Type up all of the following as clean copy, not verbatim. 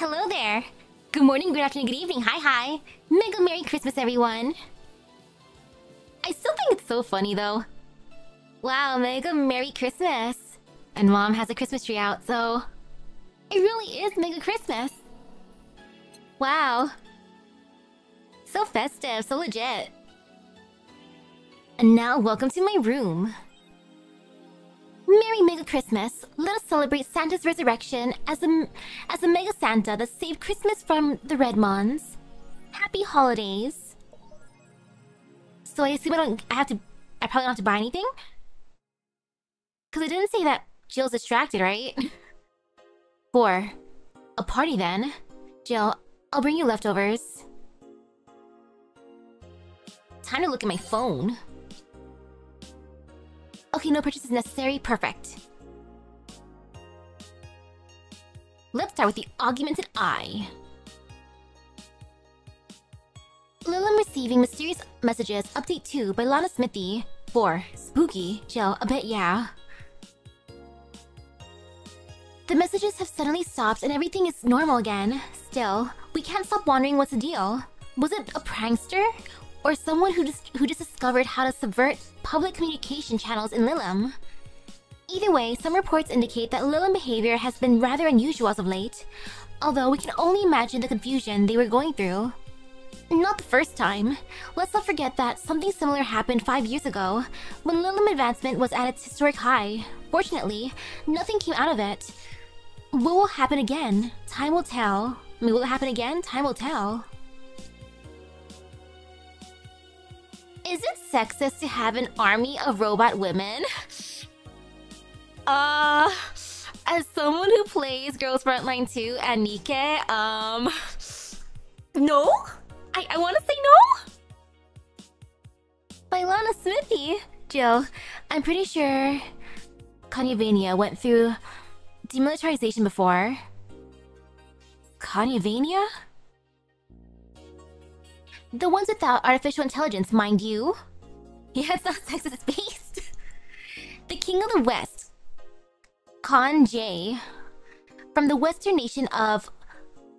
Hello there! Good morning, good afternoon, good evening, hi! Mega Merry Christmas, everyone! I still think it's so funny, though. Wow, Mega Merry Christmas! And Mom has a Christmas tree out, so... It really is Mega Christmas! Wow! So festive, so legit! And now, welcome to my room. Merry Mega Christmas! Let us celebrate Santa's resurrection as a Mega Santa that saved Christmas from the Redmons. Happy holidays! So I assume I probably don't have to buy anything? Because it didn't say that Jill's distracted, right? 4. A party then. Jill, I'll bring you leftovers. Time to look at my phone. Okay, no purchases necessary. Perfect. Let's start with the augmented eye. Lilum receiving mysterious messages. Update 2 by Lana Smithy. 4. Spooky. Jill, a bit yeah. The messages have suddenly stopped and everything is normal again. Still, we can't stop wondering what's the deal. Was it a prankster? Or someone who just discovered how to subvert public communication channels in Lilum? Either way, some reports indicate that Lilum behavior has been rather unusual as of late. Although we can only imagine the confusion they were going through. Not the first time. Let's not forget that something similar happened 5 years ago, when Lilum advancement was at its historic high. Fortunately, nothing came out of it. What will happen again? Time will tell. Will it happen again? Time will tell. Is it sexist to have an army of robot women? As someone who plays Girls Frontline 2 and Nike, no? I want to say no? By Lana Smithy. Jill, I'm pretty sure Kanyavania went through demilitarization before. Kanyavania? The ones without artificial intelligence, mind you. Yeah, it's not sexist, it's based. The King of the West, Khan J, from the western nation of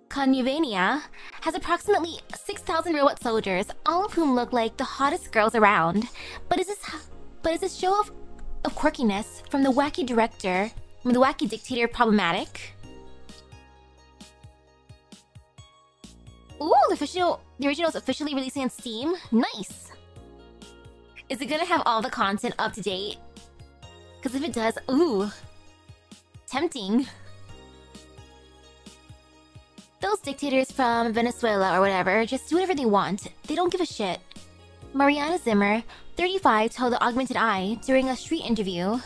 Kanyavania, has approximately 6,000 robot soldiers, all of whom look like the hottest girls around. But is this show of quirkiness from the wacky dictator problematic? Ooh, the original is officially releasing on Steam? Nice! Is it gonna have all the content up to date? Because if it does, ooh. Tempting. Those dictators from Venezuela or whatever just do whatever they want. They don't give a shit. Mariana Zimmer, 35, told the Augmented Eye during a street interview.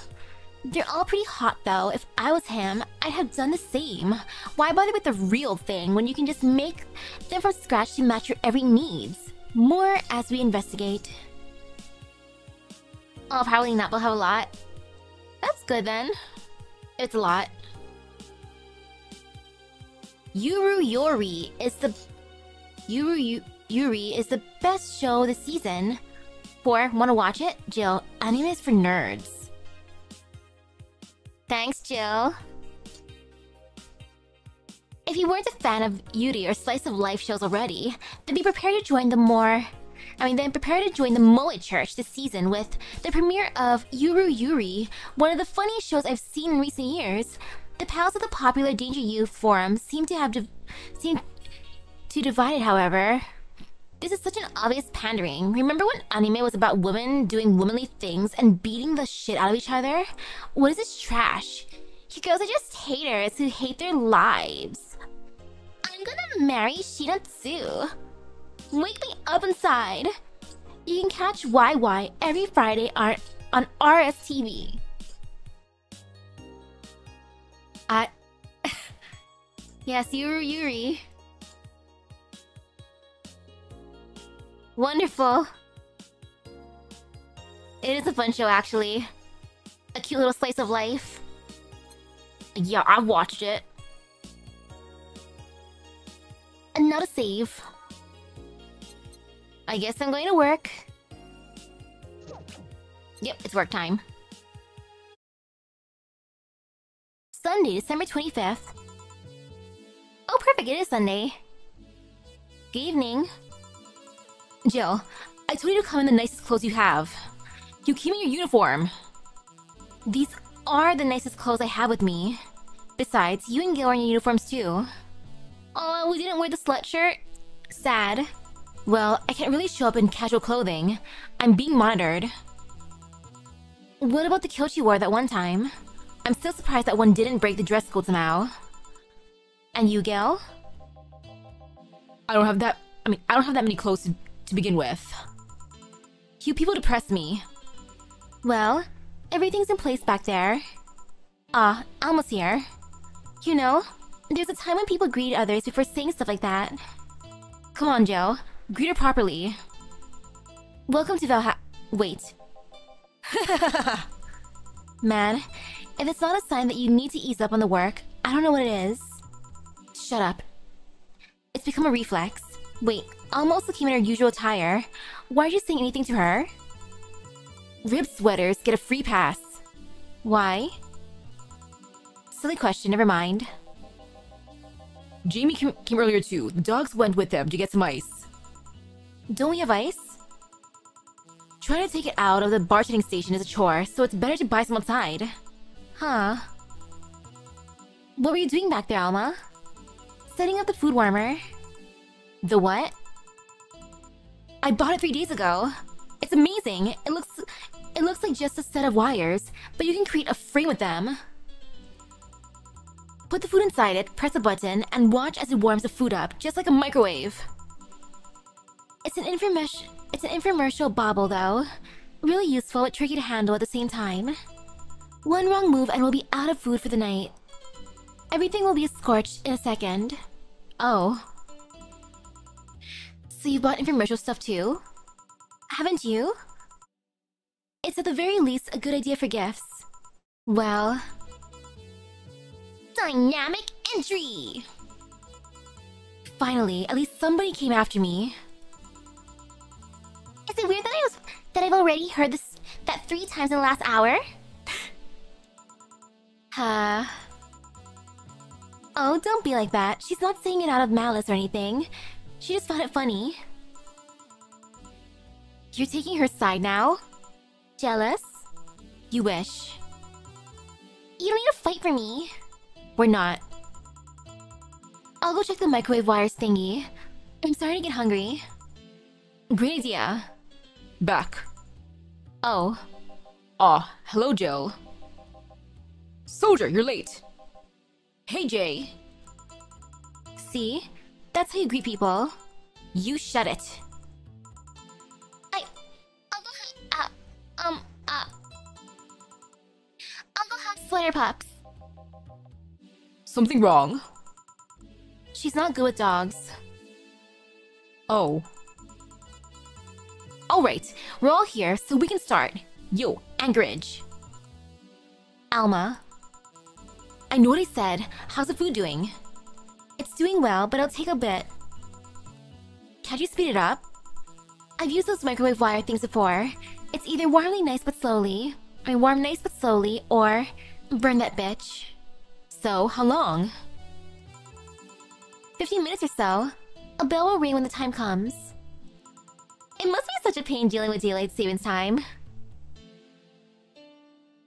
They're all pretty hot though. If I was him, I'd have done the same. Why bother with the real thing when you can just make them from scratch to match your every needs? More as we investigate. Oh, probably not. We'll have a lot. That's good then. It's a lot. Yuri is the best show this season. 4. Wanna watch it? Jill, anime is for nerds. Thanks, Jill. If you weren't a fan of Yuri or slice of life shows already, then be prepared to join the Moe Church this season with the premiere of Yuri, one of the funniest shows I've seen in recent years. The pals of the popular Danger U forum seem to divide it, however. This is such an obvious pandering. Remember when anime was about women doing womanly things and beating the shit out of each other? What is this trash? You girls are just haters who hate their lives. I'm gonna marry Shinatsu. Wake me up inside. You can catch YY every Friday on RSTV. Yes, Yuri. Wonderful. It is a fun show, actually. A cute little slice of life. Yeah, I've watched it. And now to save. I guess I'm going to work. Yep, it's work time. Sunday, December 25th. Oh, perfect, it is Sunday. Good evening. Jill, I told you to come in the nicest clothes you have. You came in your uniform. These are the nicest clothes I have with me. Besides, you and Gil are in your uniforms too. Oh, we didn't wear the sweatshirt? Sad. Well, I can't really show up in casual clothing. I'm being monitored. What about the kilt you wore that one time? I'm still surprised that one didn't break the dress code somehow. And you, Gil? I don't have that many clothes to begin with. You people depress me. Well, everything's in place back there. Ah, Alma's here. You know, there's a time when people greet others before saying stuff like that. Come on, Joe. Greet her properly. Welcome to Wait. Man, if it's not a sign that you need to ease up on the work, I don't know what it is. Shut up. It's become a reflex. Wait, Alma also came in her usual attire. Why are you saying anything to her? Ribbed sweaters get a free pass. Why? Silly question, never mind. Jamie came earlier too. The dogs went with them to get some ice. Don't we have ice? Trying to take it out of the bartending station is a chore, so it's better to buy some outside. Huh. What were you doing back there, Alma? Setting up the food warmer. The what? I bought it 3 days ago. It's amazing. It looks like just a set of wires, but you can create a frame with them. Put the food inside it, press a button, and watch as it warms the food up, just like a microwave. It's an infomercial bauble, though. Really useful but tricky to handle at the same time. One wrong move and we'll be out of food for the night. Everything will be scorched in a second. Oh. So you bought infomercial stuff too? Haven't you? It's at the very least a good idea for gifts. Well... Dynamic entry! Finally, at least somebody came after me. Is it weird that I've already heard that 3 times in the last hour? Oh, don't be like that. She's not saying it out of malice or anything. She just found it funny. You're taking her side now? Jealous? You wish. You don't need to fight for me. We're not. I'll go check the microwave wires thingy. I'm starting to get hungry. Great idea. Back. Oh. Aw, hello, Jill. Soldier, you're late. Hey, Jay. See? That's how you greet people. You shut it. I'll go have sweater pups. Something wrong? She's not good with dogs. Oh. Alright, we're all here, so we can start. Yo, Anchorage. Alma. I know what I said. How's the food doing? It's doing well, but it'll take a bit. Can't you speed it up? I've used those microwave wire things before. It's either warm nice but slowly, or burn that bitch. So, how long? 15 minutes or so. A bell will ring when the time comes. It must be such a pain dealing with daylight savings time.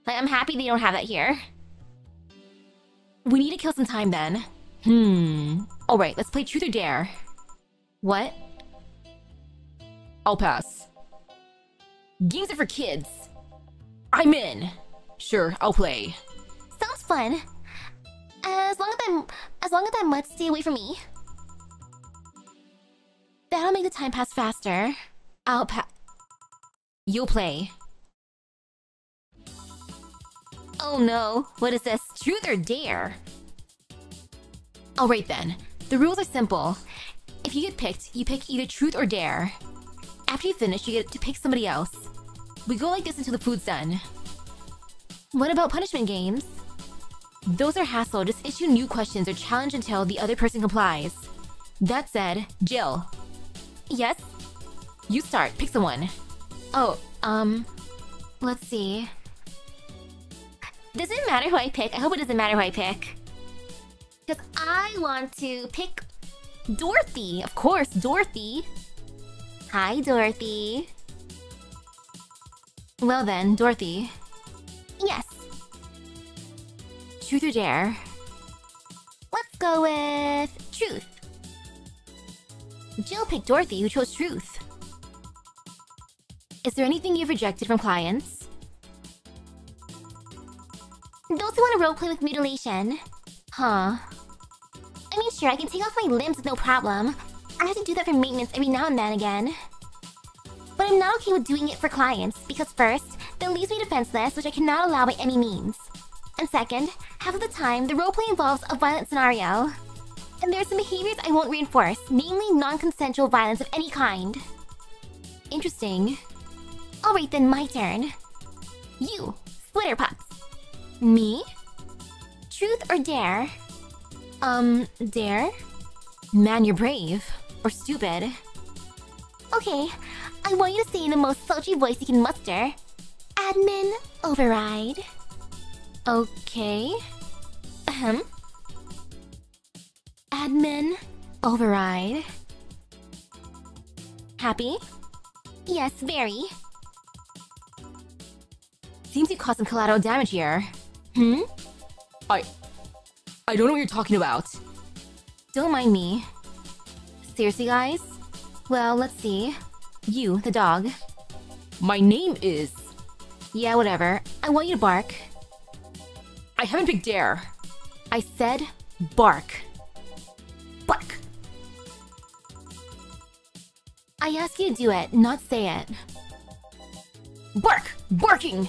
I'm happy they don't have that here. We need to kill some time then. Alright, let's play Truth or Dare. What? I'll pass. Games are for kids. I'm in. Sure, I'll play. Sounds fun. As long as that mutt stay away from me. That'll make the time pass faster. You'll play. Oh no, what is this? Truth or Dare? Alright then. The rules are simple. If you get picked, you pick either Truth or Dare. After you finish, you get to pick somebody else. We go like this until the food's done. What about punishment games? Those are hassle. Just issue new questions or challenge until the other person complies. That said, Jill. Yes? You start. Pick someone. Oh, let's see. Does it matter who I pick? I hope it doesn't matter who I pick. Because I want to pick Dorothy. Of course, Dorothy. Hi, Dorothy. Well then, Dorothy. Yes. Truth or dare? Let's go with truth. Jill picked Dorothy, who chose truth. Is there anything you've rejected from clients? Those who want to roleplay with mutilation. Huh. I mean, sure, I can take off my limbs with no problem. I have to do that for maintenance every now and then again. But I'm not okay with doing it for clients, because first, that leaves me defenseless, which I cannot allow by any means. And second, half of the time, the roleplay involves a violent scenario. And there are some behaviors I won't reinforce, namely non-consensual violence of any kind. Interesting. Alright then, my turn. You, Splitter Pups. Me? Truth or dare? Dare? Man, you're brave. Or stupid. Okay, I want you to say in the most sultry voice you can muster. Admin override. Okay. Ahem. Admin override. Happy? Yes, very. Seems you caused some collateral damage here. I don't know what you're talking about. Don't mind me. Seriously, guys? Well, let's see. You, the dog. My name is... Yeah, whatever. I want you to bark. I haven't picked dare. I said bark. Bark. I ask you to do it, not say it. Bark. Barking.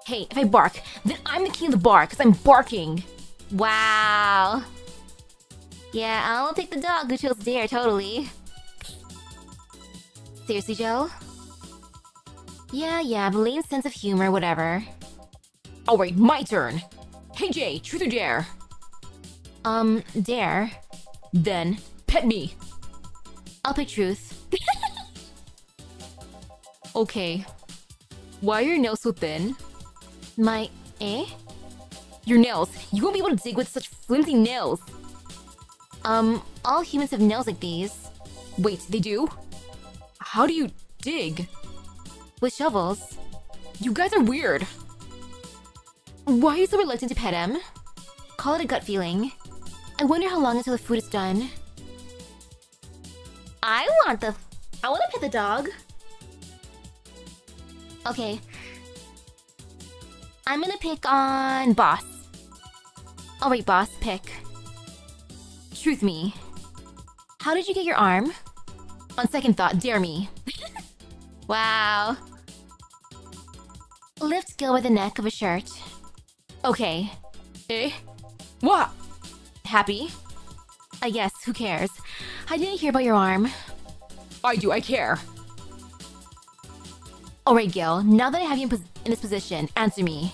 Hey, if I bark, then I'm the king of the bar, because I'm barking. Wow. Yeah, I'll take the dog who chose dare, totally. Seriously, Joe? Yeah, blatant sense of humor, whatever. Alright, my turn. Hey Jay, truth or dare? Dare. Then, pet me. I'll pick truth. Okay. Why are your nails so thin? My... eh? Your nails. You won't be able to dig with such flimsy nails. All humans have nails like these. Wait, they do? How do you dig? With shovels. You guys are weird. Why are you so reluctant to pet him? Call it a gut feeling. I wonder how long until the food is done. I want to pet the dog. Okay. I'm gonna pick on boss. Alright, boss, pick. Truth me. How did you get your arm? On second thought, dare me. Wow. Lift Gil by the neck of a shirt. Okay. Eh? What? Happy? I guess, who cares? I didn't hear about your arm. I do, I care. Alright, Gil, now that I have you in this position, answer me.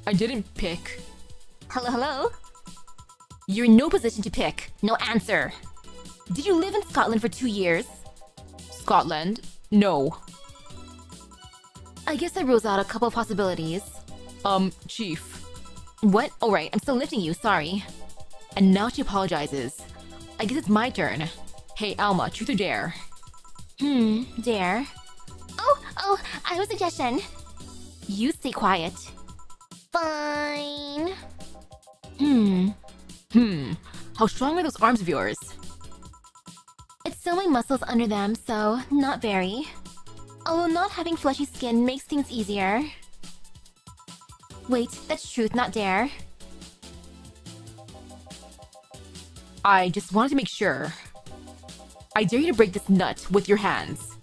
I didn't pick. Hello? You're in no position to pick. No answer. Did you live in Scotland for 2 years? Scotland? No. I guess that rules out a couple of possibilities. Chief. What? Alright, I'm still lifting you, sorry. And now she apologizes. I guess it's my turn. Hey, Alma, truth or dare? Dare. Oh, I have a suggestion. You stay quiet. Fine. How strong are those arms of yours? It's still my muscles under them, so not very. Although not having fleshy skin makes things easier. Wait, that's truth, not dare. I just wanted to make sure. I dare you to break this nut with your hands.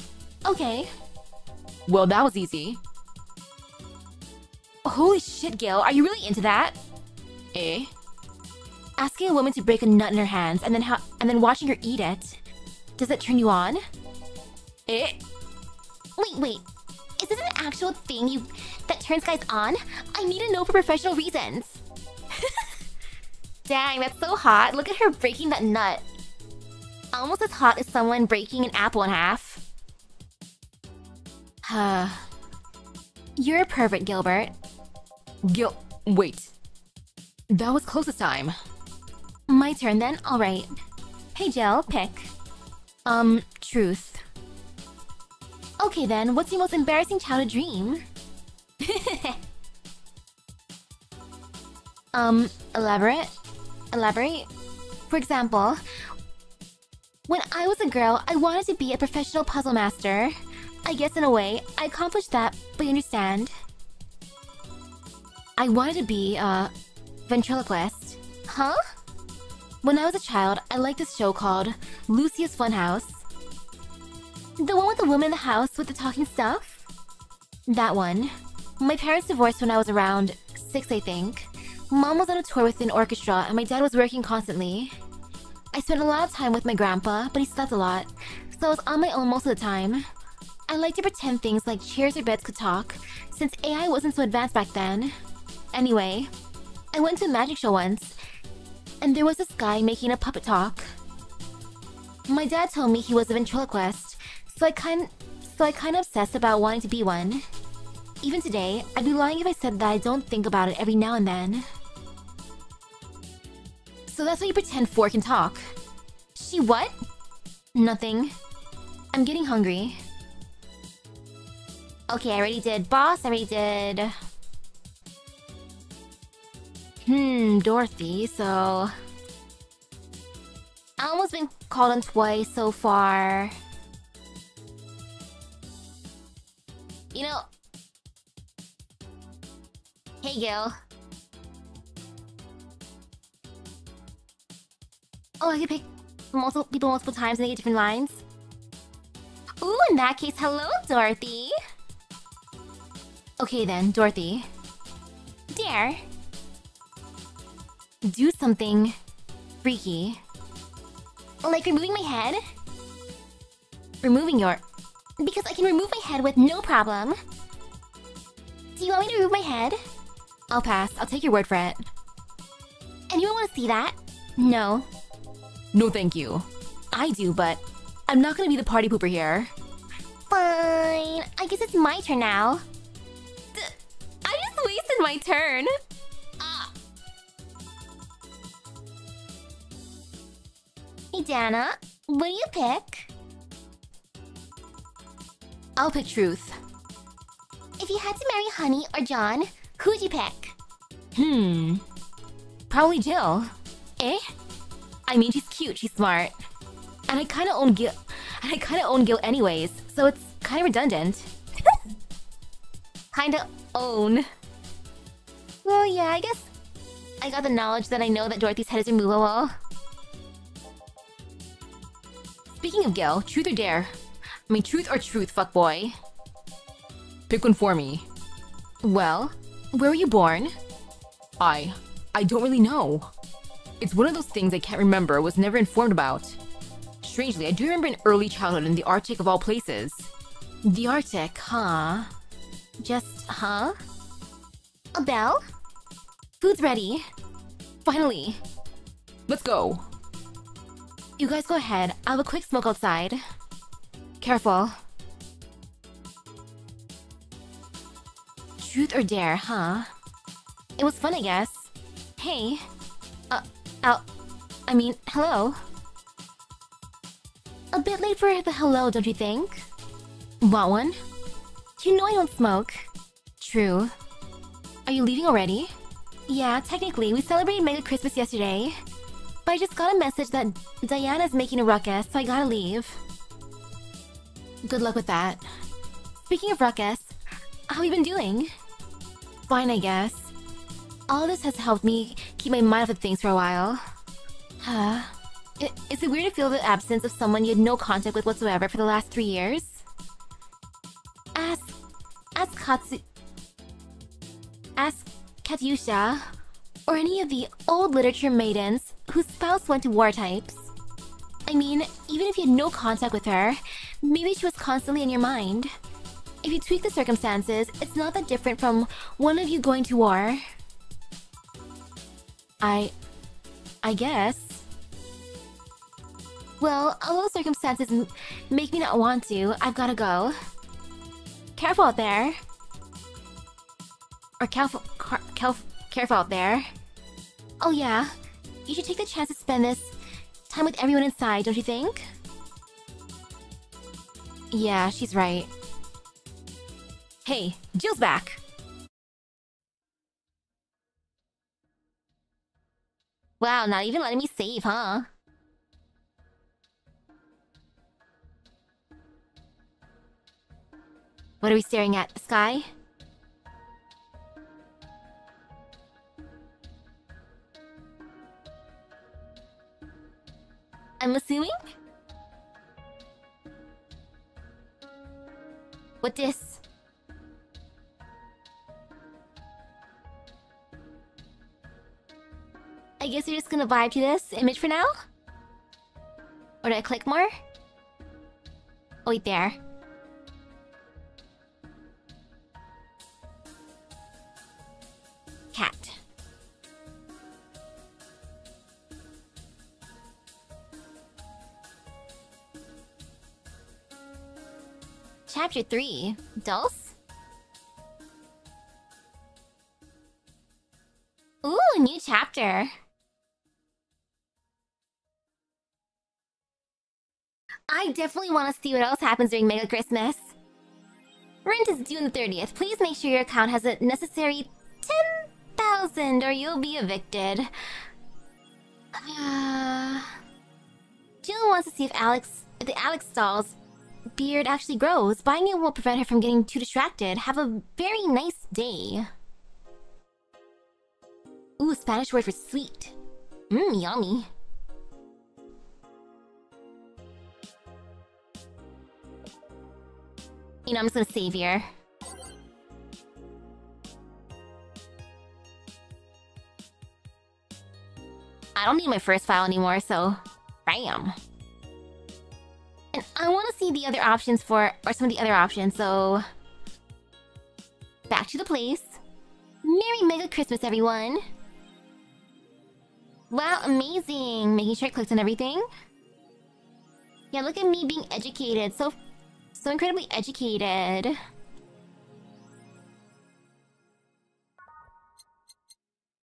Okay. Well, that was easy. Holy shit, Gil, are you really into that? Eh? Asking a woman to break a nut in her hands and then watching her eat it. Does that turn you on? Eh? Wait. Is this an actual thing that turns guys on? I need to know for professional reasons. Dang, that's so hot. Look at her breaking that nut. Almost as hot as someone breaking an apple in half. You're a pervert, Gilbert. Wait. That was close this time. My turn then? Alright. Hey Jill, pick. Truth. Okay then, what's your most embarrassing childhood dream? Elaborate? Elaborate? For example, when I was a girl, I wanted to be a professional puzzle master. I guess in a way, I accomplished that, but you understand. I wanted to be a ventriloquist. Huh? When I was a child, I liked this show called Lucia's Funhouse. The one with the woman in the house with the talking stuff? That one. My parents divorced when I was around 6, I think. Mom was on a tour with an orchestra and my dad was working constantly. I spent a lot of time with my grandpa, but he slept a lot, so I was on my own most of the time. I liked to pretend things like chairs or beds could talk, since AI wasn't so advanced back then. Anyway, I went to a magic show once, and there was this guy making a puppet talk. My dad told me he was a ventriloquist, so I kind of obsessed about wanting to be one. Even today, I'd be lying if I said that I don't think about it every now and then. So that's why you pretend 4 can talk. She what? Nothing. I'm getting hungry. Okay, I already did boss, I already did... Dorothy, so... I almost been called on twice so far. You know... Hey, Gil. Oh, I could pick people multiple times and they get different lines? Ooh, in that case, hello, Dorothy! Okay then, Dorothy. Dare. Do something freaky. Like removing my head? Removing your... Because I can remove my head with no problem. Do you want me to remove my head? I'll pass. I'll take your word for it. Anyone want to see that? No. No thank you. I do, but I'm not gonna be the party pooper here. Fine. I guess it's my turn now. I just wasted my turn. Hey, Dana. What do you pick? I'll pick Truth. If you had to marry Honey or John, who'd you pick? Probably Jill. Eh? I mean, she's cute, she's smart. And I kinda own Gil anyways, so it's kinda redundant. Kinda own. Well, yeah, I guess I got the knowledge that I know that Dorothy's head is removable. Speaking of Gil, truth or dare? I mean, truth or truth, fuckboy? Pick one for me. Well, where were you born? I don't really know. It's one of those things I can't remember, was never informed about. Strangely, I do remember an early childhood in the Arctic of all places. The Arctic, huh? Just, huh? A bell? Food's ready. Finally. Let's go. You guys go ahead. I'll have a quick smoke outside. Careful. Truth or dare, huh? It was fun, I guess. Hey. I mean, hello. A bit late for the hello, don't you think? Want one? You know I don't smoke. True. Are you leaving already? Yeah, technically, we celebrated Mega Christmas yesterday. But I just got a message that Diana's making a ruckus, so I gotta leave. Good luck with that. Speaking of ruckus, how have you been doing? Fine, I guess. All this has helped me keep my mind off of things for a while. Is it weird to feel the absence of someone you had no contact with whatsoever for the last 3 years? Ask Katyusha, or any of the old literature maidens whose spouse went to war types. I mean, even if you had no contact with her, maybe she was constantly in your mind. If you tweak the circumstances, it's not that different from one of you going to war. I guess. Well, although circumstances make me not want to, I've gotta go. Careful out there. Or careful out there. Oh yeah, you should take the chance to spend this time with everyone inside, don't you think? Yeah, she's right. Hey, Jill's back! Wow, not even letting me save, huh? What are we staring at? The sky? I'm assuming? What this? I guess you're just gonna vibe to this image for now? Or do I click more? Oh wait, there. Cat. Chapter 3. Dulce? Ooh, new chapter. I definitely want to see what else happens during Mega Christmas. Rent is due on the 30th. Please make sure your account has a necessary 10,000 or you'll be evicted. Jill wants to see if the Alex doll's beard actually grows. Buying it will prevent her from getting too distracted. Have a very nice day. Ooh, Spanish word for sweet. Yummy. You know, I'm just gonna save here. I don't need my first file anymore, so... bam! And I want to see the other options or some of the other options, so... back to the place. Merry Mega Christmas, everyone! Wow, amazing! Making sure it clicks on everything. Yeah, look at me being educated. So incredibly educated.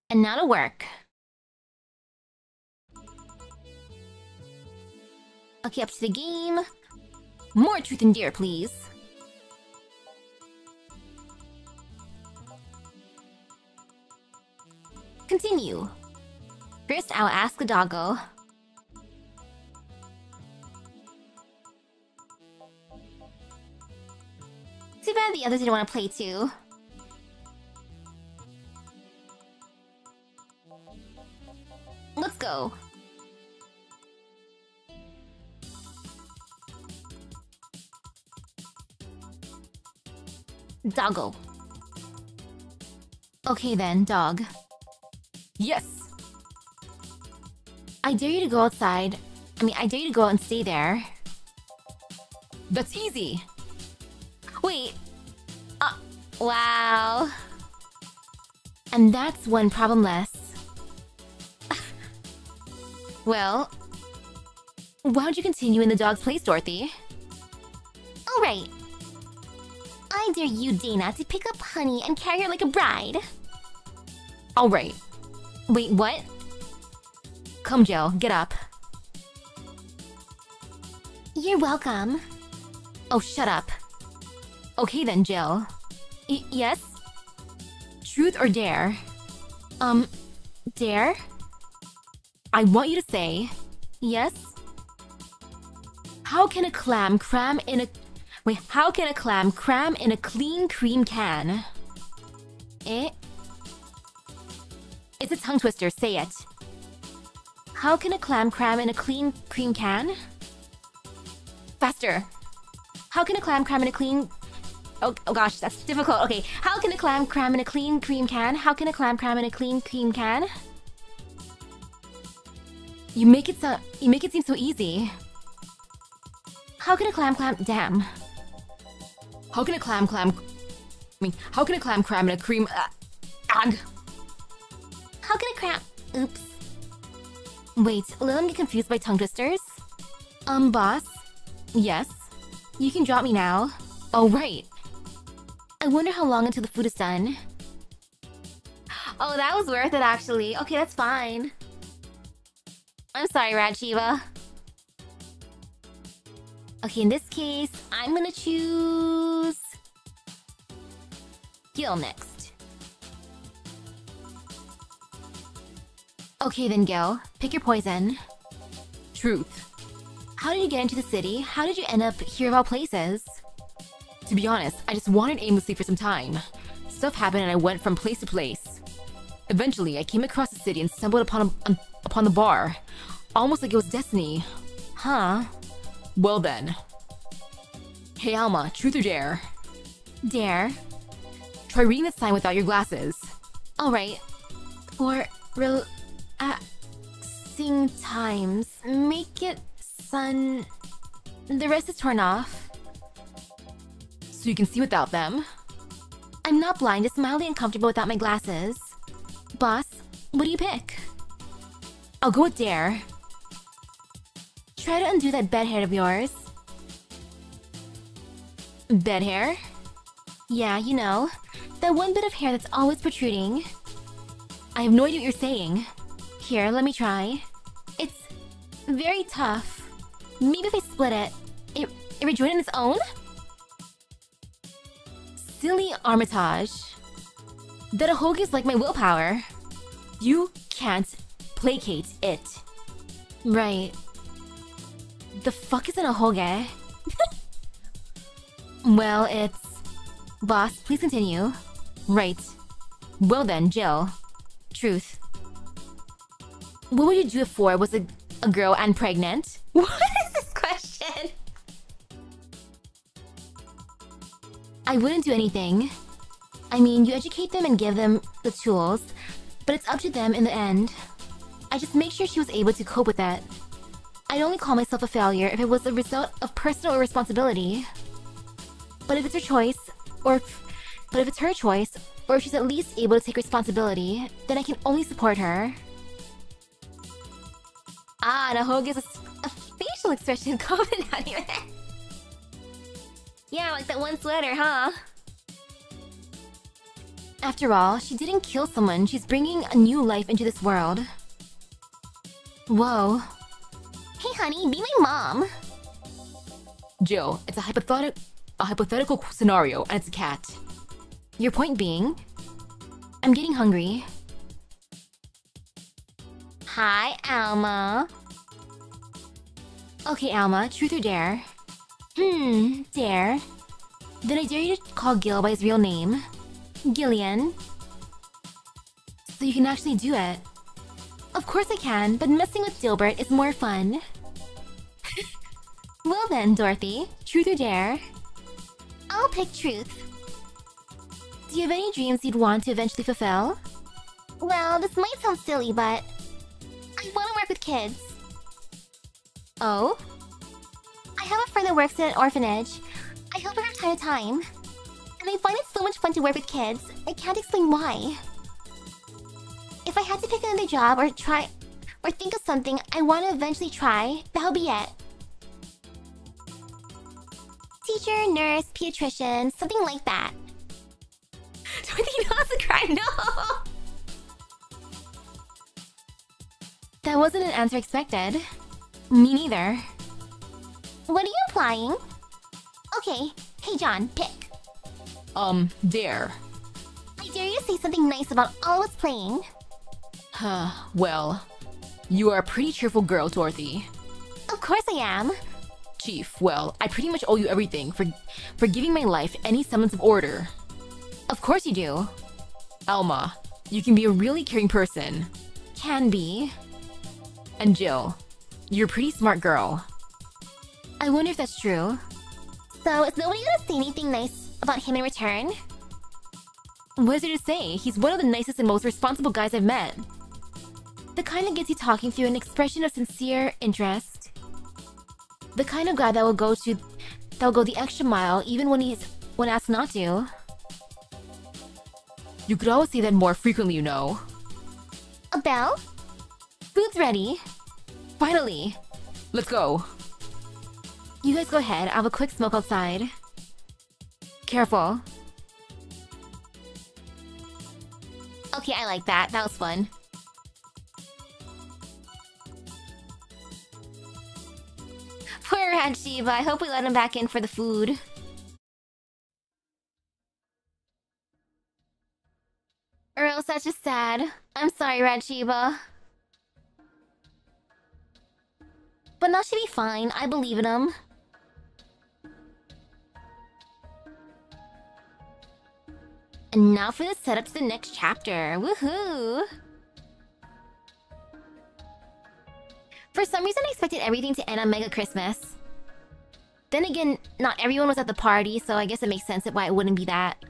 And now to work. Okay, up to the game. More truth and dare, please. Continue. First, I'll ask the doggo. Too bad the others didn't want to play too. Let's go. Doggo. Okay then, dog. Yes! I dare you to go outside. I dare you to go out and stay there. That's easy! Wait. Wow. And that's one problem less. Well... why don't you continue in the dog's place, Dorothy? Alright. I dare you, Dana, to pick up Honey and carry her like a bride. Alright. Wait, what? Come, Jill, get up. You're welcome. Oh, shut up. Okay then, Jill. Yes? Truth or dare? Dare? I want you to say... Yes? How can a clam cram in a... Wait, how can a clam cram in a clean cream can? It's a tongue twister, say it. How can a clam cram in a clean cream can? Faster. How can a clam cram in a clean... Oh gosh, that's difficult. Okay, how can a clam cram in a clean cream can? How can a clam cram in a clean cream can? You make it seem so easy. How can a clam... Damn. How can a clam... how can a clam cram in a cream... Ag. How can a cram... Oops. Wait, let me get confused by tongue twisters. Boss? Yes? You can drop me now. Oh, right. I wonder how long until the food is done. Oh, that was worth it, actually. Okay, that's fine. I'm sorry, Rad Shiva. Okay, in this case, I'm gonna choose... Gil next. Okay then, Gil. Pick your poison. Truth. How did you get into the city? How did you end up here of all places? To be honest, I just wandered aimlessly for some time. Stuff happened and I went from place to place. Eventually, I came across the city and stumbled upon the bar. Almost like it was destiny. Huh? Well then. Hey Alma, truth or dare? Dare. Try reading the sign without your glasses. Alright. For relaxing times, make it sun... The rest is torn off. So you can see without them? I'm not blind, just mildly uncomfortable without my glasses. Boss, what do you pick? I'll go with dare. Try to undo that bed hair of yours. Bed hair? Yeah, you know. That one bit of hair that's always protruding. I have no idea what you're saying. Here, let me try. It's very tough. Maybe if I split it, it rejoin on its own? Silly Armitage. That a hoagie is like my willpower. You can't placate it. Right. The fuck is an ahoge? Well, it's... Boss, please continue. Right. Well then, Jill. Truth. What would you do if four was a girl and pregnant? What is this question? I wouldn't do anything. I mean, you educate them and give them the tools, but it's up to them in the end. I just make sure she was able to cope with that. I'd only call myself a failure if it was a result of personal irresponsibility. But if it's her choice, or if she's at least able to take responsibility, then I can only support her. Ah, Nahoge is a facial expression comment anime. Yeah, like that one sweater, huh? After all, she didn't kill someone, she's bringing a new life into this world. Whoa. Hey honey, be my mom. Jill, it's a hypothetical scenario, and it's a cat. Your point being? I'm getting hungry. Hi, Alma. Okay, Alma, truth or dare? Dare. Then I dare you to call Gil by his real name. Gillian. So you can actually do it. Of course I can, but messing with Dilbert is more fun. Well then, Dorothy, truth or dare? I'll pick truth. Do you have any dreams you'd want to eventually fulfill? Well, this might sound silly, but I want to work with kids. Oh? I have a friend that works at an orphanage. I help her from time to time. And I find it so much fun to work with kids. I can't explain why. If I had to pick another job or think of something I want to eventually try, that'll be it. Teacher, nurse, pediatrician, something like that. Dorothy knows to cry, no! That wasn't an answer expected. Me neither. What are you implying? Okay, hey John, pick. Dare. I dare you to say something nice about all of us playing. Well, you are a pretty cheerful girl, Dorothy. Of course I am. Chief, well, I pretty much owe you everything for giving my life any semblance of order. Of course you do. Alma, you can be a really caring person. Can be. And Jill, you're a pretty smart girl. I wonder if that's true. So, is nobody gonna say anything nice about him in return? What is there to say? He's one of the nicest and most responsible guys I've met. The kind that gets you talking through an expression of sincere interest. The kind of guy that will go the extra mile even when asked not to. You could always say that more frequently, you know. A bell? Food's ready. Finally! Let's go. You guys go ahead, I'll have a quick smoke outside. Careful. Okay, I like that. That was fun. Poor Rajiva, I hope we let him back in for the food. Or else that's just sad. I'm sorry, Rajiva. But now she'll be fine. I believe in him. And now for the setup to the next chapter. Woohoo! For some reason, I expected everything to end on Mega Christmas. Then again, not everyone was at the party, so I guess it makes sense why it wouldn't be that.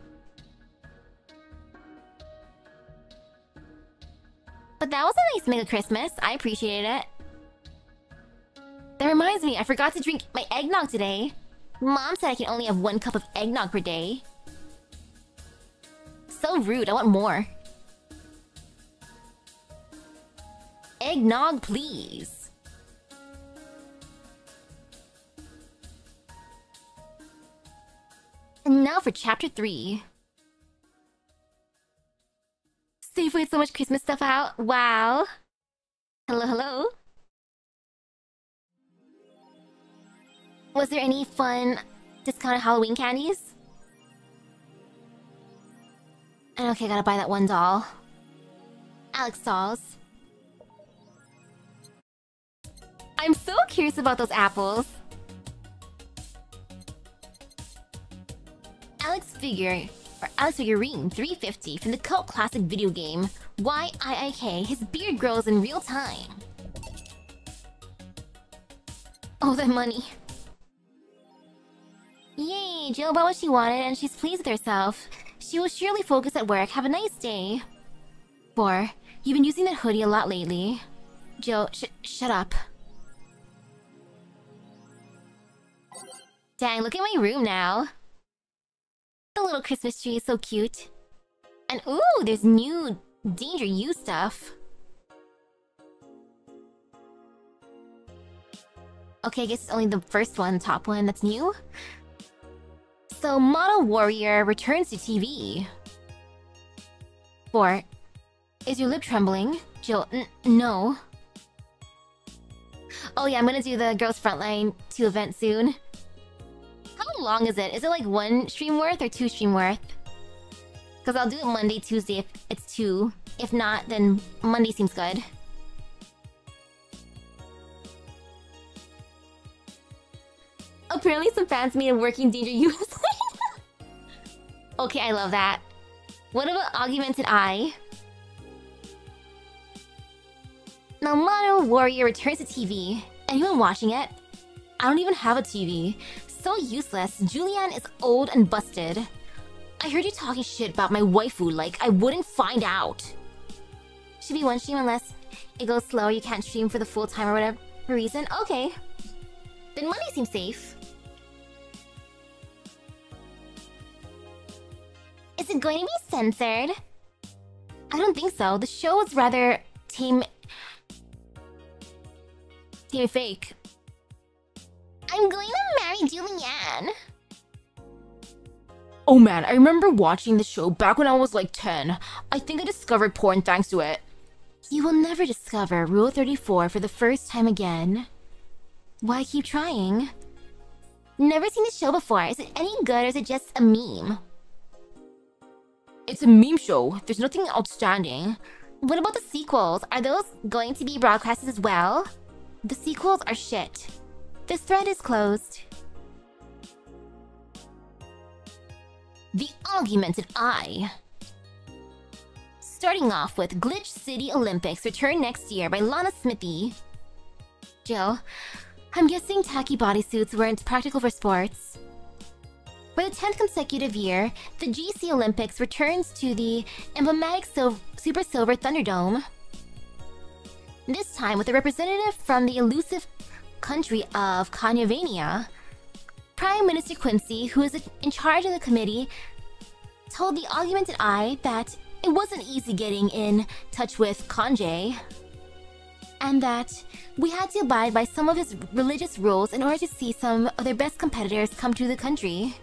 But that was a nice Mega Christmas. I appreciated it. That reminds me, I forgot to drink my eggnog today. Mom said I can only have 1 cup of eggnog per day. So rude, I want more. Eggnog, please. And now for chapter 3. Safeway had so much Christmas stuff out. Wow. Hello, hello. Was there any fun discounted Halloween candies? And okay, gotta buy that one doll. Alex dolls. I'm so curious about those apples. Alex figurine 350 from the cult classic video game YIIK. His beard grows in real time. Oh, that money. Yay, Jill bought what she wanted and she's pleased with herself. She will surely focus at work. Have a nice day. 4. You've been using that hoodie a lot lately. Jill, shut up. Dang, look at my room now. The little Christmas tree is so cute. And ooh, there's new Danger You stuff. Okay, I guess it's only the first one, the top one, that's new. So, Model Warrior returns to TV. 4. Is your lip trembling? Jill, no. Oh yeah, I'm gonna do the Girls Frontline 2 event soon. How long is it? Is it like 1 stream worth or 2 stream worth? Because I'll do it Monday, Tuesday if it's 2. If not, then Monday seems good. Apparently some fans made a working Danger USA. Okay, I love that. What about Augmented Eye? Now Model Warrior returns to TV. Anyone watching it? I don't even have a TV. So useless. Julianne is old and busted. I heard you talking shit about my waifu like I wouldn't find out. Should be 1 stream unless it goes slow or you can't stream for the full time or whatever reason. Okay. Then Monday seems safe. Is it going to be censored? I don't think so. The show is rather tame fake. I'm going to marry Julianne. Oh man, I remember watching the show back when I was like 10. I think I discovered porn thanks to it. You will never discover Rule 34 for the first time again. Why keep trying? Never seen the show before. Is it any good or is it just a meme? It's a meme show. There's nothing outstanding. What about the sequels? Are those going to be broadcasted as well? The sequels are shit. This thread is closed. The Augmented Eye. Starting off with Glitch City Olympics return next year by Lana Smithy. Jill, I'm guessing tacky bodysuits weren't practical for sports. For the 10th consecutive year, the GC Olympics returns to the emblematic Super Silver Thunderdome. This time with a representative from the elusive country of Kanyavania. Prime Minister Quincy, who is in charge of the committee, told the Augmented Eye that it wasn't easy getting in touch with Kanye, and that we had to abide by some of his religious rules in order to see some of their best competitors come to the country.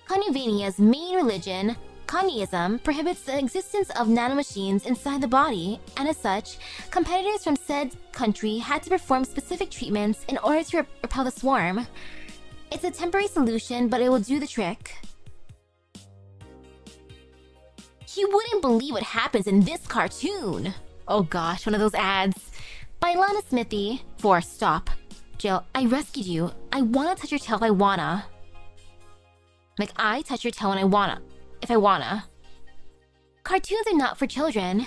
Kanyavania's main religion, Communism prohibits the existence of nanomachines inside the body, and as such, competitors from said country had to perform specific treatments in order to repel the swarm. It's a temporary solution, but it will do the trick. You wouldn't believe what happens in this cartoon! Oh gosh, one of those ads. By Lana Smithy. 4. Stop. Jill, I rescued you. I wanna touch your tail if I wanna. Like, I touch your tail when I wanna. If I wanna. Cartoons are not for children.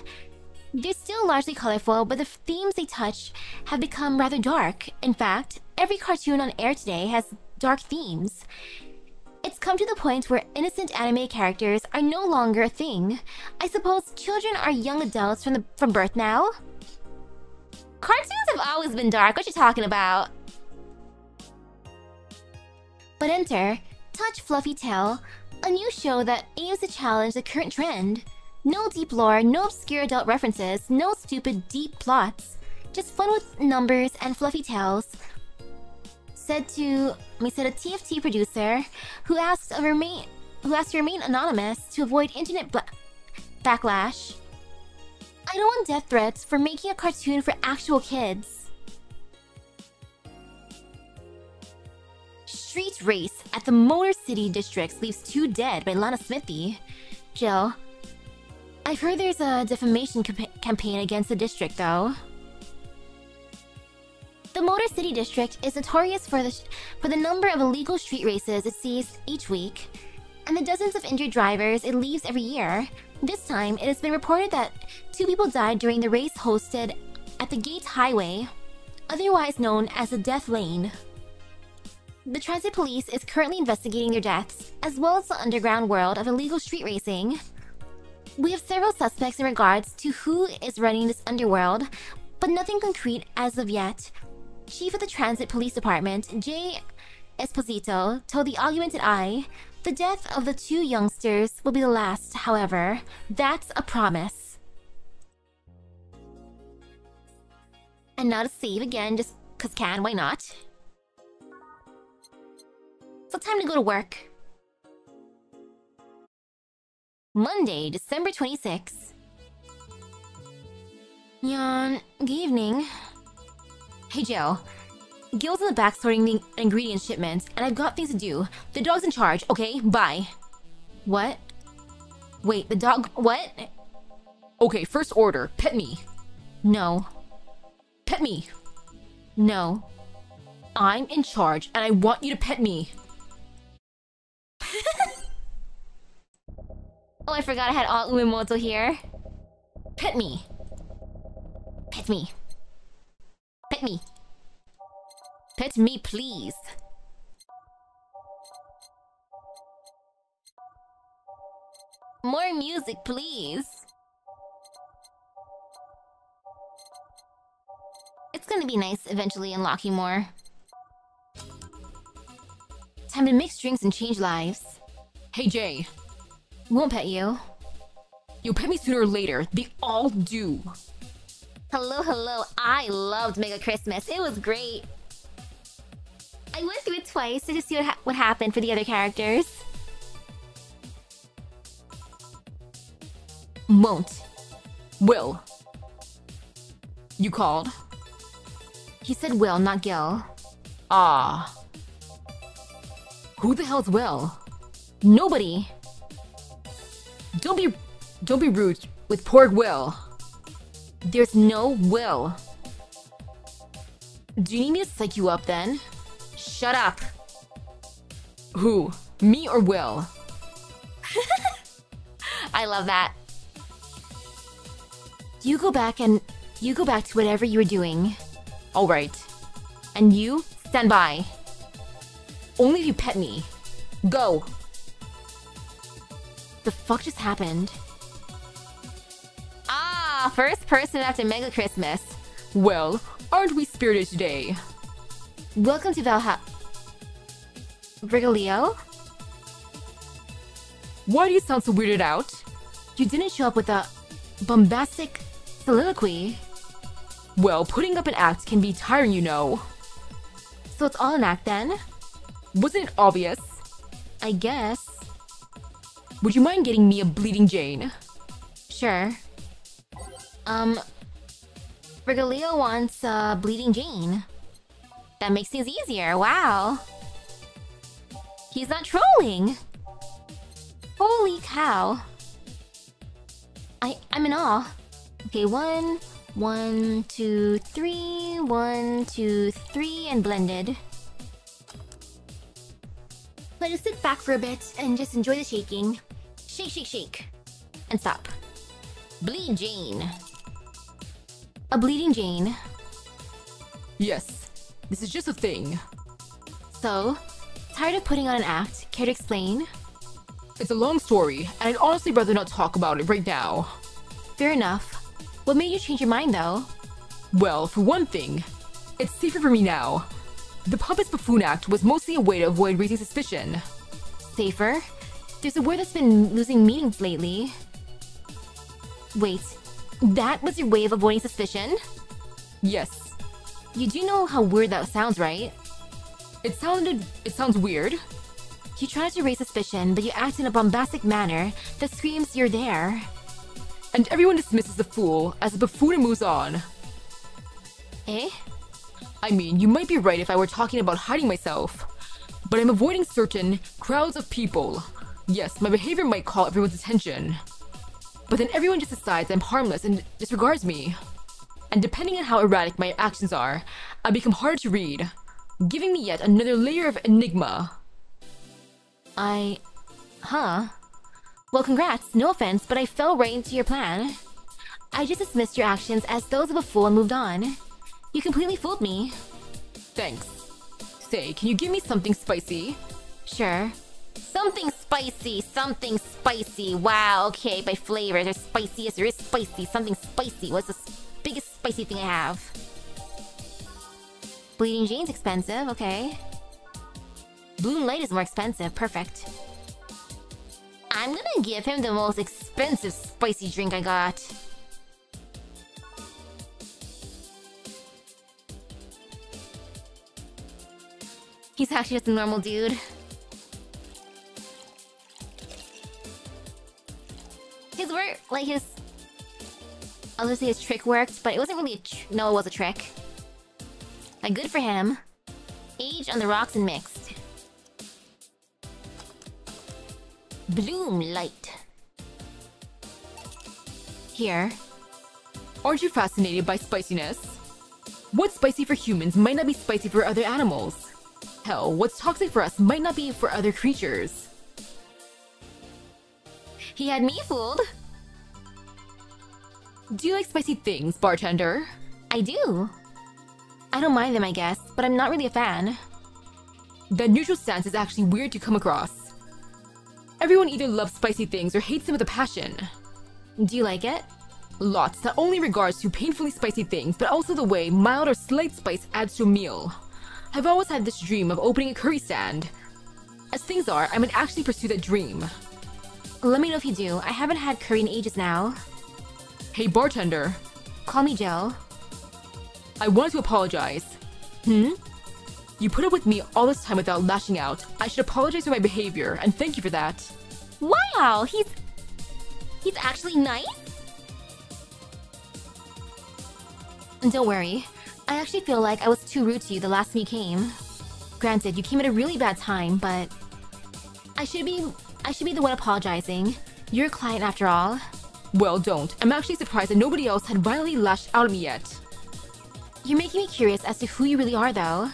They're still largely colorful, but the themes they touch have become rather dark. In fact, every cartoon on air today has dark themes. It's come to the point where innocent anime characters are no longer a thing. I suppose children are young adults from birth now? Cartoons have always been dark, what you talking about? But enter Touch Fluffy Tail, a new show that aims to challenge the current trend. No deep lore, no obscure adult references, no stupid deep plots. Just fun with numbers and fluffy tails. Said a TFT producer who asked to remain anonymous to avoid internet backlash. I don't want death threats for making a cartoon for actual kids. Street race at the Motor City Districts leaves 2 dead by Lana Smithy. Jill, I've heard there's a defamation campaign against the district, though. The Motor City District is notorious for the number of illegal street races it sees each week, and the dozens of injured drivers it leaves every year. This time, it has been reported that 2 people died during the race hosted at the Gate Highway, otherwise known as the Death Lane. The transit police is currently investigating their deaths, as well as the underground world of illegal street racing. We have several suspects in regards to who is running this underworld, but nothing concrete as of yet. Chief of the Transit Police Department, Jay Esposito, told the Augmented Eye, the death of the 2 youngsters will be the last, however. That's a promise. And now to save again, just 'cause why not? So time to go to work. Monday, December 26th. Yawn. Good evening. Hey, Jill. Gil's in the back sorting the ingredient shipments, and I've got things to do. The dog's in charge, okay? Bye. What? Wait, the dog... What? Okay, first order. Pet me. No. Pet me. No. I'm in charge, and I want you to pet me. Oh, I forgot I had all Uemoto here. Pet me. Pet me. Pet me. Pet me, please. More music, please. It's gonna be nice eventually unlocking more. Time to mix drinks and change lives. Hey, Jay. Won't pet you. You'll pet me sooner or later. They all do. Hello. I loved Mega Christmas. It was great. I went through it twice to just see what happened for the other characters. Won't. Will. You called? He said Will, not Gil. Ah. Who the hell's Will? Nobody. Don't be rude with poor Will. There's no Will. Do you need me to psych you up then? Shut up. Who? Me or Will? I love that. You go back to whatever you were doing. All right. And you stand by. Only if you pet me. Go. The fuck just happened? Ah, first person after Mega Christmas. Well, aren't we spirited today? Welcome to Valhalla. Virgilio? Why do you sound so weirded out? You didn't show up with a bombastic soliloquy. Well, putting up an act can be tiring, you know. So it's all an act then? Wasn't it obvious? I guess. Would you mind getting me a Bleeding Jane? Sure. Virgilio wants Bleeding Jane. That makes things easier, wow. He's not trolling! Holy cow. I'm in awe. Okay, 1, 2, 3, 1, 2, 3, and blended. Let us sit back for a bit and just enjoy the shaking. Shake, shake, shake. And stop. Bleed Jane. A Bleeding Jane. Yes, this is just a thing. So, tired of putting on an act, care to explain? It's a long story, and I'd honestly rather not talk about it right now. Fair enough. What made you change your mind, though? Well, for one thing, it's safer for me now. The Puppets Buffoon Act was mostly a way to avoid raising suspicion. Safer? There's a word that's been losing meanings lately. Wait, that was your way of avoiding suspicion? Yes. You do know how weird that sounds, right? It sounds weird. You try to raise suspicion, but you act in a bombastic manner that screams you're there. And everyone dismisses the fool as the buffoon and moves on. Eh? I mean, you might be right if I were talking about hiding myself. But I'm avoiding certain crowds of people. Yes, my behavior might call everyone's attention. But then everyone just decides I'm harmless and disregards me. And depending on how erratic my actions are, I become hard to read, giving me yet another layer of enigma. Huh? Well, congrats, no offense, but I fell right into your plan. I just dismissed your actions as those of a fool and moved on. You completely fooled me. Thanks. Say, can you give me something spicy? Sure. Something spicy. Wow, okay, by flavor, there's spiciest, there is spicy, something spicy. What's the biggest spicy thing I have? Bleeding Jane's expensive, okay. Bloom Light is more expensive, perfect. I'm gonna give him the most expensive spicy drink I got. He's actually just a normal dude. His work, like his... I'll just say his trick worked, but it wasn't really a no, it was a trick. Like, good for him. Aged on the rocks and mixed. Bloom Light. Here. Aren't you fascinated by spiciness? What's spicy for humans might not be spicy for other animals. Hell, what's toxic for us might not be for other creatures. He had me fooled. Do you like spicy things, bartender? I do. I don't mind them, I guess, but I'm not really a fan. That neutral stance is actually weird to come across. Everyone either loves spicy things or hates them with a passion. Do you like it? Lots, not only in regards to painfully spicy things, but also the way mild or slight spice adds to a meal. I've always had this dream of opening a curry stand. As things are, I might actually pursue that dream. Let me know if you do. I haven't had curry in ages now. Hey, bartender. Call me Joe. I wanted to apologize. You put up with me all this time without lashing out. I should apologize for my behavior, and thank you for that. Wow, he's actually nice? Don't worry. I actually feel like I was too rude to you the last time you came. Granted, you came at a really bad time, but... I should be the one apologizing. You're a client after all. Well, don't. I'm actually surprised that nobody else had violently lashed out at me yet. You're making me curious as to who you really are, though.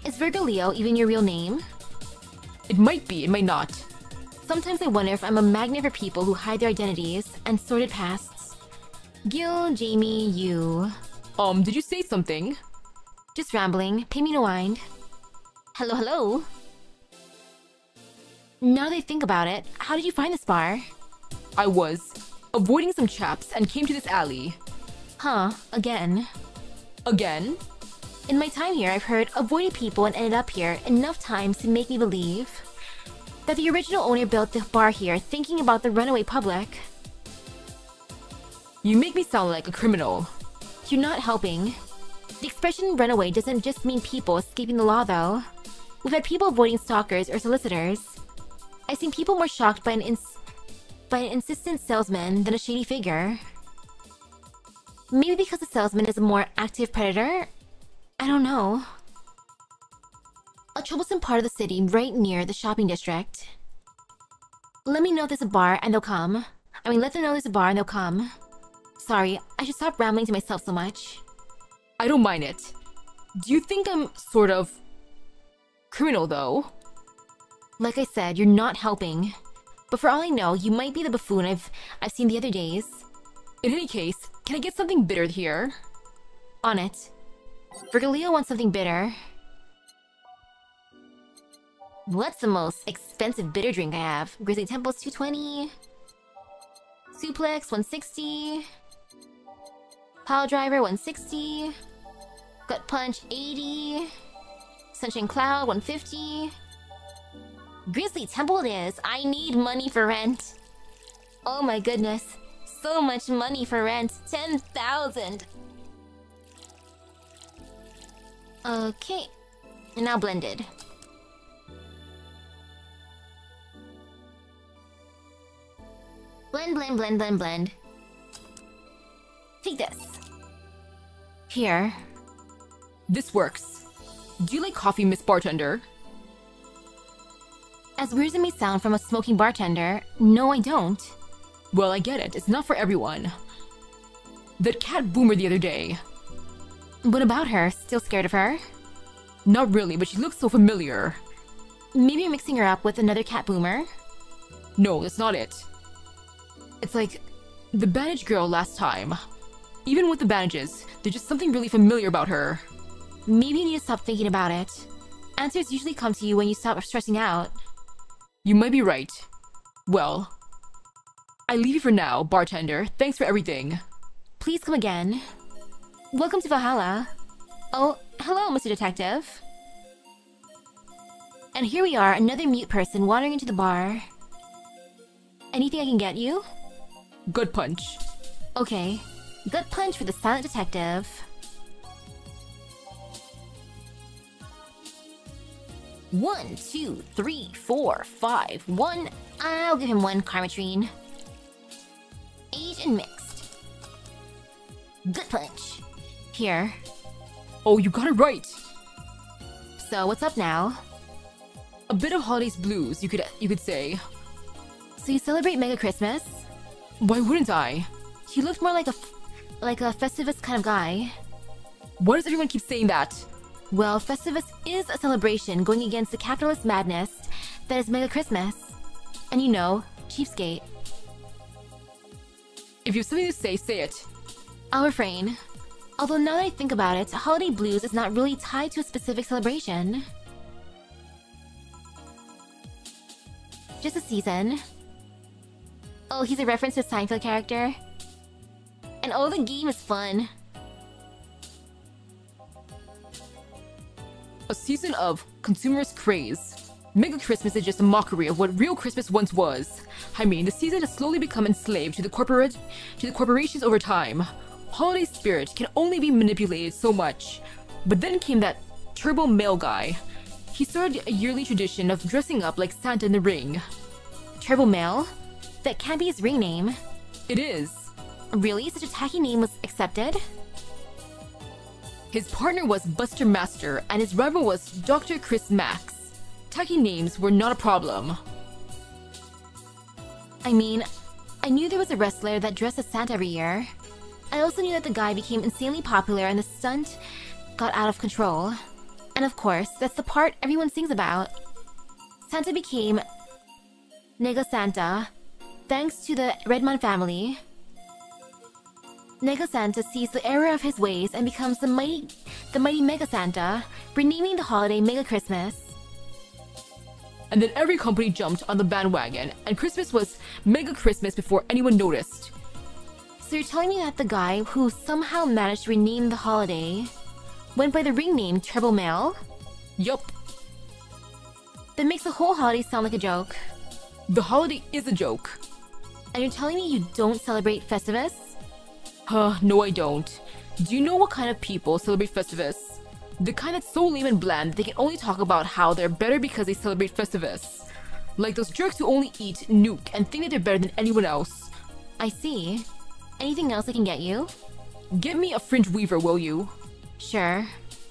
Is Virgilio even your real name? It might be, it might not. Sometimes I wonder if I'm a magnet for people who hide their identities and sordid pasts. Gil, Jamie, you... Did you say something? Just rambling. Pay me no mind. Hello, hello. Now that I think about it, how did you find this bar? I was avoiding some chaps and came to this alley. Huh, again. Again? In my time here, I've heard avoiding people and ended up here enough times to make me believe that the original owner built the bar here thinking about the runaway public. You make me sound like a criminal. You're not helping. The expression runaway doesn't just mean people escaping the law, though. We've had people avoiding stalkers or solicitors. I've seen people more shocked by an insistent salesman than a shady figure. Maybe because the salesman is a more active predator? I don't know. A troublesome part of the city right near the shopping district. Let me know if there's a bar and they'll come. Let them know there's a bar and they'll come. Sorry, I should stop rambling to myself so much. I don't mind it. Do you think I'm sort of criminal though? Like I said, you're not helping. But for all I know, you might be the buffoon I've seen the other days. In any case, can I get something bitter here? On it. Virgilio wants something bitter. What's the most expensive bitter drink I have? Grizzly Temple's 220. Suplex 160. Pile Driver 160. Gut Punch 80. Sunshine Cloud 150. Grizzly Temple it is. I need money for rent. Oh my goodness. So much money for rent. 10,000. Okay. Now blended. Blend, blend, blend, blend, blend. Take this. Here. This works. Do you like coffee, Miss Bartender? As weird as it may sound from a smoking bartender, no I don't. Well, I get it. It's not for everyone. That cat boomer the other day. What about her? Still scared of her? Not really, but she looks so familiar. Maybe you're mixing her up with another cat boomer? No, that's not it. It's like the bandage girl last time. Even with the bandages, there's just something really familiar about her. Maybe you need to stop thinking about it. Answers usually come to you when you stop stressing out. You might be right. Well, I leave you for now, bartender. Thanks for everything. Please come again. Welcome to Valhalla. Oh, hello, Mr. Detective. And here we are, another mute person wandering into the bar. Anything I can get you? Gut punch. Okay. Gut punch for the silent detective. One, two, three, four, five, one. I'll give him one Karmatrine. Aged and mixed. Gut punch. Here. Oh, you got it right. So what's up now? A bit of holidays blues, you could say. So you celebrate Mega Christmas? Why wouldn't I? You look more like a Festivus kind of guy. Why does everyone keep saying that? Well, Festivus is a celebration going against the capitalist madness that is Mega Christmas. And you know, cheapskate. If you have something to say, say it. I'll refrain. Although now that I think about it, holiday blues is not really tied to a specific celebration. Just a season. Oh, he's a reference to a Seinfeld character. And oh, the game is fun. A season of consumerist craze. Mega Christmas is just a mockery of what real Christmas once was. I mean, the season has slowly become enslaved to the corporations over time. Holiday spirit can only be manipulated so much. But then came that turbo male guy. He started a yearly tradition of dressing up like Santa in the ring. Turbo male? That can't be his ring name. It is. Really? Such a tacky name was accepted? His partner was Buster Master and his rival was Dr. Chris Max. Tacky names were not a problem. I mean, I knew there was a wrestler that dressed as Santa every year. I also knew that the guy became insanely popular and the stunt got out of control. And of course, that's the part everyone sings about. Santa became Nego Santa, thanks to the Redmond family. Nego Santa sees the error of his ways and becomes the mighty Mega Santa, renaming the holiday Mega Christmas. And then every company jumped on the bandwagon, and Christmas was Mega Christmas before anyone noticed. So you're telling me that the guy who somehow managed to rename the holiday went by the ring name Turbo Male? Yup. That makes the whole holiday sound like a joke. The holiday is a joke. And you're telling me you don't celebrate Festivus? No I don't. Do you know what kind of people celebrate Festivus? The kind that's so lame and bland that they can only talk about how they're better because they celebrate Festivus. Like those jerks who only eat, nuke, and think that they're better than anyone else. I see. Anything else I can get you? Get me a fringe weaver, will you? Sure.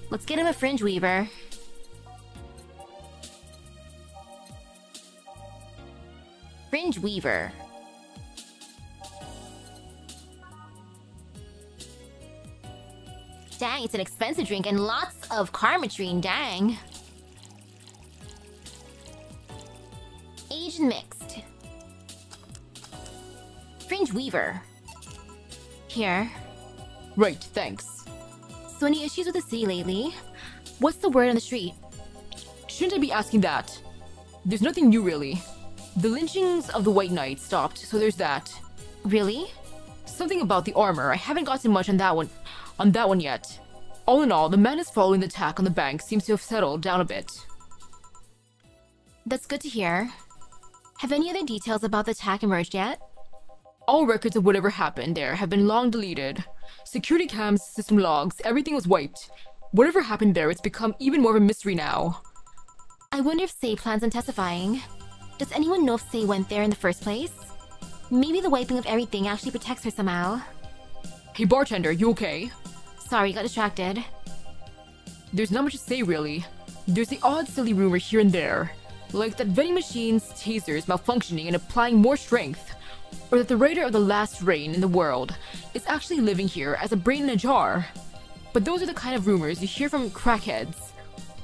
Let's get him a fringe weaver. Fringe weaver. Dang, it's an expensive drink and lots of karmatrine, dang. Asian mixed. Fringe weaver. Here. Right, thanks. So any issues with the city lately? What's the word on the street? Shouldn't I be asking that? There's nothing new, really. The lynchings of the White Knight stopped, so there's that. Really? Something about the armor. I haven't gotten much on that one yet. All in all, the madness following the attack on the bank seems to have settled down a bit. That's good to hear. Have any other details about the attack emerged yet? All records of whatever happened there have been long deleted. Security cams, system logs, everything was wiped. Whatever happened there, it's become even more of a mystery now. I wonder if Sei plans on testifying. Does anyone know if Sei went there in the first place? Maybe the wiping of everything actually protects her somehow. Hey bartender, you okay? Sorry, got distracted. There's not much to say, really. There's the odd silly rumor here and there, like that vending machine's tasers malfunctioning and applying more strength, or that the writer of the last reign in the world is actually living here as a brain in a jar. But those are the kind of rumors you hear from crackheads.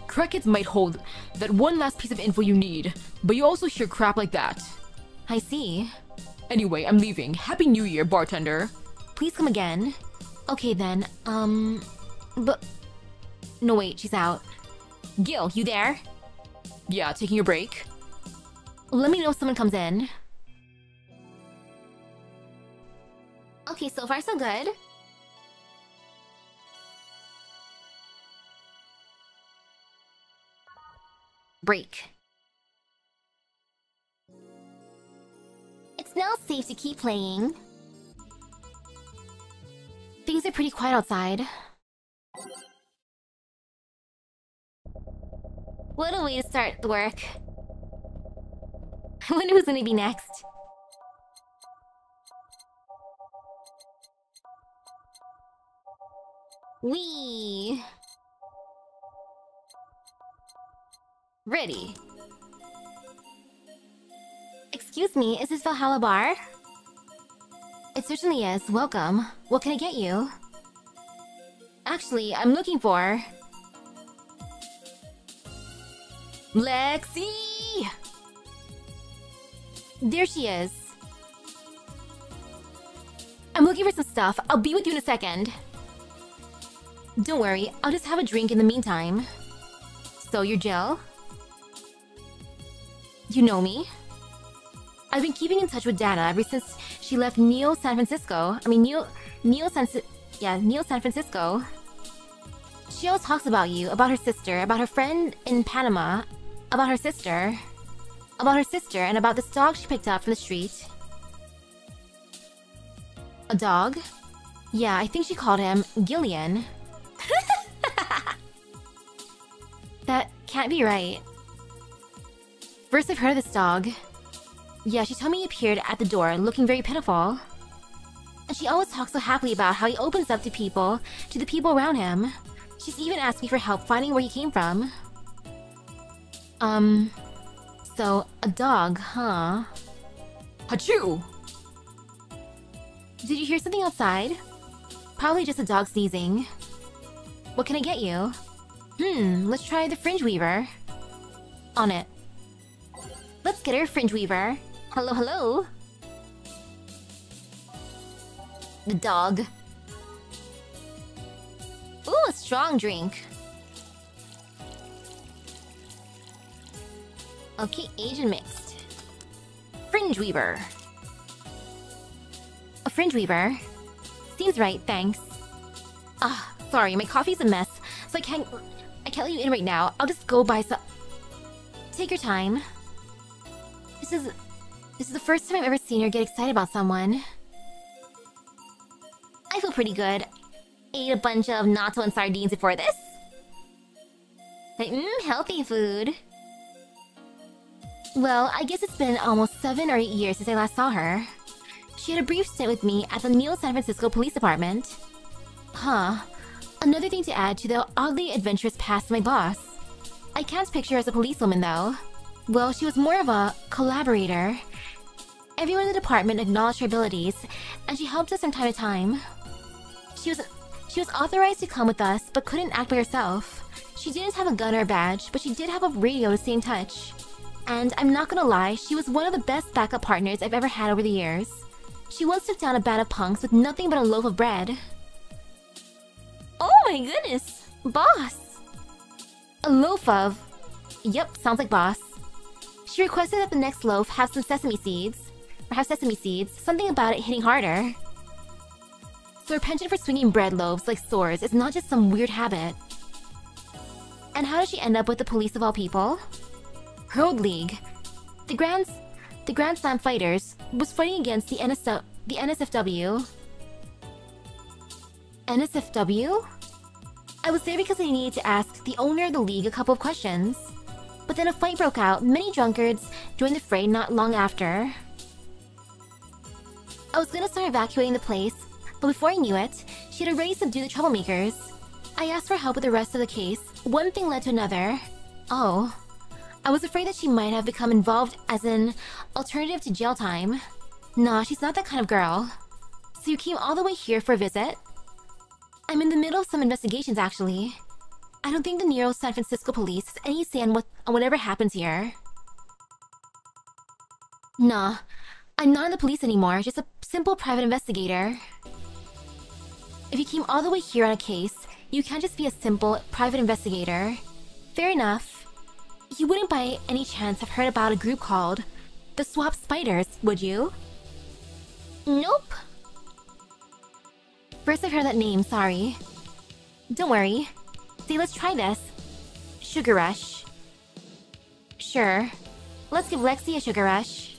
Crackheads might hold that one last piece of info you need, but you also hear crap like that. I see. Anyway, I'm leaving. Happy New Year, bartender. Please come again. Okay then, but... No wait, she's out. Gil, you there? Yeah, taking a break? Let me know if someone comes in. Okay, so far so good. Break. It's now safe to keep playing. Things are pretty quiet outside. What a way to start the work. I wonder who's gonna be next. Wee. Ready. Excuse me, is this Valhalla Bar? It certainly is. Welcome. What can I get you? Actually, I'm looking for... Lexi! There she is. I'm looking for some stuff. I'll be with you in a second. Don't worry, I'll just have a drink in the meantime. So, you're Jill? You know me? I've been keeping in touch with Dana ever since she left Neo San Francisco. Neo San Francisco. She always talks about you, about her sister, about her friend in Panama, about her sister, and about this dog she picked up from the street. A dog? Yeah, I think she called him Gillian. That can't be right. First I've heard of this dog. Yeah, she told me he appeared at the door looking very pitiful. And she always talks so happily about how he opens up to the people around him. She's even asked me for help finding where he came from. So, a dog, huh? Achoo! Did you hear something outside? Probably just a dog sneezing. What can I get you? Let's try the Fringe Weaver. On it. Let's get her Fringe Weaver. Hello, hello. The dog. Ooh, a strong drink. Okay, Asian mixed. Fringe Weaver. A Fringe Weaver? Seems right, thanks. Ah, sorry, my coffee's a mess, so I can't let you in right now. I'll just go buy some... Take your time. This is the first time I've ever seen her get excited about someone. I feel pretty good. Ate a bunch of natto and sardines before this. Like, healthy food. Well, I guess it's been almost 7 or 8 years since I last saw her. She had a brief stint with me at the Neo San Francisco Police Department. Huh. Another thing to add to the oddly adventurous past of my boss. I can't picture her as a policewoman though. Well, she was more of a collaborator. Everyone in the department acknowledged her abilities, and she helped us from time to time. She was authorized to come with us, but couldn't act by herself. She didn't have a gun or a badge, but she did have a radio to stay in touch. And I'm not gonna lie, she was one of the best backup partners I've ever had over the years. She once took down a band of punks with nothing but a loaf of bread. Oh my goodness! Boss! A loaf of... Yep, sounds like boss. She requested that the next loaf have some sesame seeds. Or have sesame seeds, something about it hitting harder. So her penchant for swinging bread loaves like swords is not just some weird habit. And how did she end up with the police of all people? Her old league. The Grand Slam Fighters was fighting against the NSFW. NSFW? I was there because I needed to ask the owner of the league a couple of questions. But then a fight broke out, many drunkards joined the fray not long after. I was gonna start evacuating the place, but before I knew it, she had already subdued the troublemakers. I asked for help with the rest of the case. One thing led to another. Oh. I was afraid that she might have become involved as an alternative to jail time. Nah, she's not that kind of girl. So you came all the way here for a visit? I'm in the middle of some investigations, actually. I don't think the Neo San Francisco police has any say on whatever happens here. Nah, I'm not in the police anymore, just a simple private investigator. If you came all the way here on a case, you can't just be a simple private investigator. Fair enough. You wouldn't by any chance have heard about a group called the Swap Spiders, would you? Nope. First I've heard that name, sorry. Don't worry. See, let's try this. Sugar Rush. Sure. Let's give Lexi a Sugar Rush.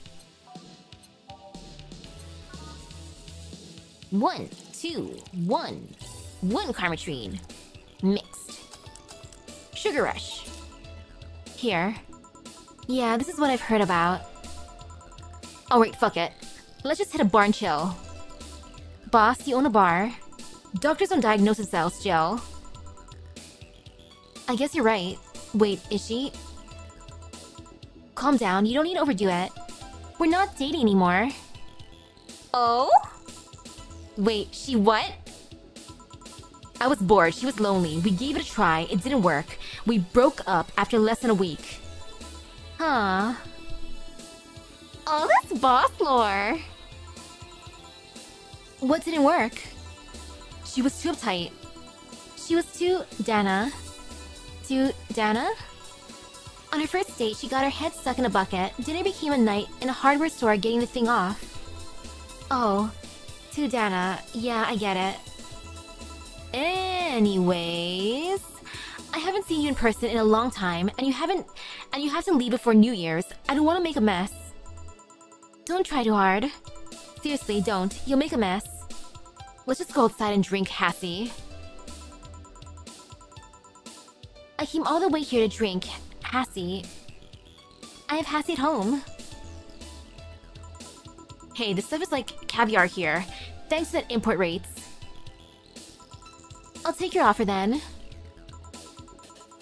1, 2, 1. 1 Karmatrine. Mixed. Sugar Rush. Here. Yeah, this is what I've heard about. Alright, fuck it. Let's just hit a bar and chill. Boss, you own a bar. Doctors don't diagnose themselves, Jill. I guess you're right. Wait, is she? Calm down, you don't need to overdo it. We're not dating anymore. Oh? Wait, she what? I was bored, she was lonely. We gave it a try, it didn't work. We broke up after less than a week. Huh. Oh, that's boss lore. What didn't work? She was too uptight. She was too... Dana? On her first date, she got her head stuck in a bucket. Dinner became a night in a hardware store getting the thing off. Oh. Too Dana. Yeah, I get it. Anyways... I haven't seen you in person in a long time, and you have to leave before New Year's. I don't want to make a mess. Don't try too hard. Seriously, don't. You'll make a mess. Let's just go outside and drink, Hassie. I came all the way here to drink, Hassie. I have Hassie at home. Hey, this stuff is like caviar here. Thanks to that import rates. I'll take your offer then.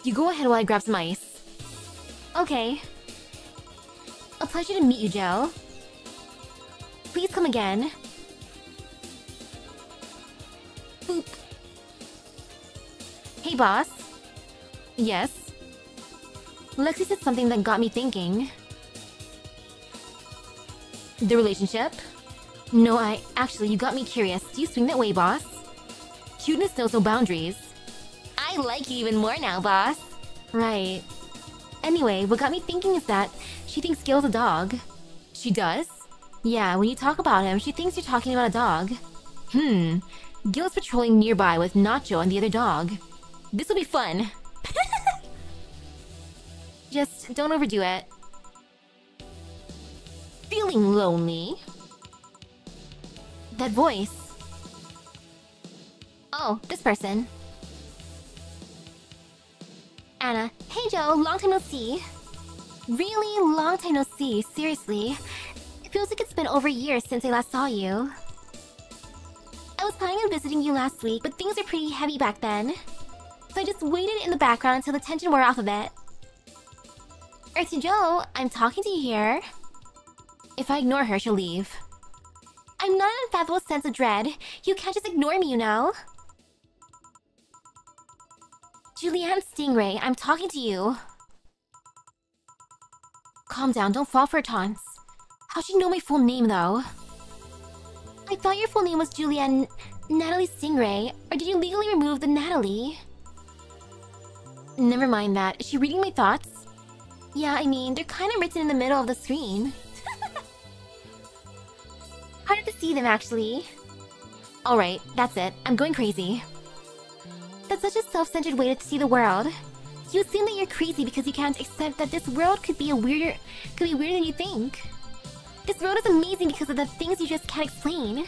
You go ahead while I grab some ice. Okay. A pleasure to meet you, Joe. Please come again. Boop. Hey, boss. Yes? Lexi said something that got me thinking. The relationship? No, actually, you got me curious. Do you swing that way, boss? Cuteness knows no boundaries. I like you even more now, boss. Right. Anyway, what got me thinking is that she thinks Gil's a dog. She does? Yeah, when you talk about him, she thinks you're talking about a dog. Gil's patrolling nearby with Nacho and the other dog. This will be fun. Just don't overdo it. Feeling lonely? That voice. Oh, this person. Anna. Hey Joe, long time no see. Really? Long time no see, seriously. It feels like it's been over a year since I last saw you. I was planning on visiting you last week, but things were pretty heavy back then. So I just waited in the background until the tension wore off a bit. Earth Joe, I'm talking to you here. If I ignore her, she'll leave. I'm not an unfathomable sense of dread. You can't just ignore me, you know? Julianne Stingray, I'm talking to you. Calm down, don't fall for her taunts. How'd you know my full name, though? I thought your full name was Julianne Natalie Stingray, or did you legally remove the Natalie? Never mind that. Is she reading my thoughts? Yeah, I mean, they're kind of written in the middle of the screen. Harder to see them, actually. Alright, that's it. I'm going crazy. That's such a self-centered way to see the world. You assume that you're crazy because you can't accept that this world could be weirder than you think. This world is amazing because of the things you just can't explain.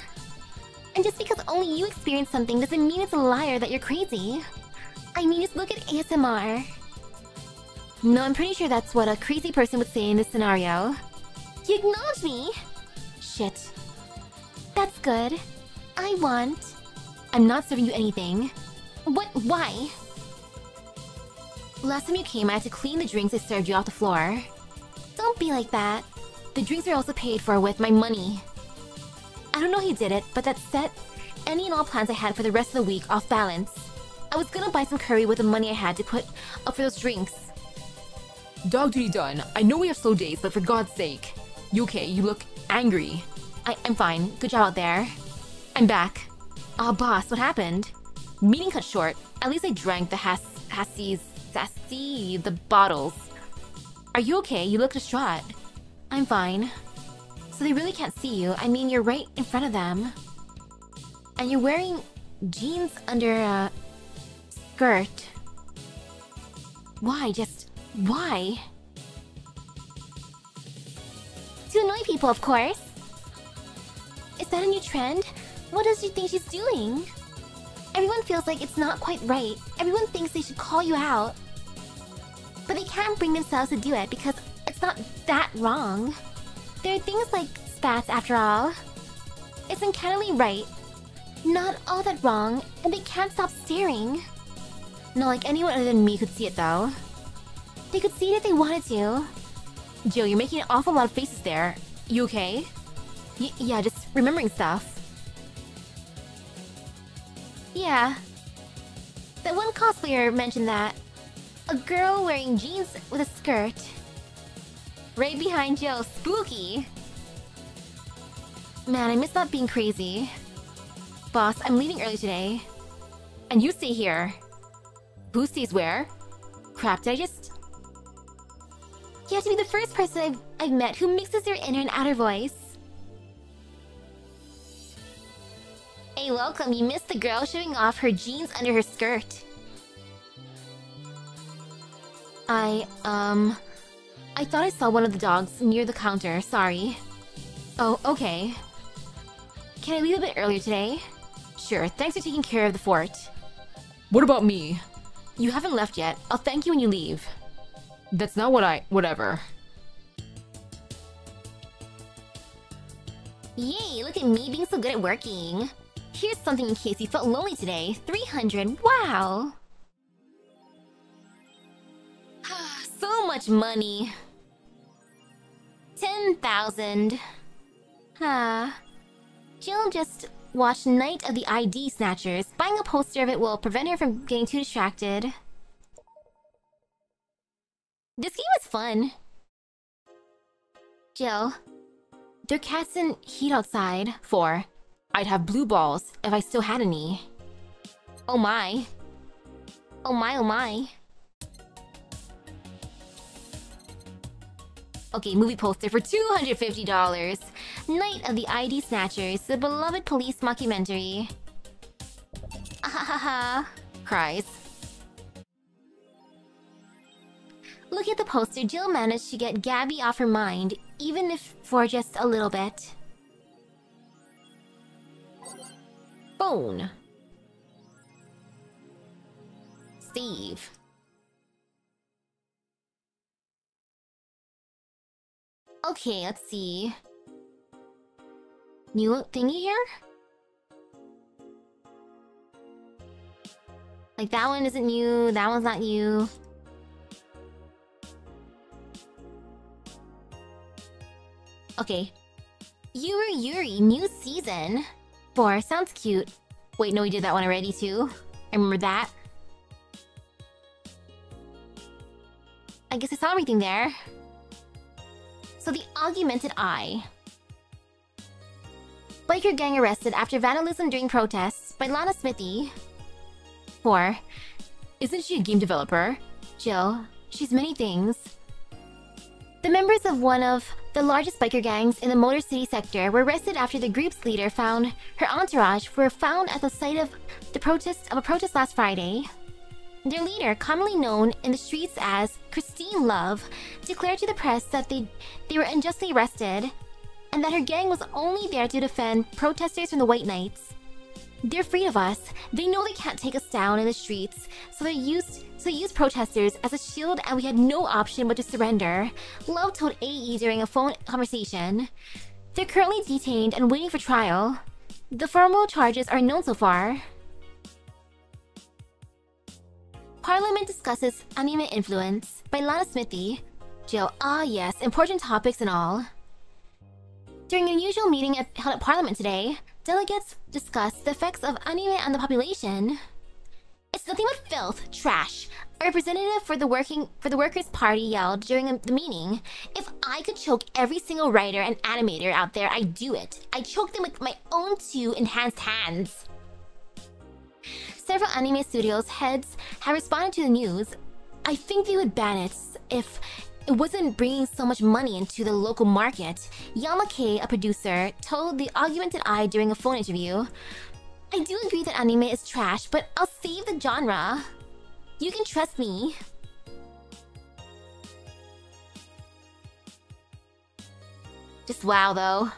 And just because only you experience something doesn't mean it's a liar that you're crazy. I mean, just look at ASMR. No, I'm pretty sure that's what a crazy person would say in this scenario. You acknowledge me? Shit. That's good. I'm not serving you anything. What? Why? Last time you came, I had to clean the drinks I served you off the floor. Don't be like that. The drinks are also paid for with my money. I don't know how you did it, but that set any and all plans I had for the rest of the week off balance. I was gonna buy some curry with the money I had to put up for those drinks. Dog duty done. I know we have slow days, but for God's sake. You okay? You look angry. I'm fine. Good job out there. I'm back. Boss, what happened? Meeting cut short. At least I drank the the bottles. Are you okay? You look distraught. I'm fine. So they really can't see you. I mean, you're right in front of them. And you're wearing jeans under a skirt. Why? Just why? To annoy people, of course. Is that a new trend? What does she think she's doing? Everyone feels like it's not quite right. Everyone thinks they should call you out. But they can't bring themselves to do it because it's not that wrong. There are things like spats after all. It's uncannily right. Not all that wrong, and they can't stop staring. Not like anyone other than me could see it though. They could see it if they wanted to. Jill, you're making an awful lot of faces there. You okay? Yeah, just remembering stuff. Yeah. That one cosplayer mentioned that. A girl wearing jeans with a skirt. Right behind Jill. Spooky! Man, I miss not being crazy. Boss, I'm leaving early today. And you stay here. Who stays where? Crap, did I just... You have to be the first person I've met who mixes their inner and outer voice. Hey, welcome. You missed the girl showing off her jeans under her skirt. I thought I saw one of the dogs near the counter. Sorry. Oh, okay. Can I leave a bit earlier today? Sure, thanks for taking care of the fort. What about me? You haven't left yet. I'll thank you when you leave. That's not what whatever. Yay, look at me being so good at working. Here's something in case you felt lonely today. 300, wow! So much money. 10,000. Jill just watched Night of the ID Snatchers. Buying a poster of it will prevent her from getting too distracted. This game was fun. Jill. There are cats and heat outside. 4. I'd have blue balls if I still had any. Oh my. Oh my, oh my. Okay, movie poster for $250. Night of the ID Snatchers, the beloved police mockumentary. Ahahaha. Cries. Look at the poster. Jill managed to get Gabby off her mind, even if for just a little bit. Phone. Steve. Okay, let's see. New thingy here? Like, that one isn't new, that one's not new. Okay. Yuri, new season. 4, sounds cute. Wait, no, we did that one already too. I remember that. I guess I saw everything there. So the augmented eye. Biker gang arrested after vandalism during protests by Lana Smithy. 4. Isn't she a game developer? Jill, she's many things. The members of one of the largest biker gangs in the Motor City sector were arrested after the group's leader found her entourage were found at the site of a protest last Friday. Their leader, commonly known in the streets as Christine Love, declared to the press that they were unjustly arrested and that her gang was only there to defend protesters from the White Knights. They're afraid of us. They know they can't take us down in the streets, so they used protesters as a shield, and we had no option but to surrender, Love told AE during a phone conversation. They're currently detained and waiting for trial. The formal charges are known so far. Parliament discusses anime influence by Lana Smithy. Jill, ah yes, important topics and all. During an unusual meeting held at Parliament today, delegates discussed the effects of anime on the population. It's nothing but filth, trash. A representative for the Workers' Party yelled during the meeting. If I could choke every single writer and animator out there, I'd do it. I'd choke them with my own 2 enhanced hands. Several anime studios' heads have responded to the news. I think they would ban it if it wasn't bringing so much money into the local market. Yamake, a producer, told the Augmented Eye during a phone interview. I do agree that anime is trash, but I'll save the genre. You can trust me. Just wow, though.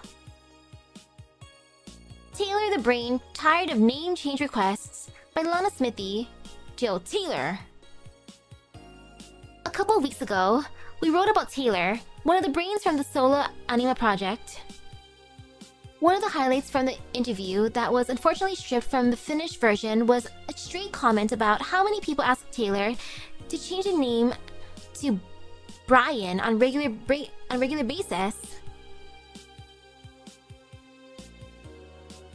Taylor the Brain, tired of name change requests by Lana Smithy. Jill, Taylor. A couple of weeks ago, we wrote about Taylor, one of the brains from the solo anime project. One of the highlights from the interview that was unfortunately stripped from the finished version was a stray comment about how many people asked Taylor to change the name to Brian on regular basis.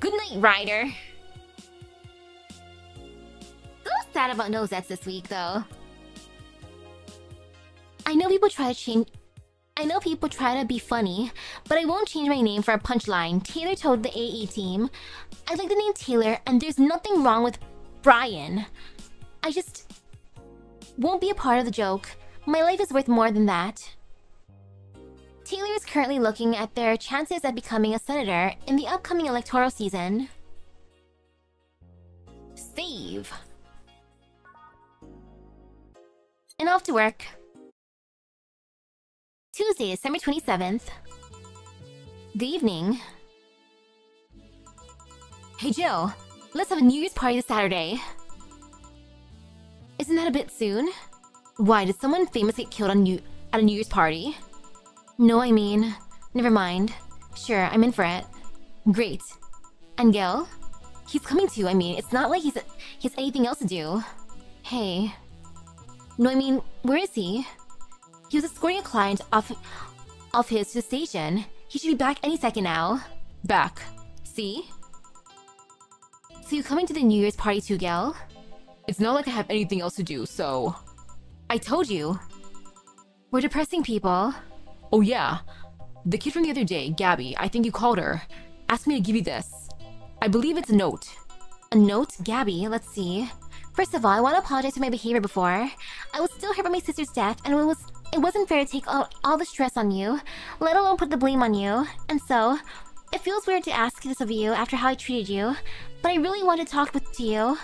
Good night, Ryder. So sad about Nosettes this week, though. I know people try to be funny, but I won't change my name for a punchline, Taylor told the AE team. I like the name Taylor, and there's nothing wrong with Brian. I just won't be a part of the joke. My life is worth more than that. Taylor is currently looking at their chances at becoming a senator in the upcoming electoral season. Save. And off to work. Tuesday, December 27th. Good evening. Hey Jill, let's have a New Year's party this Saturday. Isn't that a bit soon? Why, did someone famous get killed at a New Year's party? No, I mean, never mind. Sure, I'm in for it. Great. And Gil? He's coming too, I mean, it's not like he has anything else to do. Hey. No, I mean, where is he? He was escorting a client off his to the station. He should be back any second now. Back. See? So you coming to the New Year's party too, Gil? It's not like I have anything else to do, so... I told you. We're depressing people. Oh yeah. The kid from the other day, Gabby, I think you called her, asked me to give you this. I believe it's a note. A note? Gabby, let's see. First of all, I want to apologize for my behavior before. I was still hurt by my sister's death, and it wasn't fair to take all the stress on you, let alone put the blame on you. And so, it feels weird to ask this of you after how I treated you, but I really want to talk to you.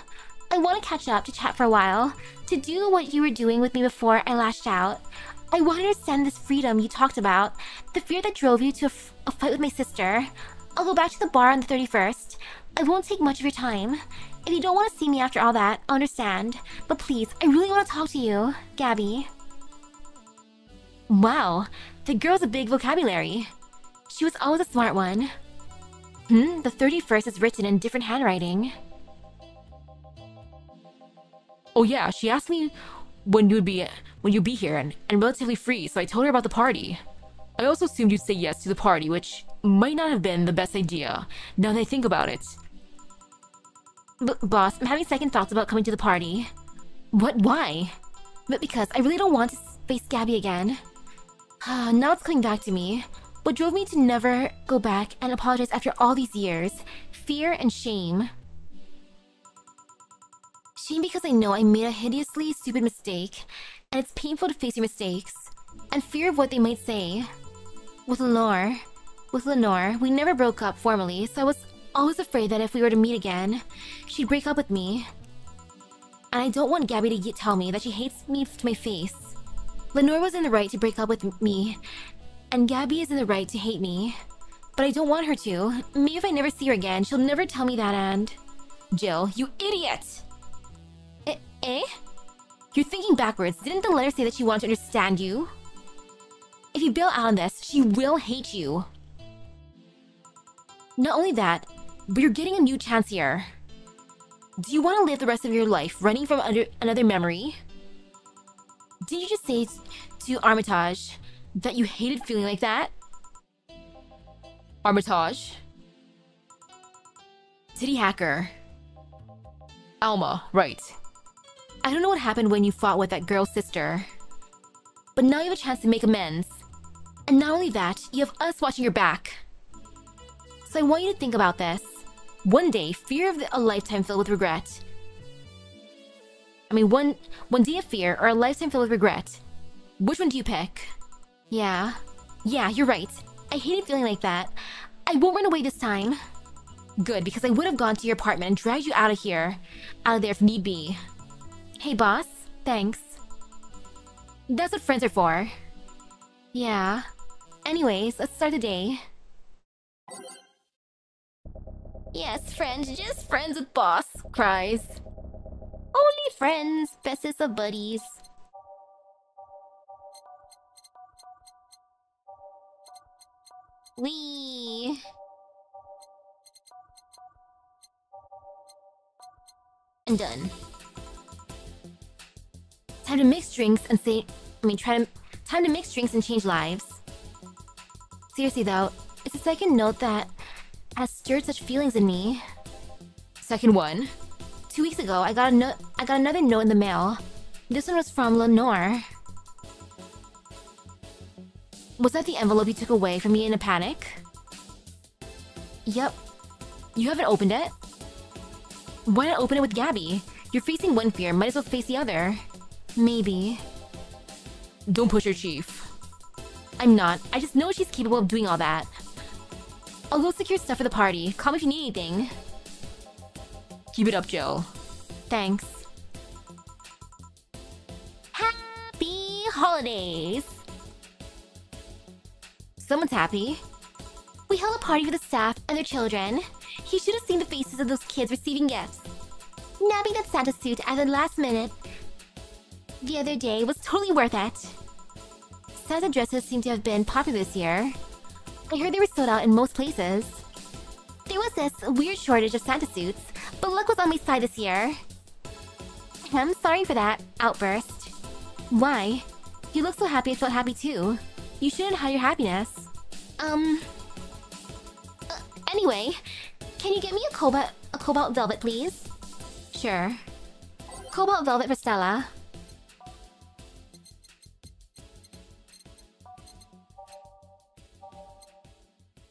I want to catch up, to chat for a while, to do what you were doing with me before I lashed out. I want to understand this freedom you talked about, the fear that drove you to a fight with my sister. I'll go back to the bar on the 31st. I won't take much of your time. If you don't want to see me after all that, I'll understand. But please, I really want to talk to you, Gabby. Wow, The girl's a big vocabulary. She was always a smart one. The 31st is written in different handwriting. Oh yeah, she asked me when you'd be here and relatively free, so I told her about the party. I also assumed you'd say yes to the party, which might not have been the best idea, now that I think about it. Boss, I'm having second thoughts about coming to the party. What? Why? But because I really don't want to face Gabby again. Now it's coming back to me. What drove me to never go back and apologize after all these years? Fear and shame. Shame because I know I made a hideously stupid mistake, and it's painful to face your mistakes. And fear of what they might say. With Lenore, we never broke up formally, so I was always afraid that if we were to meet again, she'd break up with me. And I don't want Gabby to tell me that she hates me to my face. Lenore was in the right to break up with me, and Gabby is in the right to hate me. But I don't want her to. Maybe if I never see her again, she'll never tell me that and... Jill, you idiot! Eh? You're thinking backwards. Didn't the letter say that she wanted to understand you? If you bail out on this, she will hate you. Not only that, but you're getting a new chance here. Do you want to live the rest of your life running from another memory? Did you just say to Armitage that you hated feeling like that? Armitage? Titty hacker. Alma, right. I don't know what happened when you fought with that girl's sister. But now you have a chance to make amends. And not only that, you have us watching your back. So I want you to think about this. One day, fear of a lifetime filled with regret. One day of fear or a lifetime filled with regret. Which one do you pick? Yeah, you're right. I hated feeling like that. I won't run away this time. Good, because I would have gone to your apartment and dragged you out of there if need be. Hey boss, thanks. That's what friends are for. Yeah. Anyways, let's start the day. Yes, friends, just friends with boss, cries. Only friends, bestest of buddies. Wee. And done. Time to mix drinks and time to mix drinks and change lives. Seriously though, it's the second note that has stirred such feelings in me. Second one? 2 weeks ago, I got another note in the mail. This one was from Lenore. Was that the envelope you took away from me in a panic? Yep. You haven't opened it? Why not open it with Gabby? You're facing one fear, might as well face the other. Maybe. Don't push her, Chief. I'm not. I just know she's capable of doing all that. I'll go secure stuff for the party. Call me if you need anything. Keep it up, Jill. Thanks. Happy holidays! Someone's happy. We held a party for the staff and their children. You should have seen the faces of those kids receiving gifts. Nabbing that Santa suit at the last minute the other day was totally worth it. Santa dresses seem to have been popular this year. I heard they were sold out in most places. There was this weird shortage of Santa suits, but luck was on my side this year. I'm sorry for that outburst. Why? You look so happy I felt happy too. You shouldn't hide your happiness. Anyway, can you get me a cobalt velvet, please? Sure. Cobalt velvet for Stella.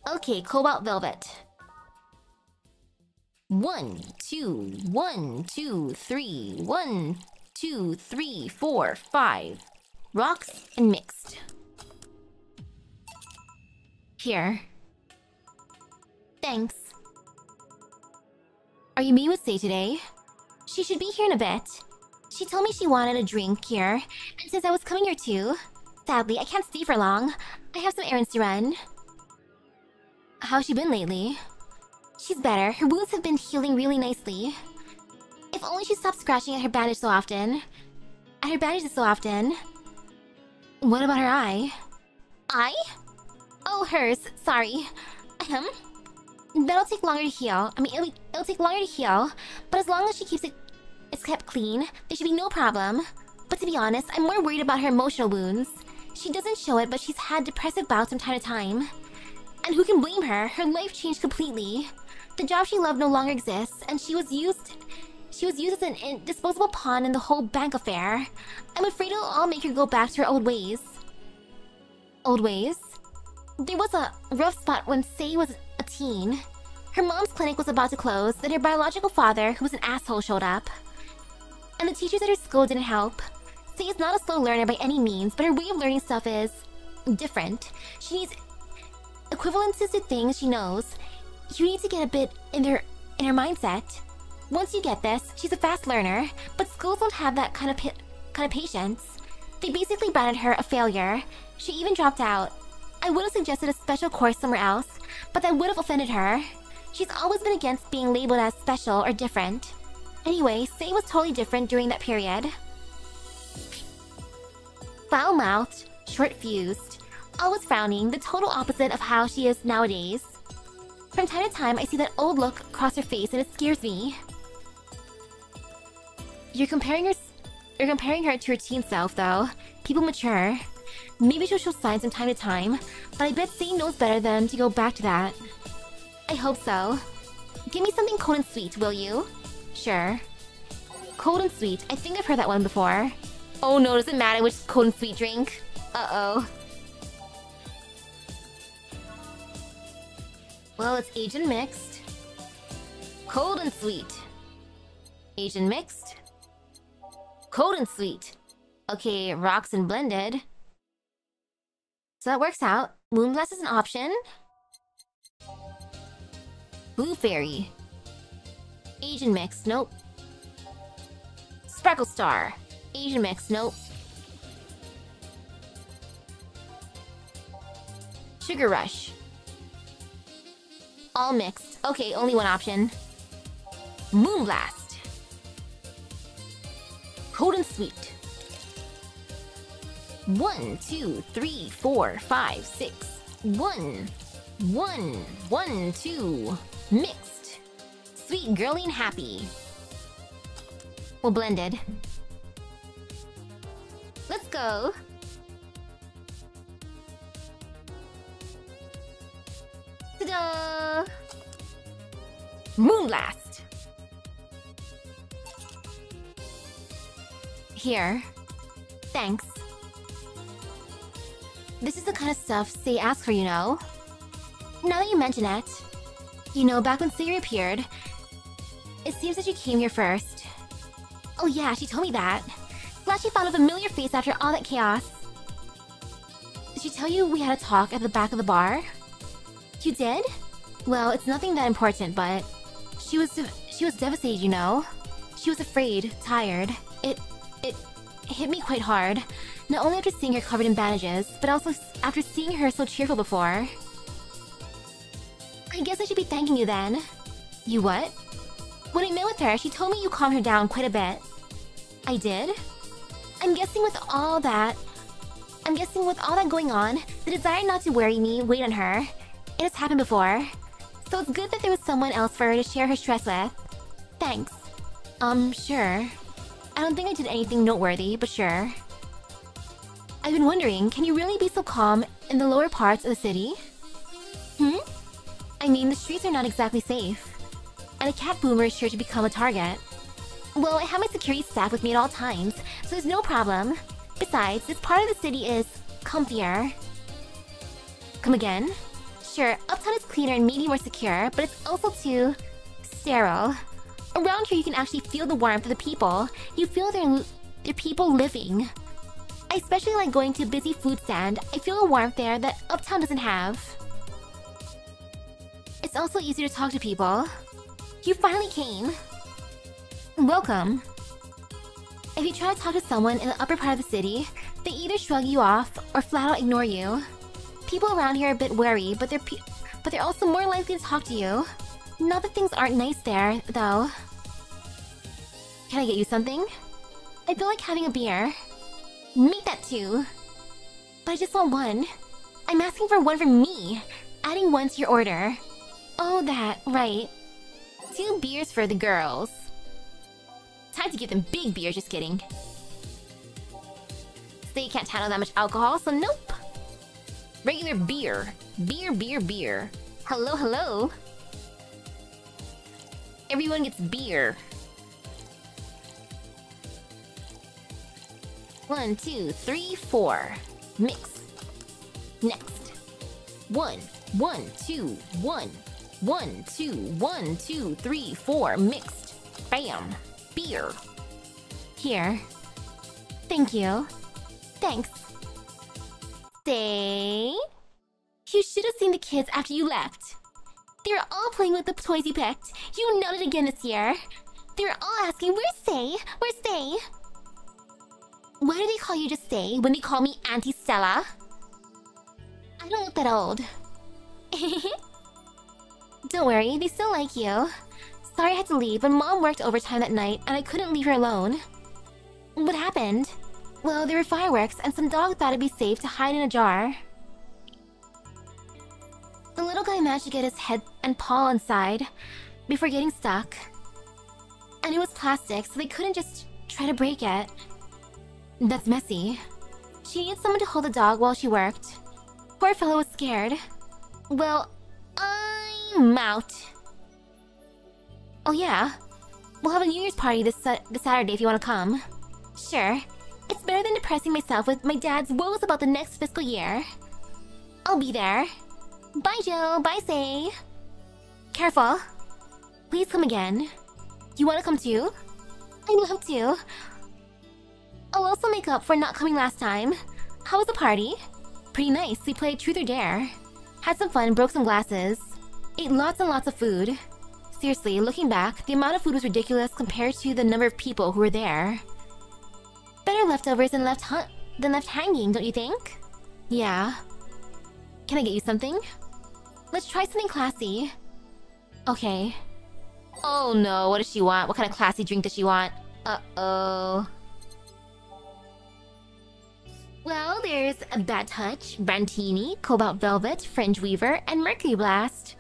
Okay, cobalt velvet. 1, 2, 1, 2, 3, 1, 2, 3, 4, 5. Rocks and mixed. Here. Thanks. Are you meeting with Say today? She should be here in a bit. She told me she wanted a drink here, and since I was coming here too, sadly, I can't stay for long. I have some errands to run. How's she been lately? She's better. Her wounds have been healing really nicely. If only she stopped scratching at her bandages so often. What about her eye? I? Oh, hers. Sorry. Ahem. That'll take longer to heal. I mean, it'll take longer to heal, but as long as she keeps it's kept clean, there should be no problem. But to be honest, I'm more worried about her emotional wounds. She doesn't show it, but she's had depressive bouts from time to time. And who can blame her? Her life changed completely. The job she loved no longer exists, and she was used as an disposable pawn in the whole bank affair. I'm afraid it'll all make her go back to her old ways. Old ways? There was a rough spot when Sei was a teen. Her mom's clinic was about to close, then her biological father, who was an asshole, showed up. And the teachers at her school didn't help. Sei is not a slow learner by any means, but her way of learning stuff is different. She needs equivalences to things she knows. You need to get a bit in her mindset. Once you get this, she's a fast learner, but schools don't have that kind of patience. They basically branded her a failure. She even dropped out. I would have suggested a special course somewhere else, but that would have offended her. She's always been against being labeled as special or different. Anyway, Sei was totally different during that period. Foul-mouthed, short-fused, always frowning, the total opposite of how she is nowadays. From time to time, I see that old look cross her face and it scares me. You're comparing her to her teen self, though. People mature. Maybe she'll show signs from time to time, but I bet Sei knows better than to go back to that. I hope so. Give me something cold and sweet, will you? Sure. Cold and sweet. I think I've heard that one before. Oh no, does it matter which cold and sweet drink? Uh-oh. Well, it's Asian mixed. Cold and sweet. Asian mixed. Cold and sweet. Okay, rocks and blended. So that works out. Moonblast is an option. Blue Fairy. Asian mix, nope. Sparkle Star. Asian mix, nope. Sugar Rush. All mixed. Okay, only one option. Moonblast. Cold and sweet. 1, 2, 3, 4, 5, 6. 1, 1, 1, 2. Mixed. Sweet, girly, and happy. Well, blended. Let's go. Ta-da! Moonblast. Here. Thanks. This is the kind of stuff Sei asks for, you know? Now that you mention it, you know, back when Sei reappeared, it seems that she came here first. Oh yeah, she told me that. Glad she found a familiar face after all that chaos. Did she tell you we had a talk at the back of the bar? You did? Well, it's nothing that important, but she was devastated, you know? She was afraid, tired. It hit me quite hard. Not only after seeing her covered in bandages, but also after seeing her so cheerful before. I guess I should be thanking you then. You what? When I met with her, she told me you calmed her down quite a bit. I did? I'm guessing with all that going on, the desire not to worry me weighed on her. It has happened before. So it's good that there was someone else for her to share her stress with. Thanks. Sure. I don't think I did anything noteworthy, but sure. I've been wondering, can you really be so calm in the lower parts of the city? I mean, the streets are not exactly safe. And a cat boomer is sure to become a target. Well, I have my security staff with me at all times, so there's no problem. Besides, this part of the city is comfier. Come again? Sure, Uptown is cleaner and maybe more secure, but it's also too sterile. Around here, you can actually feel the warmth of the people. You feel their people living. I especially like going to a busy food stand. I feel a warmth there that Uptown doesn't have. It's also easy to talk to people. You finally came. Welcome. If you try to talk to someone in the upper part of the city, they either shrug you off or flat out ignore you. People around here are a bit wary, but they're also more likely to talk to you. Not that things aren't nice there, though. Can I get you something? I feel like having a beer. Make that too. But I just want one. I'm asking for one for me. Adding one to your order. Oh, that, right. 2 beers for the girls. Time to give them big beers, just kidding. They can't handle that much alcohol, so nope. Regular beer. Beer. Hello, hello. Everyone gets beer. 1, 2, 3, 4. Mix. Next. 1, 1, 2, 1. 1, 2, 1, 2, 3, 4. Mixed. Bam. Beer. Here. Thank you. Thanks. Stay. You should have seen the kids after you left. They were all playing with the toys you picked. You nailed it again this year. They were all asking, where's Stay? Where's Stay? Why do they call you just Stay when they call me Auntie Stella? I don't look that old. Don't worry, they still like you. Sorry I had to leave, but Mom worked overtime that night and I couldn't leave her alone. What happened? Well, there were fireworks and some dog thought it'd be safe to hide in a jar. The little guy managed to get his head and paw inside before getting stuck. And it was plastic, so they couldn't just try to break it. That's messy. She needed someone to hold the dog while she worked. Poor fellow was scared. Well, I'm out. Oh yeah, we'll have a New Year's party this Saturday if you want to come. Sure. It's better than depressing myself with my dad's woes about the next fiscal year. I'll be there. Bye, Joe. Bye, Say. Careful. Please come again. You want to come too? I'd love to. I'll also make up for not coming last time. How was the party? Pretty nice. We played Truth or Dare. Had some fun, broke some glasses. Ate lots and lots of food. Seriously, looking back, the amount of food was ridiculous compared to the number of people who were there. Better leftovers than left hanging, don't you think? Yeah. Can I get you something? Let's try something classy. Okay. Oh no, what does she want? What kind of classy drink does she want? Uh-oh. Well, there's a Bad Touch, Brantini, Cobalt Velvet, Fringe Weaver, and Mercury Blast.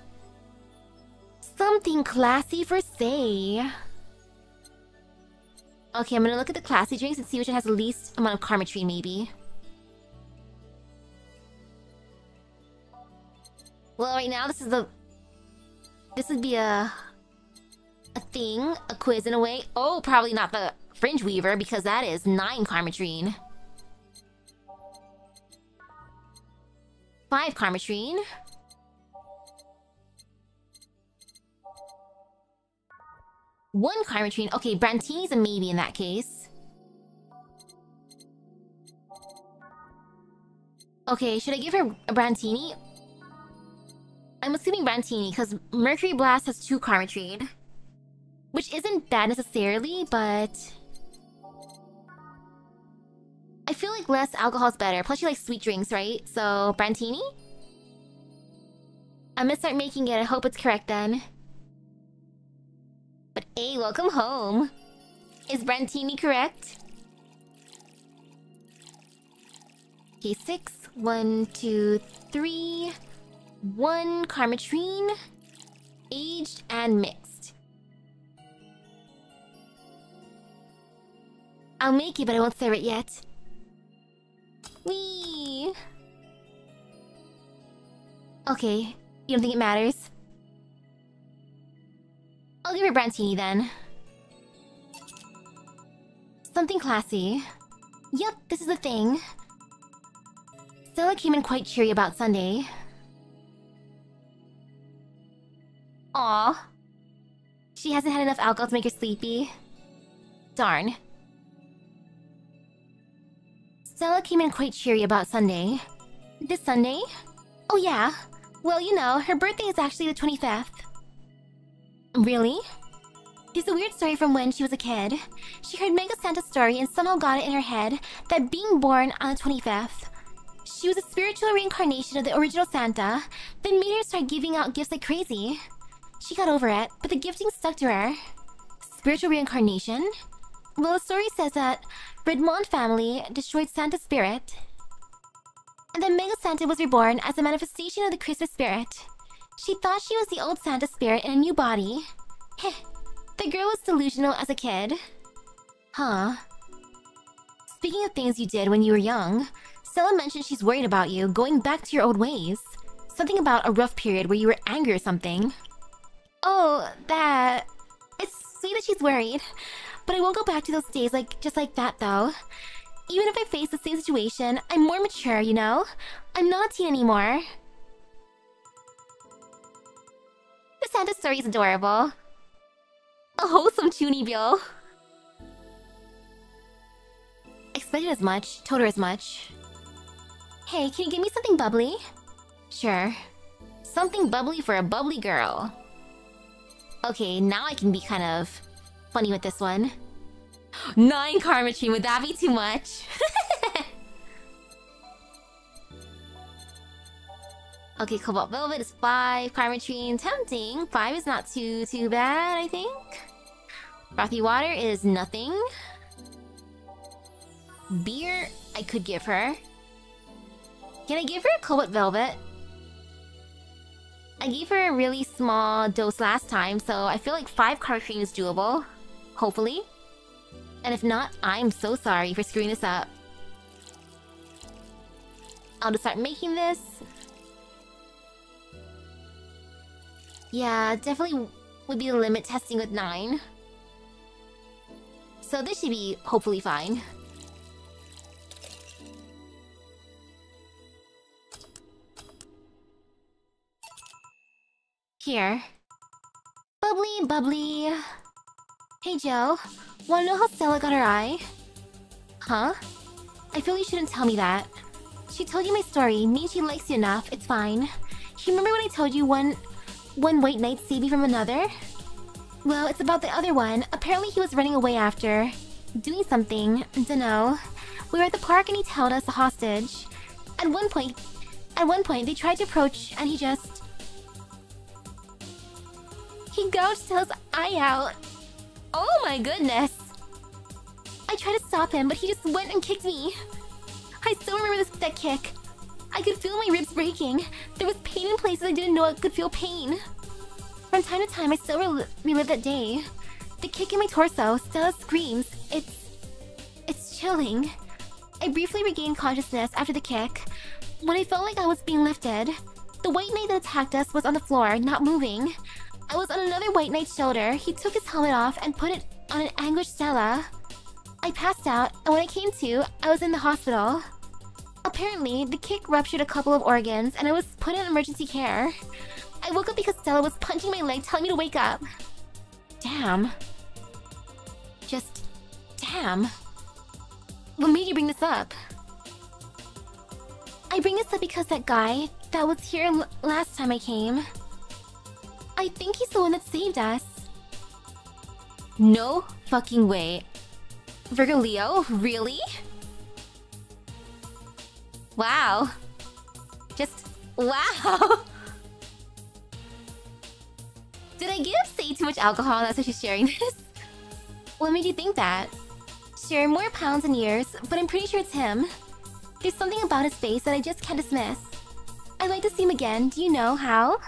Something classy for Say. Okay, I'm gonna look at the classy drinks and see which one has the least amount of karma tree, maybe. Well, right now, this would be a thing, a quiz in a way. Oh, probably not the Fringe Weaver, because that is 9 Karmatrine. 5 Karmatrine. One Karmatrine. Okay, Brantini's a maybe in that case. Okay, should I give her a Brantini? I'm assuming Brantini, because Mercury Blast has 2 Karmatrine. Which isn't bad necessarily, but... I feel like less alcohol is better. Plus, you like sweet drinks, right? So, Brantini? I'm gonna start making it. I hope it's correct then. But hey, welcome home. Is Brantini correct? Okay, 6. 1, 2, 3. 1 Karmatrine. Aged and mixed. I'll make it, but I won't serve it yet. Whee! Okay, you don't think it matters? I'll give her Brantini then. Something classy. Yep, this is the thing. Stella came in quite cheery about Sunday. Aw. She hasn't had enough alcohol to make her sleepy. Darn. Stella came in quite cheery about Sunday. This Sunday? Oh yeah. Well, you know, her birthday is actually the 25th. Really? There's a weird story from when she was a kid. She heard Mega Santa's story and somehow got it in her head that being born on the 25th, she was a spiritual reincarnation of the original Santa, then made her start giving out gifts like crazy. She got over it, but the gifting stuck to her. Spiritual reincarnation? Well, the story says that Redmond family destroyed Santa's spirit. And then Mega Santa was reborn as a manifestation of the Christmas spirit. She thought she was the old Santa spirit in a new body. Heh. The girl was delusional as a kid. Huh. Speaking of things you did when you were young, Stella mentioned she's worried about you going back to your old ways. Something about a rough period where you were angry or something. Oh, that... It's sweet that she's worried, but I won't go back to those days just like that though. Even if I face the same situation, I'm more mature, you know? I'm not a teen anymore. The Santa story is adorable. A wholesome Chunibyo. Expected as much, told her as much. Hey, can you give me something bubbly? Sure. Something bubbly for a bubbly girl. Okay, now I can be kind of funny with this one. 9 Karma Tree, would that be too much? Okay, Cobalt Velvet is 5, Karma Tree tempting. 5 is not too bad, I think. Frothy Water is nothing. Beer, I could give her. Can I give her a Cobalt Velvet? I gave her a really small dose last time, so I feel like 5 Karma Tree is doable. Hopefully. And if not, I'm so sorry for screwing this up. I'll just start making this. Yeah, definitely would be the limit testing with 9. So this should be hopefully fine. Here. Bubbly, bubbly. Hey Joe, wanna know how Stella got her eye? Huh? I feel you shouldn't tell me that. She told you my story, means she likes you enough, it's fine. You remember when I told you one white knight saved me from another? Well, it's about the other one. Apparently he was running away after doing something, dunno. We were at the park and he held us a hostage. At one point they tried to approach and he gouged Stella's eye out. Oh my goodness! I tried to stop him, but he just went and kicked me. I still remember that kick. I could feel my ribs breaking. There was pain in places I didn't know I could feel pain. From time to time, I still relive that day. The kick in my torso, Stella's screams. It's chilling. I briefly regained consciousness after the kick. When I felt like I was being lifted, the white knight that attacked us was on the floor, not moving. I was on another white knight's shoulder. He took his helmet off and put it on an anguished Stella. I passed out, and when I came to, I was in the hospital. Apparently, the kick ruptured a couple of organs, and I was put in emergency care. I woke up because Stella was punching my leg, telling me to wake up. Damn. Just... damn. What made you bring this up? I bring this up because that guy that was here last time I came... I think he's the one that saved us. No fucking way. Virgo Leo? Really? Wow. Just... wow. Did I give Say too much alcohol and that's why she's sharing this? What made you think that? Sure, more pounds and years, but I'm pretty sure it's him. There's something about his face that I just can't dismiss. I'd like to see him again. Do you know how?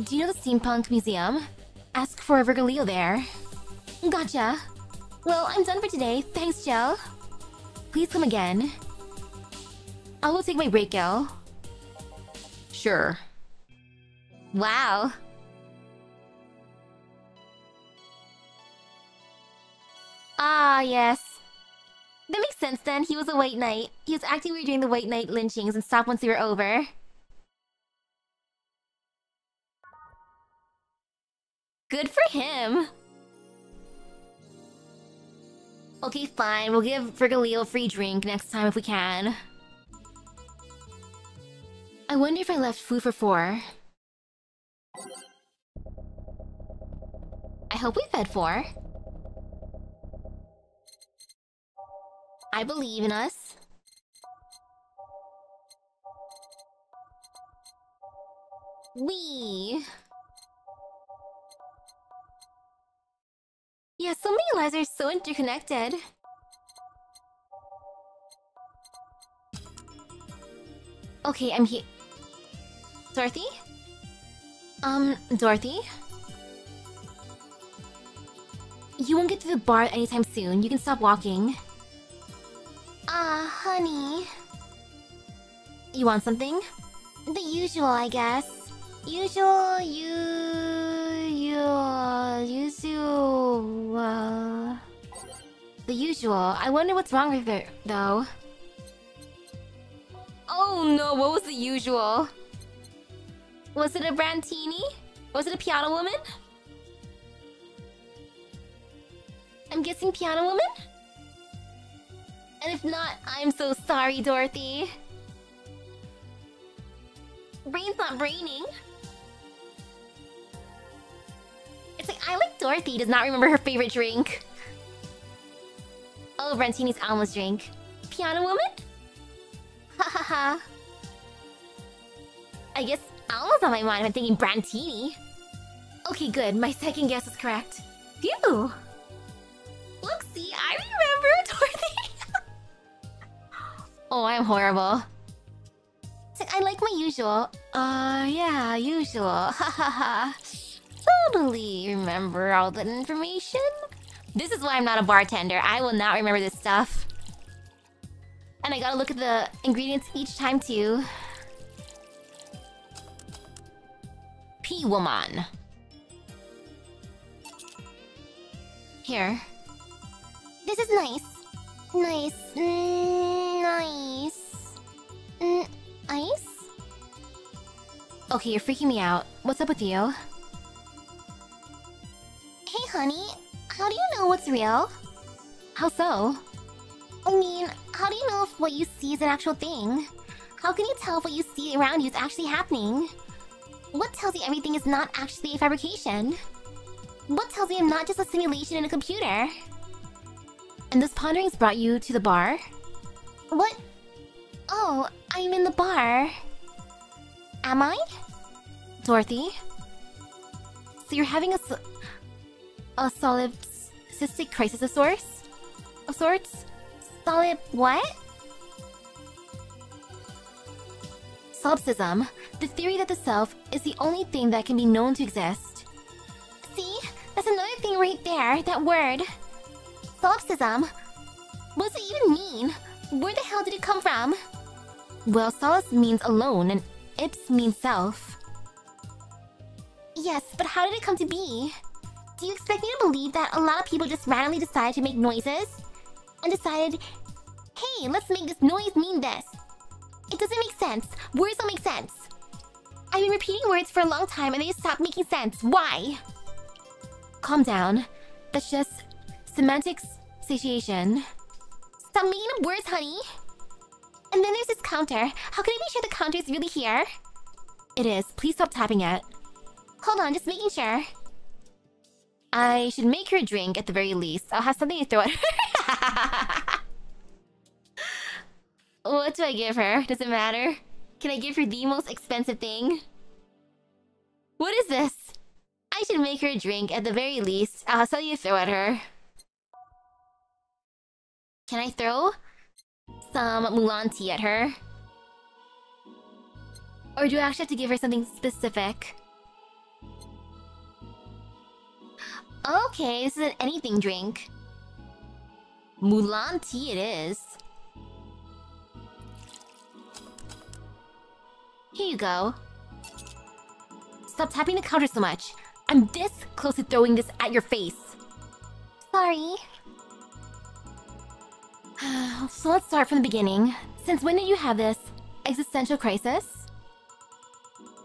Do you know the Steampunk Museum? Ask for a Virgilio there. Gotcha. Well, I'm done for today. Thanks, Joe. Please come again. I will take my break, Gil. Sure. Wow. Ah, yes. That makes sense then. He was a white knight. He was acting weird during the white knight lynchings and stopped once they were over. Good for him. Okay, fine. We'll give Virgilio a free drink next time if we can. I wonder if I left food for 4. I hope we fed 4. I believe in us. Wee. Yeah, so many lives are so interconnected. Okay, I'm here. Dorothy? Dorothy? You won't get to the bar anytime soon. You can stop walking. Honey. You want something? The usual, I guess. Usual. The usual. I wonder what's wrong with it, though. Oh no, what was the usual? Was it a Brantini? Was it a piano woman? I'm guessing piano woman? And if not, I'm so sorry, Dorothy. Brain's not braining. It's like, I like Dorothy does not remember her favorite drink. Oh, Brantini's Alma's drink. Piano woman? Ha ha ha. I guess Alma's on my mind if I'm thinking Brantini. Okay, good. My second guess is correct. Phew! Look, see, I remember Dorothy. Oh, I'm horrible. It's like, I like my usual. Yeah, usual. Ha ha ha. Totally remember all that information. This is why I'm not a bartender. I will not remember this stuff. And I gotta look at the ingredients each time too. P-woman. Here. This is nice. Nice. Nice. Ice? Okay, you're freaking me out. What's up with you? Hey, honey. How do you know what's real? How so? I mean, how do you know if what you see is an actual thing? How can you tell if what you see around you is actually happening? What tells you everything is not actually a fabrication? What tells you I'm not just a simulation in a computer? And this pondering's brought you to the bar? What? Oh, I'm in the bar. Am I? Dorothy? So you're having a solid cystic crisis of sorts? Solid what? Solipsism, the theory that the self is the only thing that can be known to exist. See? That's another thing right there, that word. Solipsism? What does it even mean? Where the hell did it come from? Well, solus means alone, and ips means self. Yes, but how did it come to be? Do you expect me to believe that a lot of people just randomly decided to make noises? And decided, hey, let's make this noise mean this. It doesn't make sense. Words don't make sense. I've been repeating words for a long time and they just stopped making sense. Why? Calm down. That's just semantics satiation. Stop making up words, honey. And then there's this counter. How can I be sure the counter is really here? It is. Please stop tapping it. Hold on, just making sure. I should make her a drink at the very least. I'll have something to throw at her. What do I give her? Does it matter? Can I give her the most expensive thing? What is this? I should make her a drink at the very least. I'll have something to throw at her. Can I throw some Mulan tea at her? Or do I actually have to give her something specific? Okay, this is an anything drink. Mulan tea it is. Here you go. Stop tapping the counter so much. I'm this close to throwing this at your face. Sorry. So let's start from the beginning. Since when did you have this existential crisis?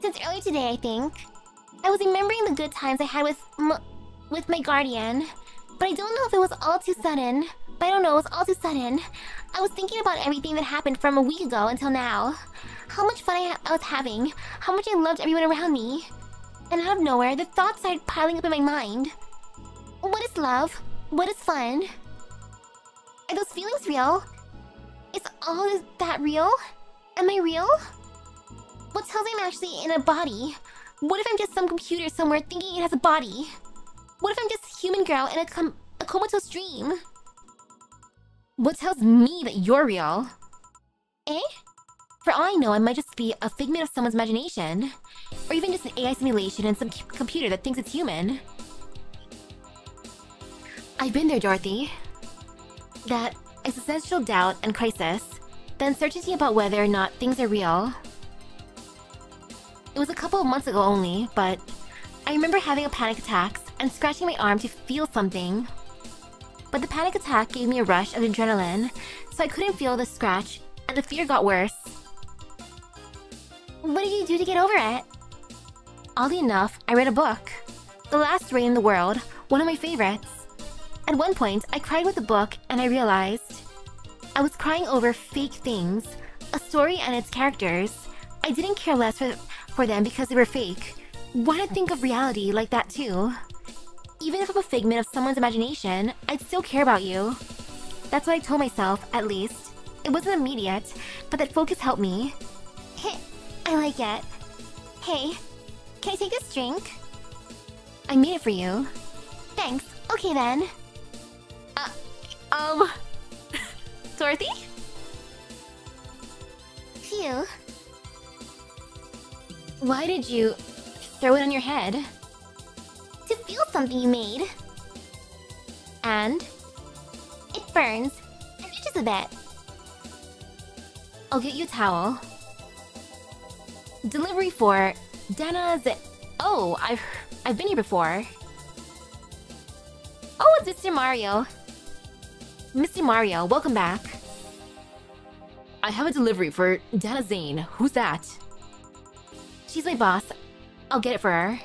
Since earlier today, I think. I was remembering the good times I had with my guardian. But I don't know if it was all too sudden. But I don't know, it was all too sudden. I was thinking about everything that happened from a week ago until now. How much fun I was having. How much I loved everyone around me. And out of nowhere, the thoughts started piling up in my mind. What is love? What is fun? Are those feelings real? Is all that real? Am I real? What tells me I'm actually in a body? What if I'm just some computer somewhere thinking it has a body? What if I'm just a human girl in a comatose dream? What tells me that you're real? Eh? For all I know, I might just be a figment of someone's imagination. Or even just an AI simulation in some computer that thinks it's human. I've been there, Dorothy. That existential doubt and crisis. The uncertainty about whether or not things are real. It was a couple of months ago only, but I remember having a panic attack and scratching my arm to feel something. But the panic attack gave me a rush of adrenaline, so I couldn't feel the scratch, and the fear got worse. What did you do to get over it? Oddly enough, I read a book. The Last Rain in the World, one of my favorites. At one point, I cried with the book, and I realized I was crying over fake things, a story and its characters. I didn't care less for them because they were fake. Why not think of reality like that too? Even if I'm a figment of someone's imagination, I'd still care about you. That's what I told myself, at least. It wasn't immediate, but that focus helped me. Hey, I like it. Hey, can I take this drink? I made it for you. Thanks. Okay then. Dorothy? Phew. Why did you throw it on your head? To feel something you made. And? It burns and itches a bit. I'll get you a towel. Delivery for Dana's... Oh, I've been here before. Oh, it's Mr. Mario. Mr. Mario, welcome back. I have a delivery for Dana Zane. Who's that? She's my boss. I'll get it for her.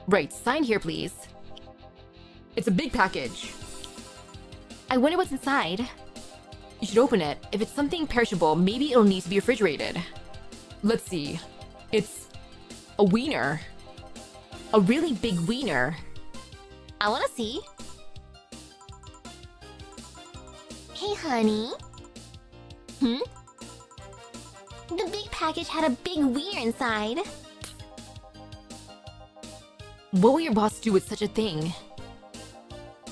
Right, sign here, please. It's a big package. I wonder what's inside. You should open it. If it's something perishable, maybe it'll need to be refrigerated. Let's see. It's a wiener. A really big wiener. I wanna see. Hey, honey. The big package had a big wiener inside. What will your boss do with such a thing?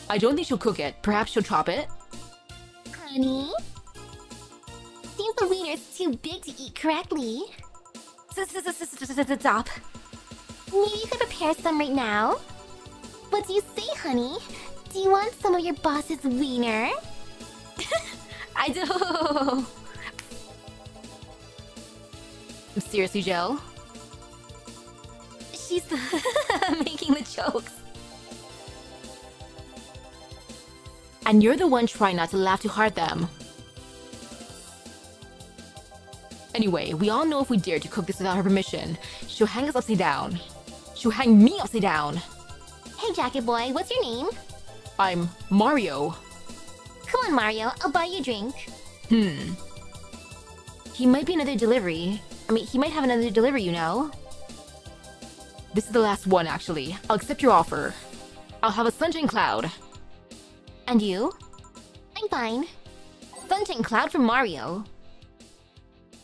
I don't think she'll cook it. Perhaps she'll chop it? Honey? Seems the wiener's too big to eat correctly. Stop. Maybe you could prepare some right now? What do you say, honey? Do you want some of your boss's wiener? I do. Seriously, Joe? She's making the jokes. And you're the one trying not to laugh too hard, them. Anyway, we all know if we dare to cook this without her permission, she'll hang us upside down. She'll hang me upside down. Hey, Jacket Boy, what's your name? I'm Mario. Come on, Mario, I'll buy you a drink. He might be another delivery. He might have another delivery, you know? This is the last one, actually. I'll accept your offer. I'll have a sunshine cloud. And you? I'm fine. Sunshine cloud for Mario.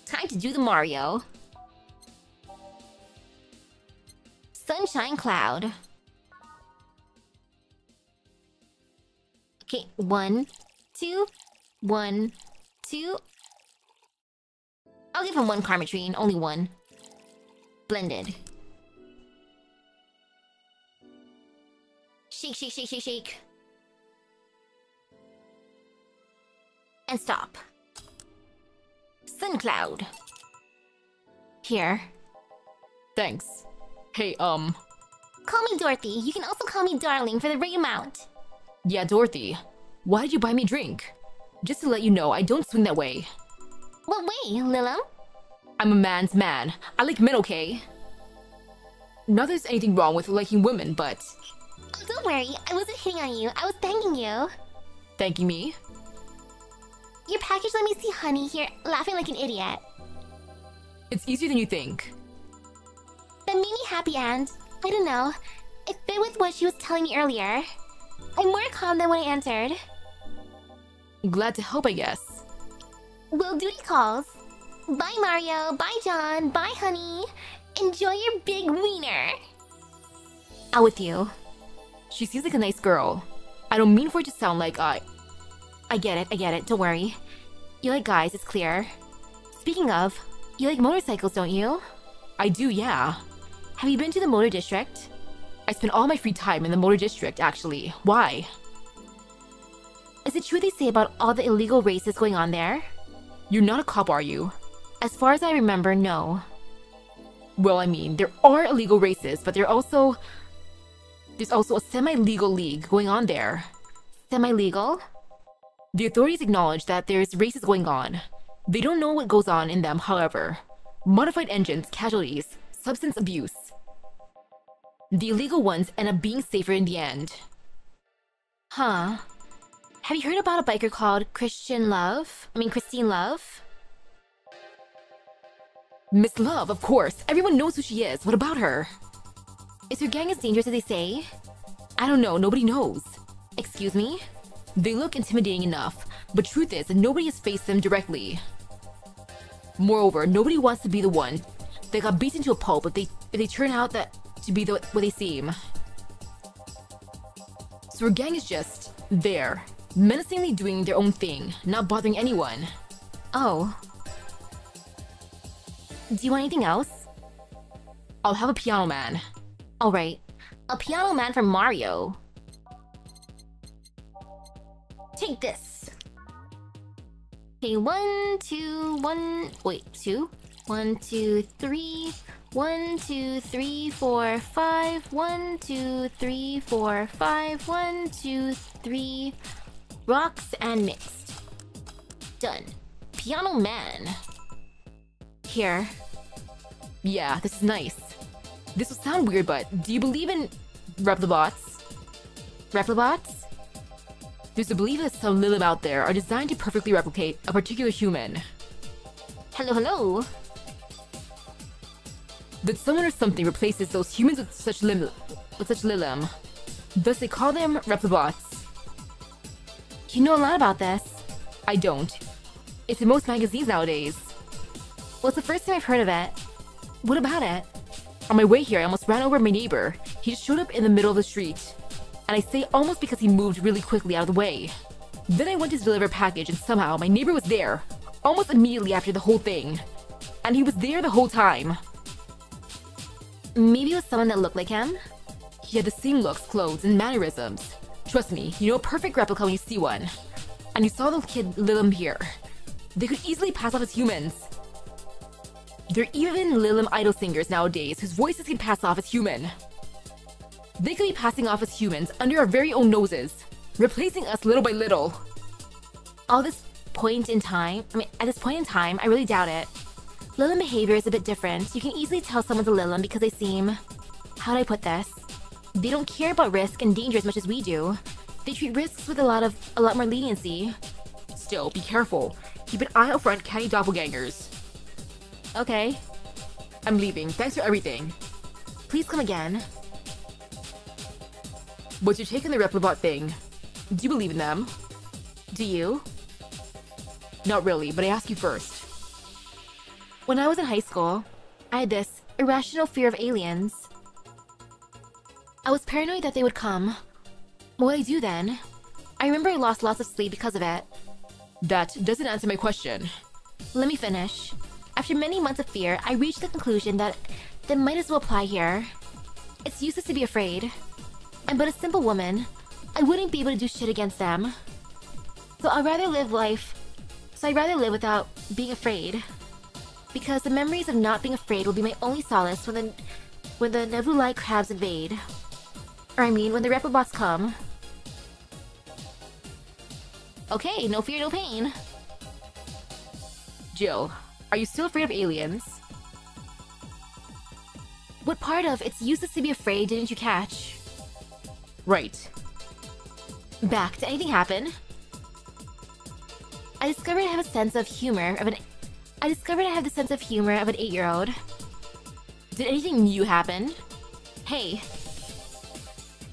Time to do the Mario. Sunshine cloud. Okay, 1, 2, 1, 2. I'll give him one Karmatrine, only one. Blended. Shake, shake, shake, shake, shake. And stop. Sun cloud. Here. Thanks. Hey, Call me Dorothy. You can also call me Darling for the right amount. Yeah, Dorothy. Why did you buy me a drink? Just to let you know, I don't swing that way. What way, Lilum? I'm a man's man. I like men, okay? Not that there's anything wrong with liking women, but... Oh, don't worry. I wasn't hitting on you. I was thanking you. Thanking me? Your package let me see Honey here laughing like an idiot. It's easier than you think. That made me happy and, I don't know, it fit with what she was telling me earlier. I'm more calm than when I entered. Glad to help, I guess. Well, duty calls. Bye, Mario. Bye, John. Bye, Honey. Enjoy your big wiener. Out with you. She seems like a nice girl. I don't mean for it to sound like I get it, don't worry. You like guys, it's clear. Speaking of, You like motorcycles, don't you? I do, yeah. Have you been to the motor district? I spend all my free time in the motor district, actually. Why? Is it true they say about all the illegal races going on there? You're not a cop, are you? As far as I remember, no. Well, I mean, there are illegal races, but there's also a semi-legal league going on there. Semi-legal? The authorities acknowledge that there's races going on. They don't know what goes on in them, however. Modified engines, casualties, substance abuse. The illegal ones end up being safer in the end. Huh. Have you heard about a biker called Christine Love? Miss Love, of course. Everyone knows who she is. What about her? Is her gang as dangerous as they say? I don't know. Nobody knows. Excuse me? They look intimidating enough, but truth is that nobody has faced them directly. Moreover, nobody wants to be the one that got beaten to a pulp if they turn out to be what they seem. So her gang is just there, menacingly doing their own thing, not bothering anyone. Oh. Do you want anything else? I'll have a piano man. Alright. A piano man from Mario. Take this. Okay, 1, 2, 1. Wait, 2? 1, 2, 3. 1, 2, 3, 4, 5. 1, 2, 3, 4, 5. 1, 2, 3. Rocks and mixed. Done. Piano man. Here. Yeah, this is nice. This will sound weird, but do you believe in replibots? Replibots? There's a belief that some Lilim out there are designed to perfectly replicate a particular human. Hello, hello. That someone or something replaces those humans with such Lilim. Thus they call them replibots. You know a lot about this. I don't. It's in most magazines nowadays. Well, it's the first time I've heard of it. What about it? On my way here, I almost ran over my neighbor. He just showed up in the middle of the street. And I say almost because he moved really quickly out of the way. Then I went to deliver a package and somehow my neighbor was there, almost immediately after the whole thing. And he was there the whole time. Maybe it was someone that looked like him? He had the same looks, clothes, and mannerisms. Trust me, you know a perfect replica when you see one. And you saw the kid Lilim here. They could easily pass off as humans. There are even Lilim idol singers nowadays whose voices can pass off as human. They could be passing off as humans under our very own noses, replacing us little by little. At this point in time, I really doubt it. Lilim behavior is a bit different. You can easily tell someone's a Lilim because they seem... How do I put this? They don't care about risk and danger as much as we do. They treat risks with a lot more leniency. Still, be careful. Keep an eye out for uncanny doppelgangers. Okay. I'm leaving. Thanks for everything. Please come again. What's your take on the replibot thing? Do you believe in them? Do you? Not really, but I ask you first. When I was in high school, I had this irrational fear of aliens. I was paranoid that they would come. What would I do then? I remember I lost lots of sleep because of it. That doesn't answer my question. Let me finish. After many months of fear, I reached the conclusion that might as well apply here. It's useless to be afraid. I'm but a simple woman. I wouldn't be able to do shit against them. So I'd rather live without being afraid. Because the memories of not being afraid will be my only solace when the nebulae crabs invade. Or I mean, when the replibots come. Okay, no fear, no pain. Jill, are you still afraid of aliens? What part of "it's useless to be afraid" didn't you catch? Right. Back. Did anything happen? I discovered I have the sense of humor of an 8-year-old. Did anything new happen? Hey.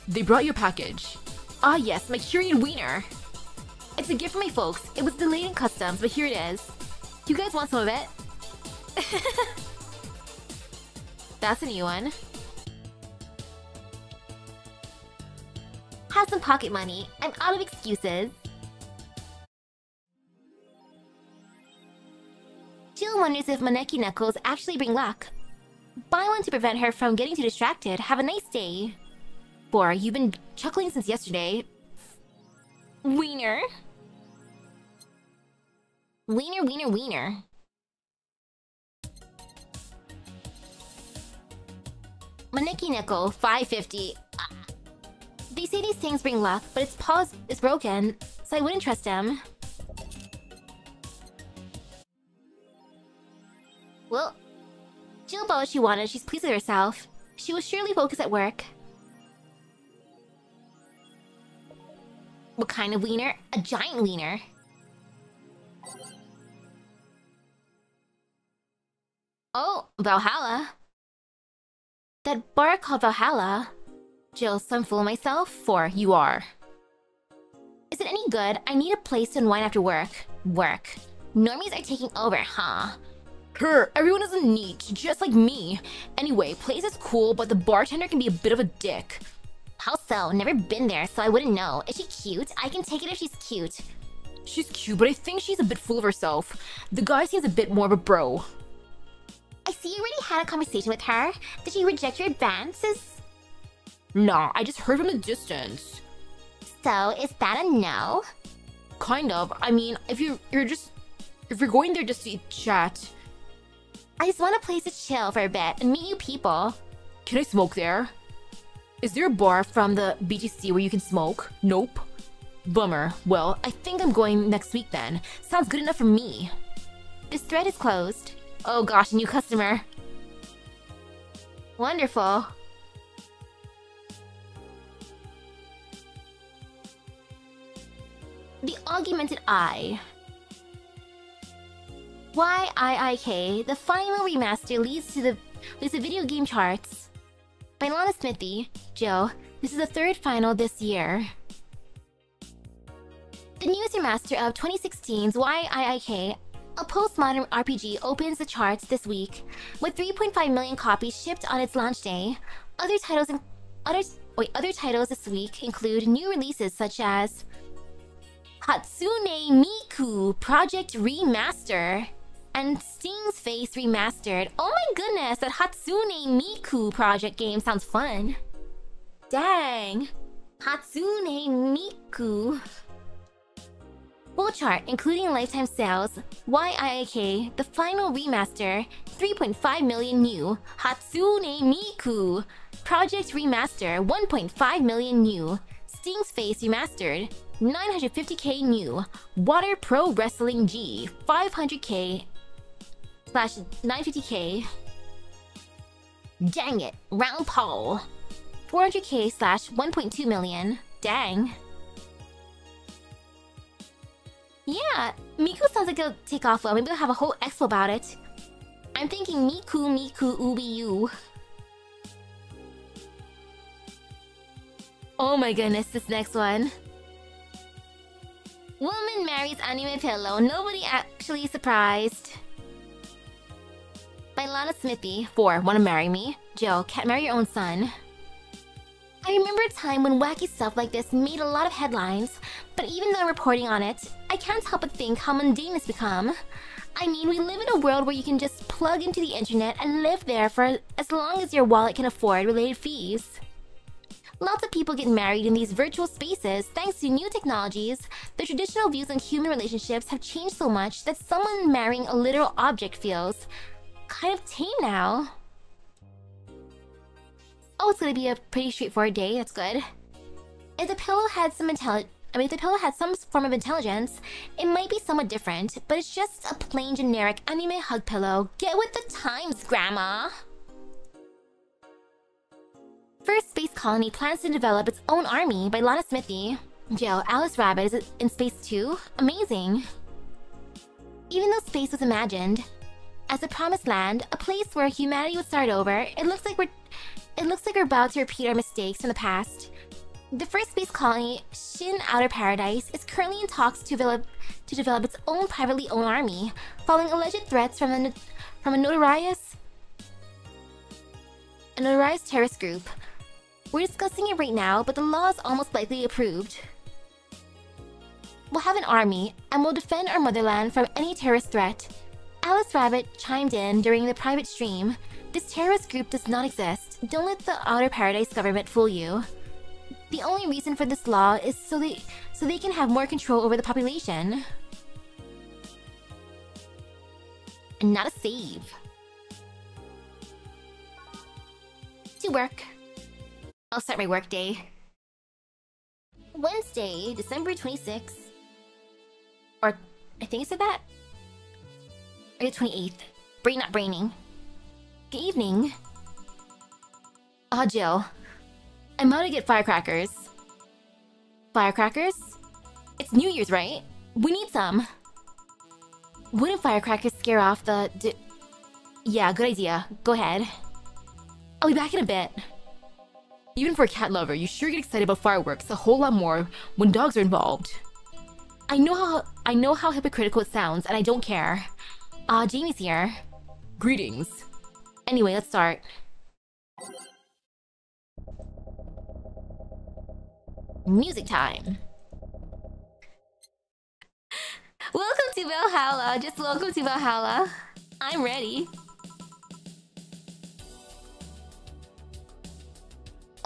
They brought you a package. Ah yes, my Curian wiener. It's a gift from my folks. It was delayed in customs, but here it is. You guys want some of it? That's a new one. Have some pocket money. I'm out of excuses. Jill wonders if Maneki Knuckles actually bring luck. Buy one to prevent her from getting too distracted. Have a nice day. 4. You've been chuckling since yesterday. Wiener. Wiener, wiener, wiener. Maneki Nickel, 550. They say these things bring luck, but its paw is broken, so I wouldn't trust him. Well, Jill bought what she wanted. She's pleased with herself. She was surely focused at work. What kind of wiener? A giant wiener. Oh, Valhalla. That bar called Valhalla. Jill, so I'm fooling myself? 4. You are. Is it any good? I need a place to unwind after work. Work. Normies are taking over, huh? Everyone is a neat, just like me. Anyway, place is cool, but the bartender can be a bit of a dick. How so? Never been there, so I wouldn't know. Is she cute? I can take it if she's cute. She's cute, but I think she's a bit full of herself. The guy seems a bit more of a bro. I see you already had a conversation with her. Did she reject your advances? Nah, I just heard from a distance. So, is that a no? Kind of. I mean, if you're going there just to chat. I just want a place to chill for a bit and meet new people. Can I smoke there? Is there a bar from the BGC where you can smoke? Nope. Bummer. Well, I think I'm going next week then. Sounds good enough for me. This thread is closed. Oh gosh, a new customer. Wonderful. The Augmented Eye. YIIK, the final remaster leads the video game charts. By Lana Smithy. Jill, this is the 3rd final this year. The newest remaster of 2016's YIIK, a postmodern RPG, opens the charts this week, with 3.5 million copies shipped on its launch day. Other titles this week include new releases such as Hatsune Miku Project Remaster and Sting's Face Remastered. Oh my goodness, that Hatsune Miku project game sounds fun. Dang. Hatsune Miku. Full chart, including lifetime sales, YIAK, the final remaster, 3.5 million new. Hatsune Miku Project Remaster, 1.5 million new. Sting's Face Remastered, 950k new. Water Pro Wrestling G, 500k slash 950k. Dang it, Round Paul, 400k slash 1.2 million. Dang. Yeah, Miku sounds like it'll take off well. Maybe we'll have a whole expo about it. I'm thinking Miku Ubi U. Oh my goodness, this next one. Woman marries anime pillow. Nobody actually surprised. By Lana Smithy. 4. Wanna marry me? Jill, can't marry your own son. I remember a time when wacky stuff like this made a lot of headlines, but even though I'm reporting on it, I can't help but think how mundane it's become. I mean, we live in a world where you can just plug into the internet and live there for as long as your wallet can afford related fees. Lots of people get married in these virtual spaces thanks to new technologies. The traditional views on human relationships have changed so much that someone marrying a literal object feels kind of tame now. Oh, it's gonna be a pretty straightforward day. That's good. If the pillow had some form of intelligence, it might be somewhat different, but it's just a plain generic anime hug pillow. Get with the times, Grandma! First Space Colony plans to develop its own army by Lana Smithy. Jill, Alice Rabbit is in space too? Amazing! Even though space was imagined as a promised land, a place where humanity would start over, it looks like we're about to repeat our mistakes in the past. The first space colony, Shin Outer Paradise, is currently in talks to develop its own privately owned army, following alleged threats from a notorious terrorist group. We're discussing it right now, but the law is almost likely approved. We'll have an army, and we'll defend our motherland from any terrorist threat. Alice Rabbit chimed in during the private stream. This terrorist group does not exist. Don't let the Outer Paradise government fool you. The only reason for this law is so they can have more control over the population. And not a save. To work. I'll start my work day. Wednesday, December 26th. Or, I think I said that? Or the 28th. Brain not braining. Good evening. Jill. I'm out to get firecrackers. Firecrackers? It's New Year's, right? We need some. Wouldn't firecrackers scare off the Yeah, good idea. Go ahead. I'll be back in a bit. Even for a cat lover, you sure get excited about fireworks a whole lot more when dogs are involved. I know how hypocritical it sounds, and I don't care. Jamie's here. Greetings. Anyway, let's start. Music time. Welcome to Valhalla. Just welcome to Valhalla. I'm ready.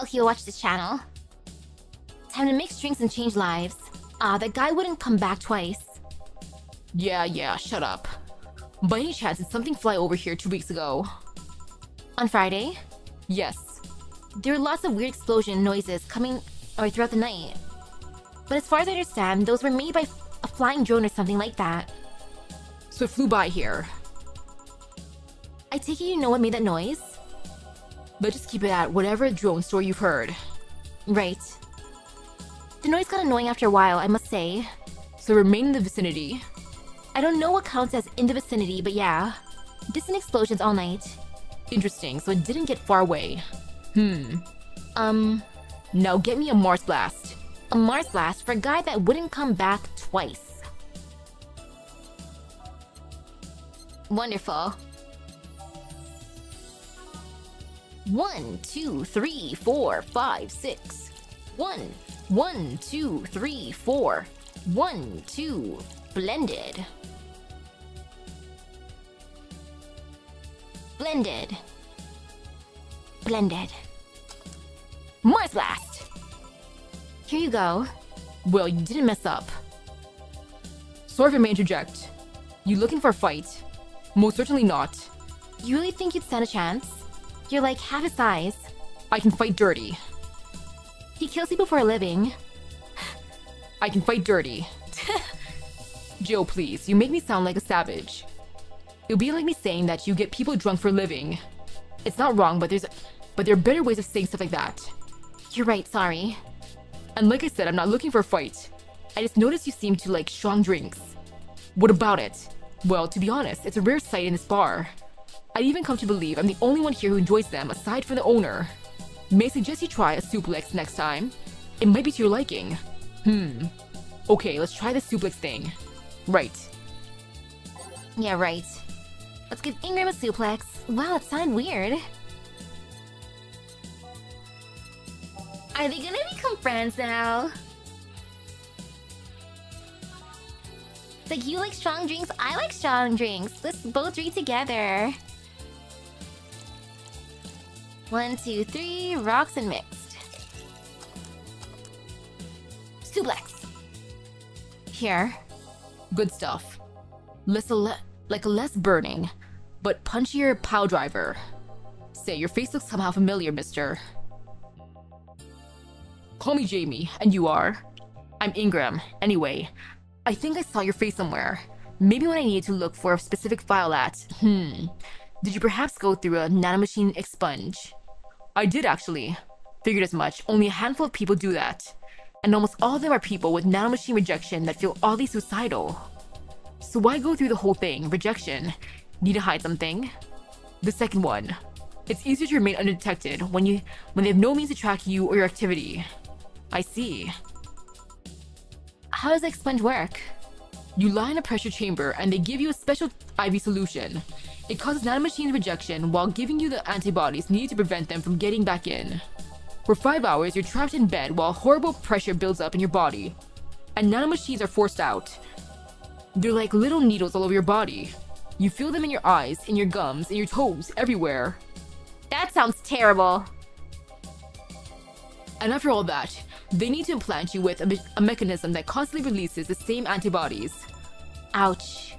Okay, you'll watch this channel. Time to mix drinks and change lives. That guy wouldn't come back twice. Yeah, shut up. By any chance, did something fly over here 2 weeks ago? On Friday? Yes. There were lots of weird explosion noises coming throughout the night. But as far as I understand, those were made by a flying drone or something like that. So it flew by here. I take it you know what made that noise? Let's just keep it at whatever drone story you've heard. Right. The noise got annoying after a while, I must say. So remain in the vicinity. I don't know what counts as in the vicinity, but yeah. Distant explosions all night. Interesting, so it didn't get far away. Now get me a Mars Blast. A Mars Blast for a guy that wouldn't come back twice. Wonderful. 1, 2, 3, 4, 5, 6. 1, 2, 3, 4. 1, 2. Blended. Blended. Blended. Mars Blast! Here you go. Well, you didn't mess up. Sorry if I may interject. You looking for a fight? Most certainly not. You really think you'd stand a chance? You're like half his size. I can fight dirty. He kills people for a living. I can fight dirty. Jill, please, you make me sound like a savage. It would be like me saying that you get people drunk for a living. It's not wrong, but there are better ways of saying stuff like that. You're right, sorry. And like I said, I'm not looking for a fight. I just noticed you seem to like strong drinks. What about it? Well, to be honest, it's a rare sight in this bar. I'd even come to believe I'm the only one here who enjoys them aside from the owner. May I suggest you try a suplex next time? It might be to your liking. Okay, let's try the suplex thing. Right. Yeah, right. Let's give Ingram a suplex. Wow, it sounded weird. Are they gonna become friends now? Like, you like strong drinks, I like strong drinks. Let's both read together. 1, 2, 3, rocks and mixed. Suplex. Here. Good stuff. Like a less burning, but punchier pow driver. Say, your face looks somehow familiar, mister. Call me Jamie, and you are? I'm Ingram. Anyway, I think I saw your face somewhere. Maybe when I needed to look for a specific file at... Did you perhaps go through a nanomachine expunge? I did, actually. Figured as much. Only a handful of people do that. And almost all of them are people with nanomachine rejection that feel oddly suicidal. So why go through the whole thing? Rejection. Need to hide something? The second one. It's easier to remain undetected when they have no means to track you or your activity. I see. How does the expunge work? You lie in a pressure chamber and they give you a special IV solution. It causes nanomachine rejection while giving you the antibodies needed to prevent them from getting back in. For 5 hours, you're trapped in bed while horrible pressure builds up in your body. And nanomachines are forced out. They're like little needles all over your body. You feel them in your eyes, in your gums, in your toes, everywhere. That sounds terrible. And after all that, they need to implant you with a mechanism that constantly releases the same antibodies. Ouch.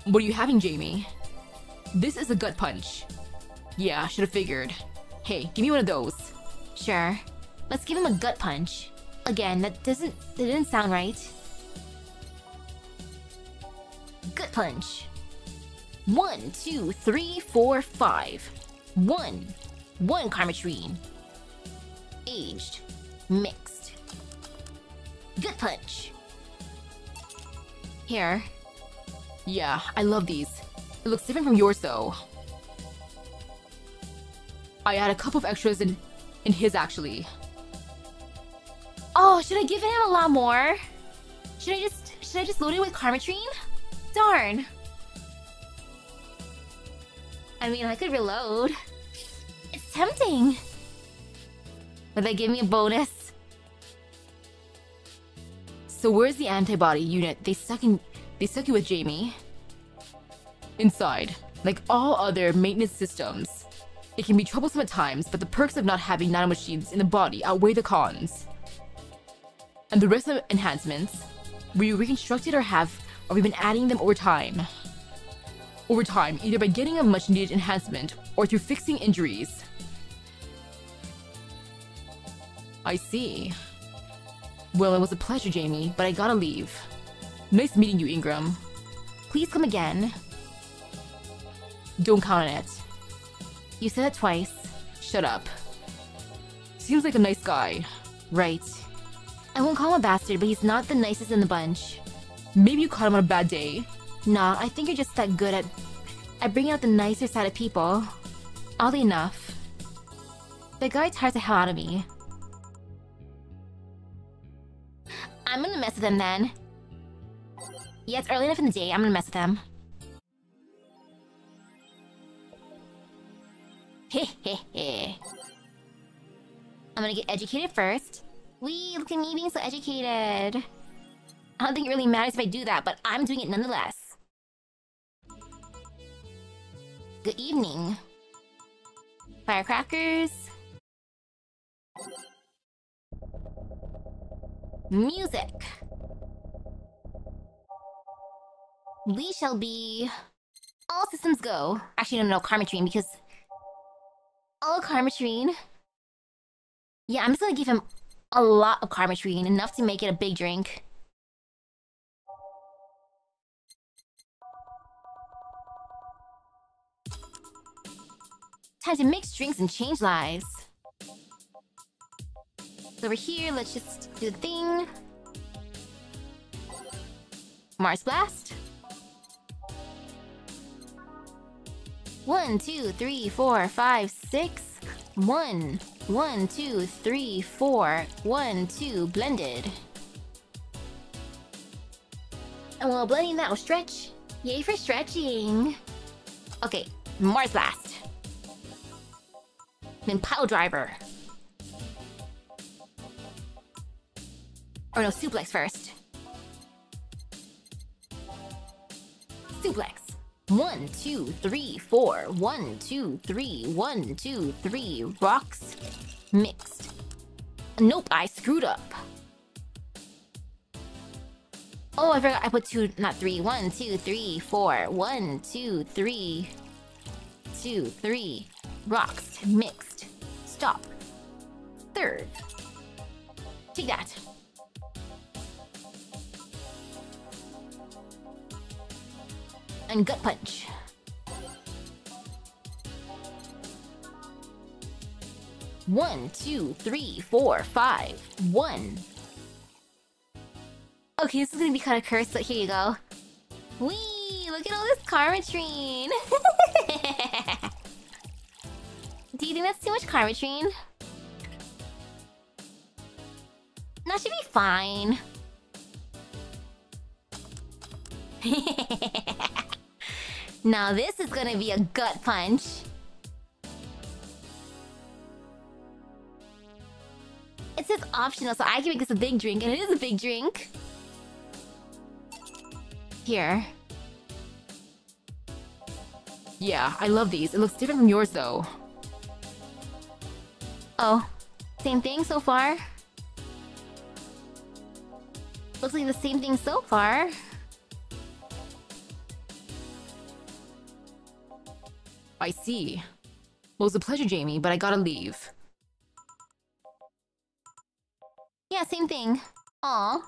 What are you having, Jamie? This is a gut punch. Yeah, should have figured. Hey, give me one of those. Sure. Let's give him a gut punch. Again, that didn't sound right. Gut punch. 1, 2, 3, 4, 5. 1 karmatrine. Aged. Mixed. Gut punch. Here. Yeah, I love these. It looks different from yours though. I had a couple of extras in his actually. Oh, should I give him a lot more? Should I just load it with karmatrine? Darn. I mean, I could reload. It's tempting. Would they give me a bonus? So where's the antibody unit they stuck you with, Jamie? Inside, like all other maintenance systems. It can be troublesome at times, but the perks of not having nanomachines in the body outweigh the cons. And the rest of the enhancements, were you reconstructed or have we been adding them over time? Over time, either by getting a much needed enhancement or through fixing injuries. I see. Well, it was a pleasure, Jamie, but I gotta leave. Nice meeting you, Ingram. Please come again. Don't count on it. You said it twice. Shut up. Seems like a nice guy. Right. I won't call him a bastard, but he's not the nicest in the bunch. Maybe you caught him on a bad day. Nah, I think you're just that good at bringing out the nicer side of people. Oddly enough. The guy tires the hell out of me. I'm gonna mess with him then. Yeah, it's early enough in the day. I'm gonna mess with him. Hehehe. I'm gonna get educated first. Wee, look at me being so educated. I don't think it really matters if I do that, but I'm doing it nonetheless. Good evening. Firecrackers. Music. We shall be... All systems go. Actually, no, karmatrine, because... All karmatrine. Yeah, I'm just gonna give him a lot of karmatrine, enough to make it a big drink. Time to mix drinks and change lives. So over here, let's just do the thing. Mars Blast. 1, 2, 3, 4, 5, 6. 1, 1, 2, 3, 4. 1, 2, blended. And while blending that will stretch. Yay for stretching. Okay, Mars Blast. Then Pile Driver. Or no, Suplex first. Suplex. 1, 2, 3, 4. 1, 2, 3. 1, 2, 3. Rocks. Mixed. Nope, I screwed up. Oh, I forgot I put 2, not 3. 1, 2, 3, 4. 1, 2, 3. 2, 3. Rocks. Mixed. Stop. Third. Take that. And gut punch. One, 2, 3, 4, 5. 1. Okay, this is gonna be kind of cursed, but here you go. Whee! Look at all this karmatrine! Do you think that's too much karmatrine? That should be fine. Now this is gonna be a gut punch. It says optional, so I can make this a big drink, and it is a big drink. Here. Yeah, I love these. It looks different from yours though. Oh, same thing so far? Looks like the same thing so far. I see. Well, it was a pleasure, Jamie, but I gotta leave. Yeah, same thing. Aw.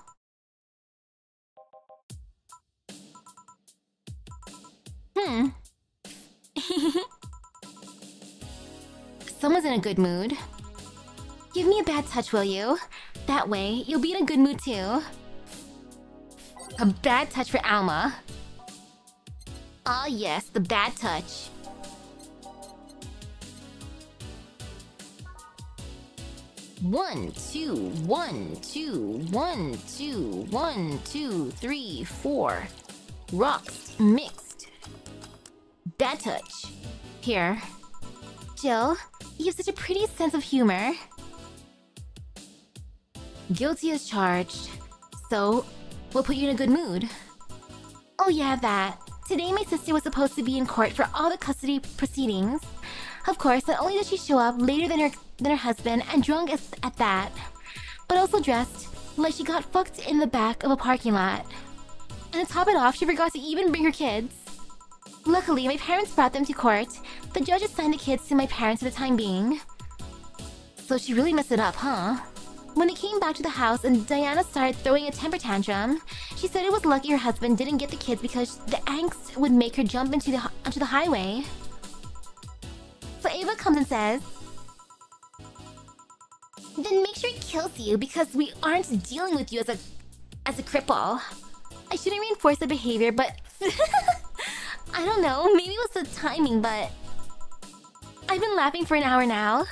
Someone's in a good mood. Give me a bad touch, will you? That way, you'll be in a good mood too. A bad touch for Alma. Ah yes, the bad touch. One, two, one, two, one, two, one, two, three, four. Rocks mixed. Bad touch. Here. Jill, you have such a pretty sense of humor. Guilty as charged. So, what put you in a good mood? Oh yeah, that. Today my sister was supposed to be in court for all the custody proceedings. Of course, not only did she show up later than her husband and drunk at that, but also dressed like she got fucked in the back of a parking lot. And to top it off, she forgot to even bring her kids. Luckily, my parents brought them to court. The judge assigned the kids to my parents for the time being. So she really messed it up, huh? When it came back to the house and Diana started throwing a temper tantrum, she said it was lucky her husband didn't get the kids because the angst would make her jump onto the highway. So Ava comes and says, "Then make sure he kills you because we aren't dealing with you as a cripple." I shouldn't reinforce the behavior, but I don't know, maybe it was the timing, but I've been laughing for an hour now.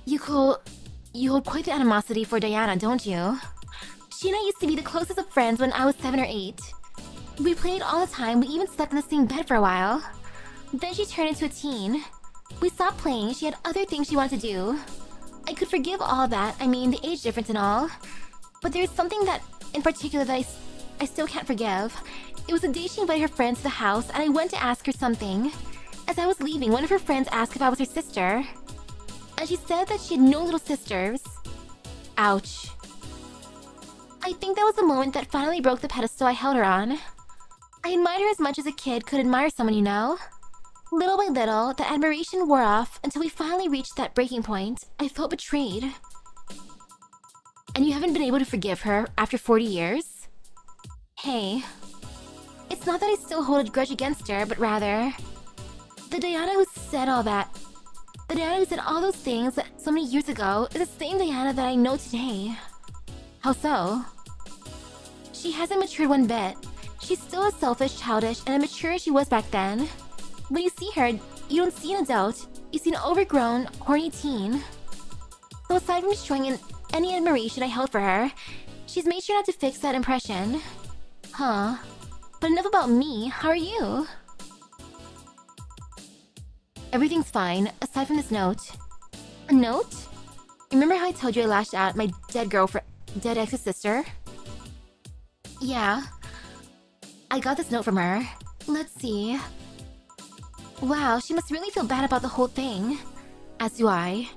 You hold quite the animosity for Diana, don't you? She and I used to be the closest of friends when I was 7 or 8. We played all the time, we even slept in the same bed for a while. Then she turned into a teen. We stopped playing, she had other things she wanted to do. I could forgive all that, I mean the age difference and all. But there's something that in particular that I still can't forgive. It was the day she invited her friends to the house and I went to ask her something. As I was leaving, one of her friends asked if I was her sister. And she said that she had no little sisters. Ouch. I think that was the moment that finally broke the pedestal I held her on. I admired her as much as a kid could admire someone, you know? Little by little, the admiration wore off until we finally reached that breaking point. I felt betrayed. And you haven't been able to forgive her after 40 years? Hey. It's not that I still hold a grudge against her, but rather... the Diana who said all that... the Diana who said all those things so many years ago is the same Diana that I know today. How so? She hasn't matured one bit. She's still as selfish, childish, and immature as she was back then. When you see her, you don't see an adult. You see an overgrown, horny teen. So aside from destroying any admiration I held for her, she's made sure not to fix that impression. Huh. But enough about me, how are you? Everything's fine, aside from this note. A note? Remember how I told you I lashed out at my dead ex's sister? Yeah. I got this note from her. Let's see. Wow, she must really feel bad about the whole thing. As do I.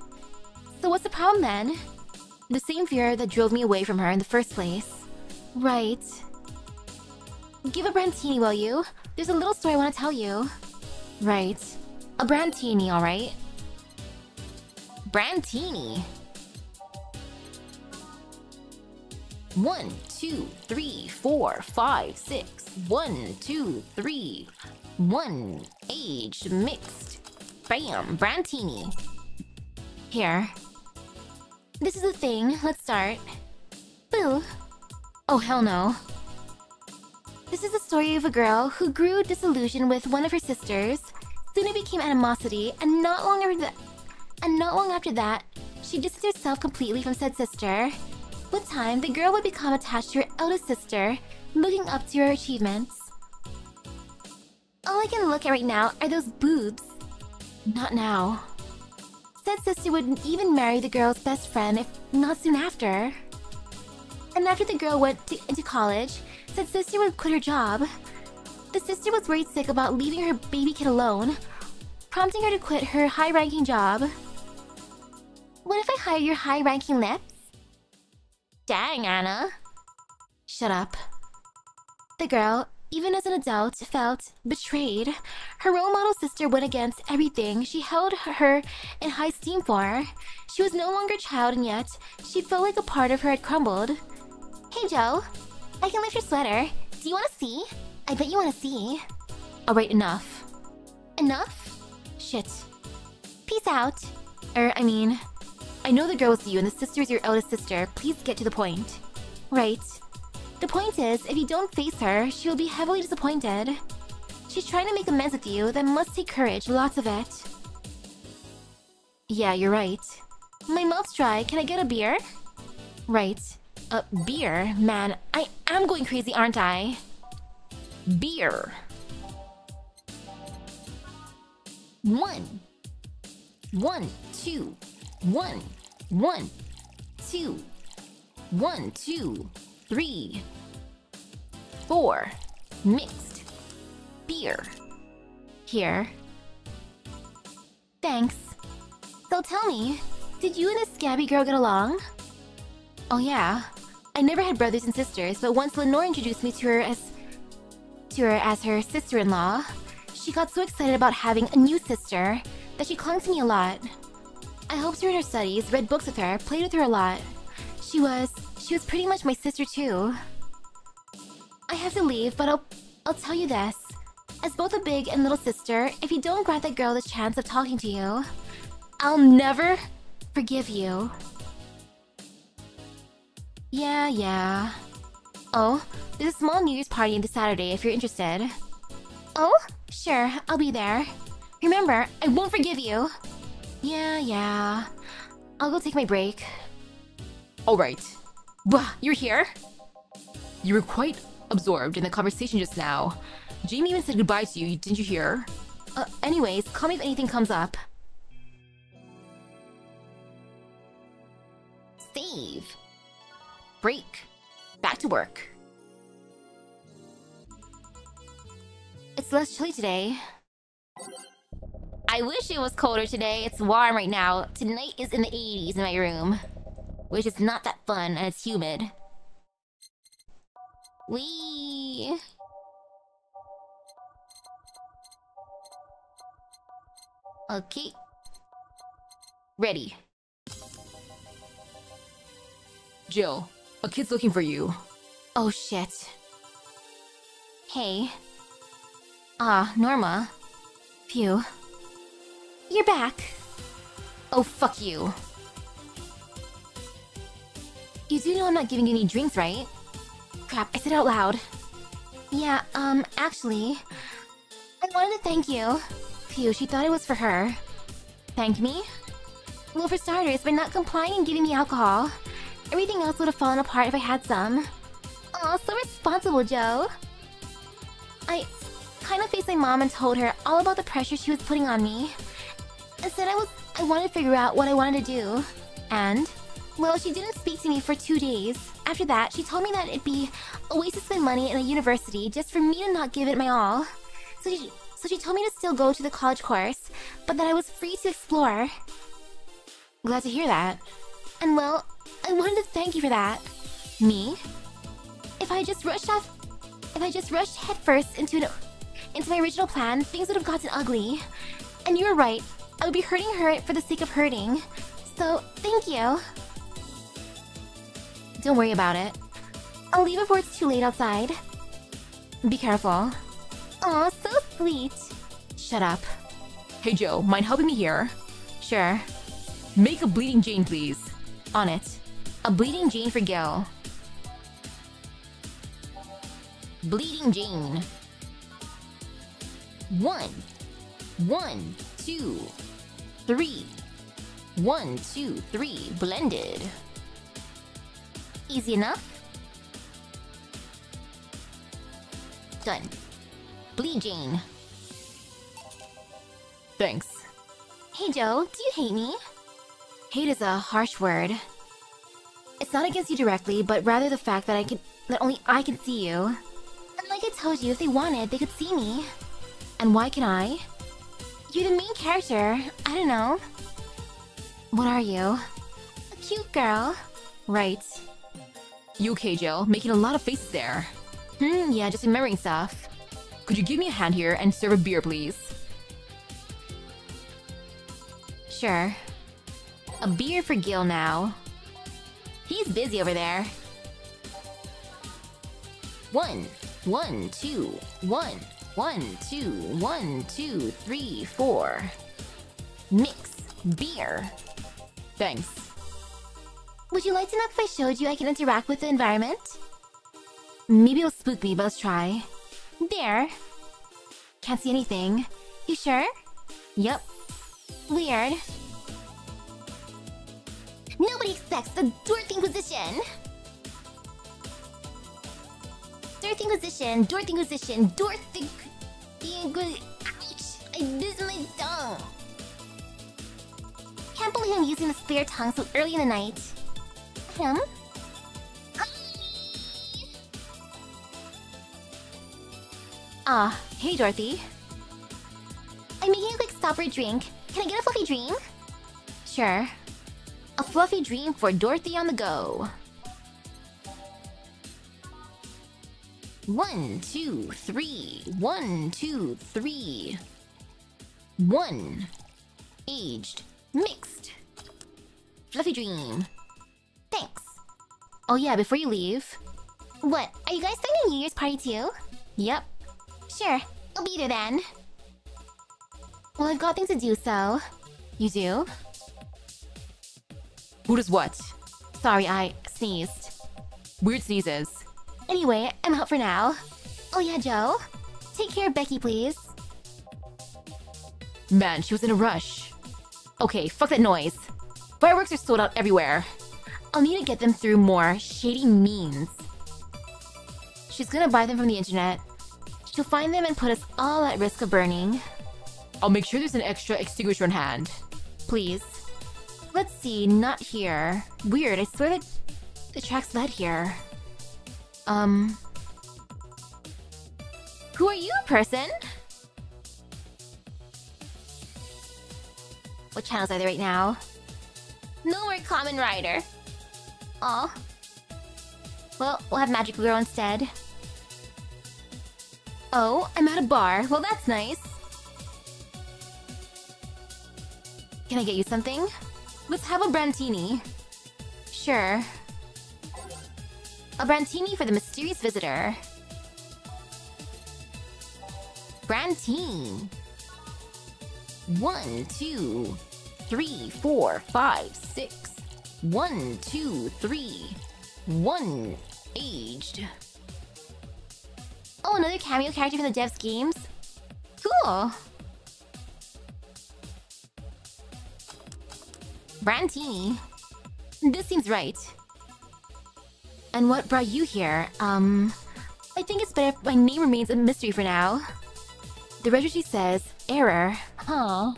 So what's the problem then? The same fear that drove me away from her in the first place. Right. Give a brandtini, will you? There's a little story I want to tell you. Right. A brandtini, alright? Brandtini. 1, 2, 3, 4, 5, 6. 1, 2, 3. 1. Age mixed. Bam, brandtini. Here. This is the thing. Let's start. Boo. Oh, hell no. This is the story of a girl who grew disillusioned with one of her sisters. Soon it became animosity, and not long after that, she distanced herself completely from said sister. With time, the girl would become attached to her eldest sister, looking up to her achievements. All I can look at right now are those boobs. Not now. Said sister would even marry the girl's best friend if not soon after. And after the girl went into college, said sister would quit her job. The sister was worried sick about leaving her baby kid alone, prompting her to quit her high-ranking job. What if I hire your high-ranking lips? Dang, Anna. Shut up. The girl, even as an adult, felt betrayed. Her role model sister went against everything she held her in high esteem for. She was no longer a child, and yet she felt like a part of her had crumbled. Hey, Joe. I can lift your sweater. Do you want to see? I bet you want to see. Alright, enough. Enough? Shit. Peace out. I know the girl is you and the sister is your eldest sister. Please get to the point. Right. The point is, if you don't face her, she will be heavily disappointed. She's trying to make amends with you, that must take courage, lots of it. Yeah, you're right. My mouth's dry, can I get a beer? Right. Beer? Man, I am going crazy, aren't I? Beer. 1. 1, 2. 1, 1, 2. 1, 2, 3. 4. Mixed. Beer. Here. Thanks. So tell me, did you and this scabby girl get along? Oh yeah. I never had brothers and sisters, but once Lenore introduced me to her as her sister-in-law, she got so excited about having a new sister that she clung to me a lot. I helped her in her studies, read books with her, played with her a lot. She was pretty much my sister too. I have to leave, but I'll tell you this. As both a big and little sister, if you don't grant that girl the chance of talking to you, I'll never forgive you. Yeah. Oh, there's a small New Year's party this Saturday if you're interested. Oh, sure, I'll be there. Remember, I won't forgive you. Yeah. I'll go take my break. Alright. Bah, you're here? You were quite absorbed in the conversation just now. Jamie even said goodbye to you, didn't you hear? Anyways, call me if anything comes up. Save. Break. Back to work. It's less chilly today. I wish it was colder today. It's warm right now. Tonight is in the 80s in my room. Which is not that fun and it's humid. Whee! Okay. Ready. Jill, a kid's looking for you. Oh shit. Hey. Norma. Phew. You're back. Oh, fuck you. You do know I'm not giving you any drinks, right? Crap, I said it out loud. Yeah, actually, I wanted to thank you. Phew, she thought it was for her. Thank me? Well, for starters, by not complying and giving me alcohol. Everything else would have fallen apart if I had some. Aw, so responsible, Joe. I kind of faced my mom and told her all about the pressure she was putting on me. And said I wanted to figure out what I wanted to do. And, well, she didn't speak to me for 2 days. After that, she told me that it'd be a waste to spend money in a university just for me to not give it my all. So she told me to still go to the college course, but that I was free to explore. Glad to hear that. And well, I wanted to thank you for that. Me? If I just rushed headfirst into my original plan, things would have gotten ugly. And you were right. I would be hurting her for the sake of hurting. So, thank you. Don't worry about it. I'll leave before it's too late outside. Be careful. Aw, so sweet. Shut up. Hey Joe, mind helping me here? Sure. Make a bleeding Jane, please. On it. A bleeding Jane for Gil. Bleeding Jane. 1, 2, 3. 1, 2, 3. Blended. Easy enough? Done. Bleed Jane. Thanks. Hey Joe, do you hate me? Hate is a harsh word. It's not against you directly, but rather the fact that only I can see you. And like I told you, if they wanted, they could see me. And why can I? You're the main character. I don't know. What are you? A cute girl. Right. You okay, Jill? Making a lot of faces there. Yeah, just remembering stuff. Could you give me a hand here and serve a beer, please? Sure. A beer for Gil now. He's busy over there. 1, 1, 2, 1, 1, 2, 1, 2, 3, 4. Mix beer. Thanks. Would you like to know if I showed you I can interact with the environment? Maybe it'll spook me, but let's try. There. Can't see anything. You sure? Yep. Weird. Nobody expects the Dorothy Inquisition! Dorothy Inquisition, Dorothy Inquisition, Dorothy... Ouch! I missed my tongue! Can't believe I'm using the spare tongue so early in the night. Hey Dorothy. I'm making a quick stop for a drink. Can I get a fluffy dream? Sure. A fluffy dream for Dorothy on the go. 1, 2, 3. 1, 2, 3. 1. Aged. Mixed. Fluffy dream. Thanks. Oh yeah, before you leave. What? Are you guys throwing a New Year's party too? Yep. Sure. I'll be there then. Well, I've got things to do, so... You do? Who does what? Sorry, I sneezed. Weird sneezes. Anyway, I'm out for now. Oh yeah, Joe? Take care of Becky, please. Man, she was in a rush. Okay, fuck that noise. Fireworks are sold out everywhere. I'll need to get them through more shady means. She's gonna buy them from the internet. She'll find them and put us all at risk of burning. I'll make sure there's an extra extinguisher on hand. Please. Let's see, not here. Weird, I swear that the tracks led here. Who are you, person? What channels are they right now? No more Common Rider. Aw. Well, we'll have Magic Girl instead. Oh, I'm at a bar. Well, that's nice. Can I get you something? Let's have a Brantini. Sure. A Brantini for the mysterious visitor. Brantini. 1, 2, 3, 4, 5, 6. 1, 2, 3. 1. Aged. Oh, another cameo character from the devs games? Cool! Brantini. This seems right. And what brought you here? I think it's better if my name remains a mystery for now. The registry says error. Huh.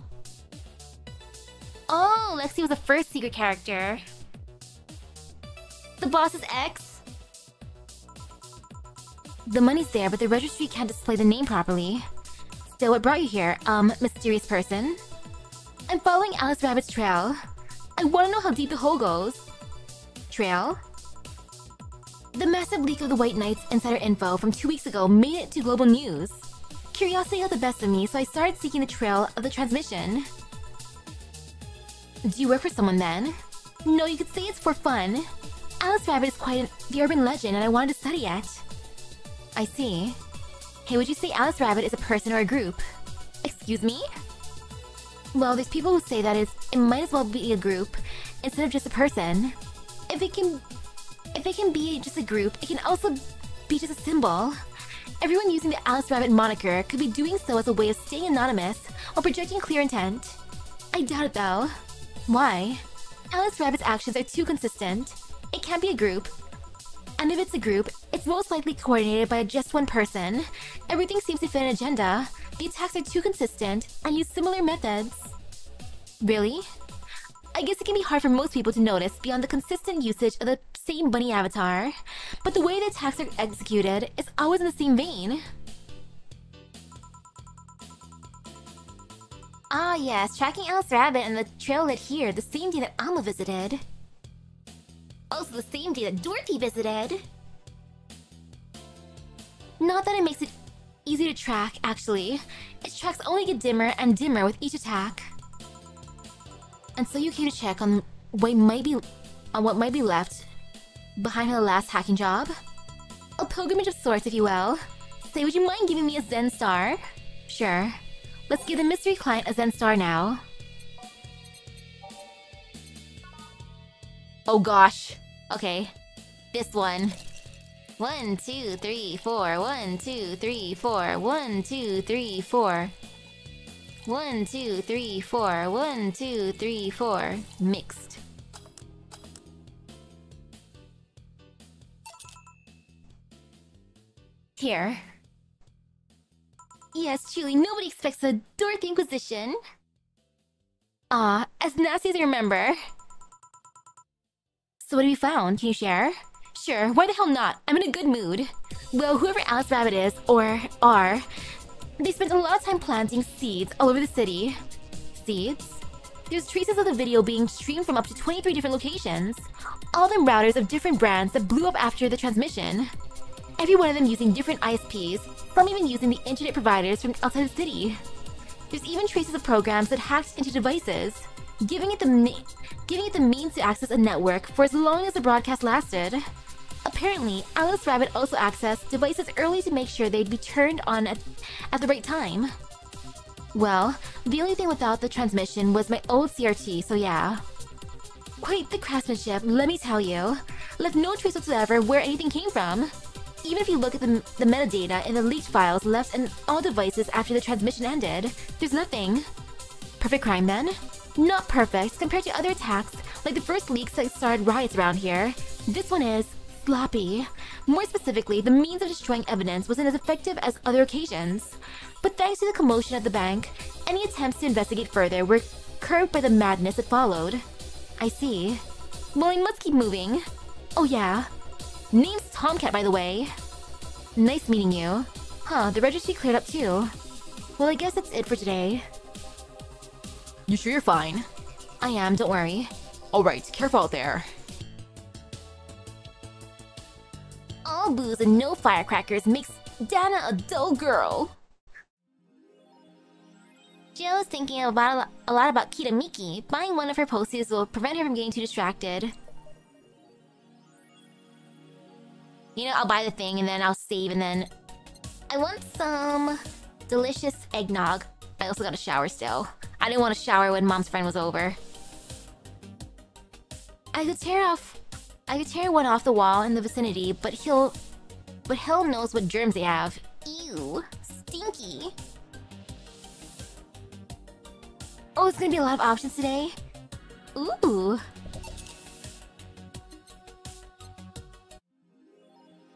Oh, Lexi was the first secret character. The boss is X? The money's there, but the registry can't display the name properly. Still, what brought you here, mysterious person? I'm following Alice Rabbit's trail. I want to know how deep the hole goes. Trail? The massive leak of the White Knight's insider info from 2 weeks ago made it to global news. Curiosity got the best of me, so I started seeking the trail of the transmission. Do you work for someone then? No, you could say it's for fun. Alice Rabbit is quite the urban legend and I wanted to study it. I see. Hey, would you say Alice Rabbit is a person or a group? Excuse me? Well, there's people who say that it might as well be a group instead of just a person. If it can be just a group, it can also be just a symbol. Everyone using the Alice Rabbit moniker could be doing so as a way of staying anonymous while projecting clear intent. I doubt it though. Why? Alice Rabbit's actions are too consistent. It can't be a group. And if it's a group, it's most likely coordinated by just one person. Everything seems to fit an agenda. The attacks are too consistent and use similar methods. Really? I guess it can be hard for most people to notice beyond the consistent usage of the same bunny avatar, but the way the attacks are executed is always in the same vein. Ah yes, tracking Alice Rabbit and the trail led here the same day that Alma visited. Also the same day that Dorothy visited. Not that it makes it easy to track, actually. Its tracks only get dimmer and dimmer with each attack. And so you came to check on what might be left behind her last hacking job? A pilgrimage of sorts, if you will. Say, would you mind giving me a Zen star? Sure. Let's give the mystery client a Zen star now. Oh gosh. Okay. This one. 1, 2, 3, 4. 1, 2, 3, 4. 1, 2, 3, 4. 1, 2, 3, 4. 1, 2, 3, 4. Mixed. Here. Yes, truly, nobody expects a Dorothy Inquisition. Ah, as nasty as I remember. So what have you found? Can you share? Sure, why the hell not? I'm in a good mood. Well, whoever Alice Rabbit is, or are, they spent a lot of time planting seeds all over the city. Seeds? There's traces of the video being streamed from up to 23 different locations. All of them routers of different brands that blew up after the transmission. Every one of them using different ISPs, some even using the internet providers from outside the city. There's even traces of programs that hacked into devices, giving it the means to access a network for as long as the broadcast lasted. Apparently, Alice Rabbit also accessed devices early to make sure they'd be turned on at the right time. Well, the only thing without the transmission was my old CRT, so yeah. Quite the craftsmanship, let me tell you. Left no trace whatsoever where anything came from. Even if you look at the metadata in the leaked files left in all devices after the transmission ended, there's nothing. Perfect crime then? Not perfect compared to other attacks, like the first leaks that started riots around here. This one is sloppy. More specifically, the means of destroying evidence wasn't as effective as other occasions. But thanks to the commotion at the bank, any attempts to investigate further were curbed by the madness that followed. I see. Well, I must keep moving. Oh yeah. Name's Tomcat, by the way. Nice meeting you. Huh, the registry cleared up too. Well, I guess that's it for today. You sure you're fine? I am, don't worry. Alright, careful out there. All booze and no firecrackers makes Dana a dull girl. Joe's thinking a lot about Kitamiki. Buying one of her posters will prevent her from getting too distracted. You know, I'll buy the thing and then I'll save and then... I want some delicious eggnog. I also got a shower still. I didn't want to shower when Mom's friend was over. I could tear one off the wall in the vicinity, but hell knows what germs they have. Ew, stinky. Oh, it's gonna be a lot of options today. Ooh.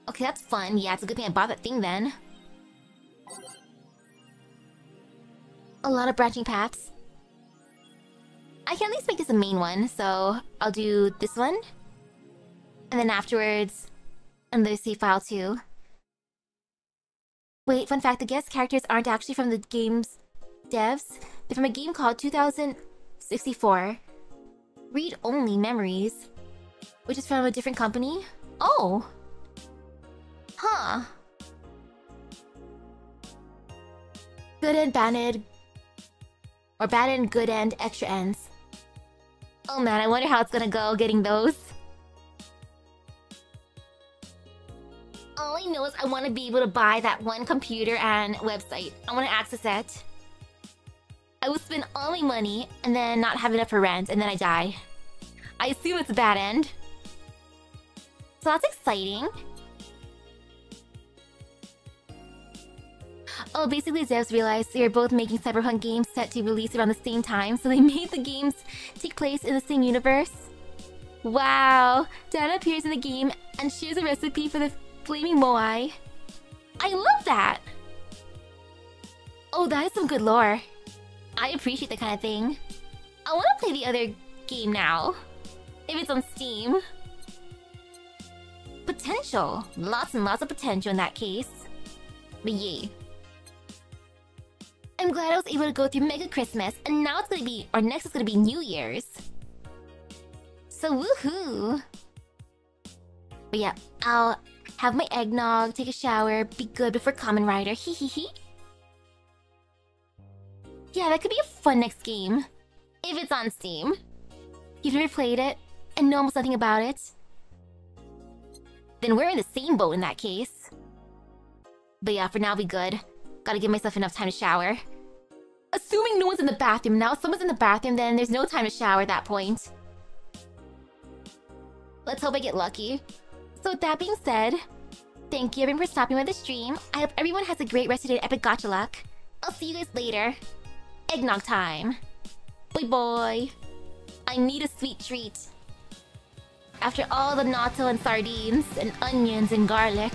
Okay, that's fun. Yeah, it's a good thing I bought that thing then. A lot of branching paths. I can at least make this a main one, so I'll do this one. And then afterwards, another save file too. Wait, fun fact, the guest characters aren't actually from the game's devs. They're from a game called 2064. Read Only Memories, which is from a different company. Oh! Huh. Good end, bad end. Or bad end, good end, extra ends. Oh man, I wonder how it's gonna go getting those. All I know is I want to be able to buy that one computer and website. I want to access it. I will spend all my money and then not have enough for rent and then I die. I assume it's a bad end. So that's exciting. Oh, basically devs realized they are both making Cyberpunk games set to release around the same time, so they made the games take place in the same universe. Wow! Dana appears in the game and shares a recipe for the flaming moai. I love that! Oh, that is some good lore. I appreciate that kind of thing. I want to play the other game now. If it's on Steam. Potential. Lots and lots of potential in that case. But yay. I'm glad I was able to go through Mega Christmas, and now it's gonna be, or next is gonna be New Year's. So woohoo! But yeah, I'll have my eggnog, take a shower, be good before Kamen Rider, hee hee hee. Yeah, that could be a fun next game. If it's on Steam. You've never played it, and know almost nothing about it. Then we're in the same boat in that case. But yeah, for now, be good. Gotta give myself enough time to shower. Assuming no one's in the bathroom. Now, if someone's in the bathroom, then there's no time to shower at that point. Let's hope I get lucky. So with that being said, thank you everyone for stopping by the stream. I hope everyone has a great rest of the day. Epic gacha luck. I'll see you guys later. Eggnog time. Boy boy. I need a sweet treat. After all the natto and sardines and onions and garlic.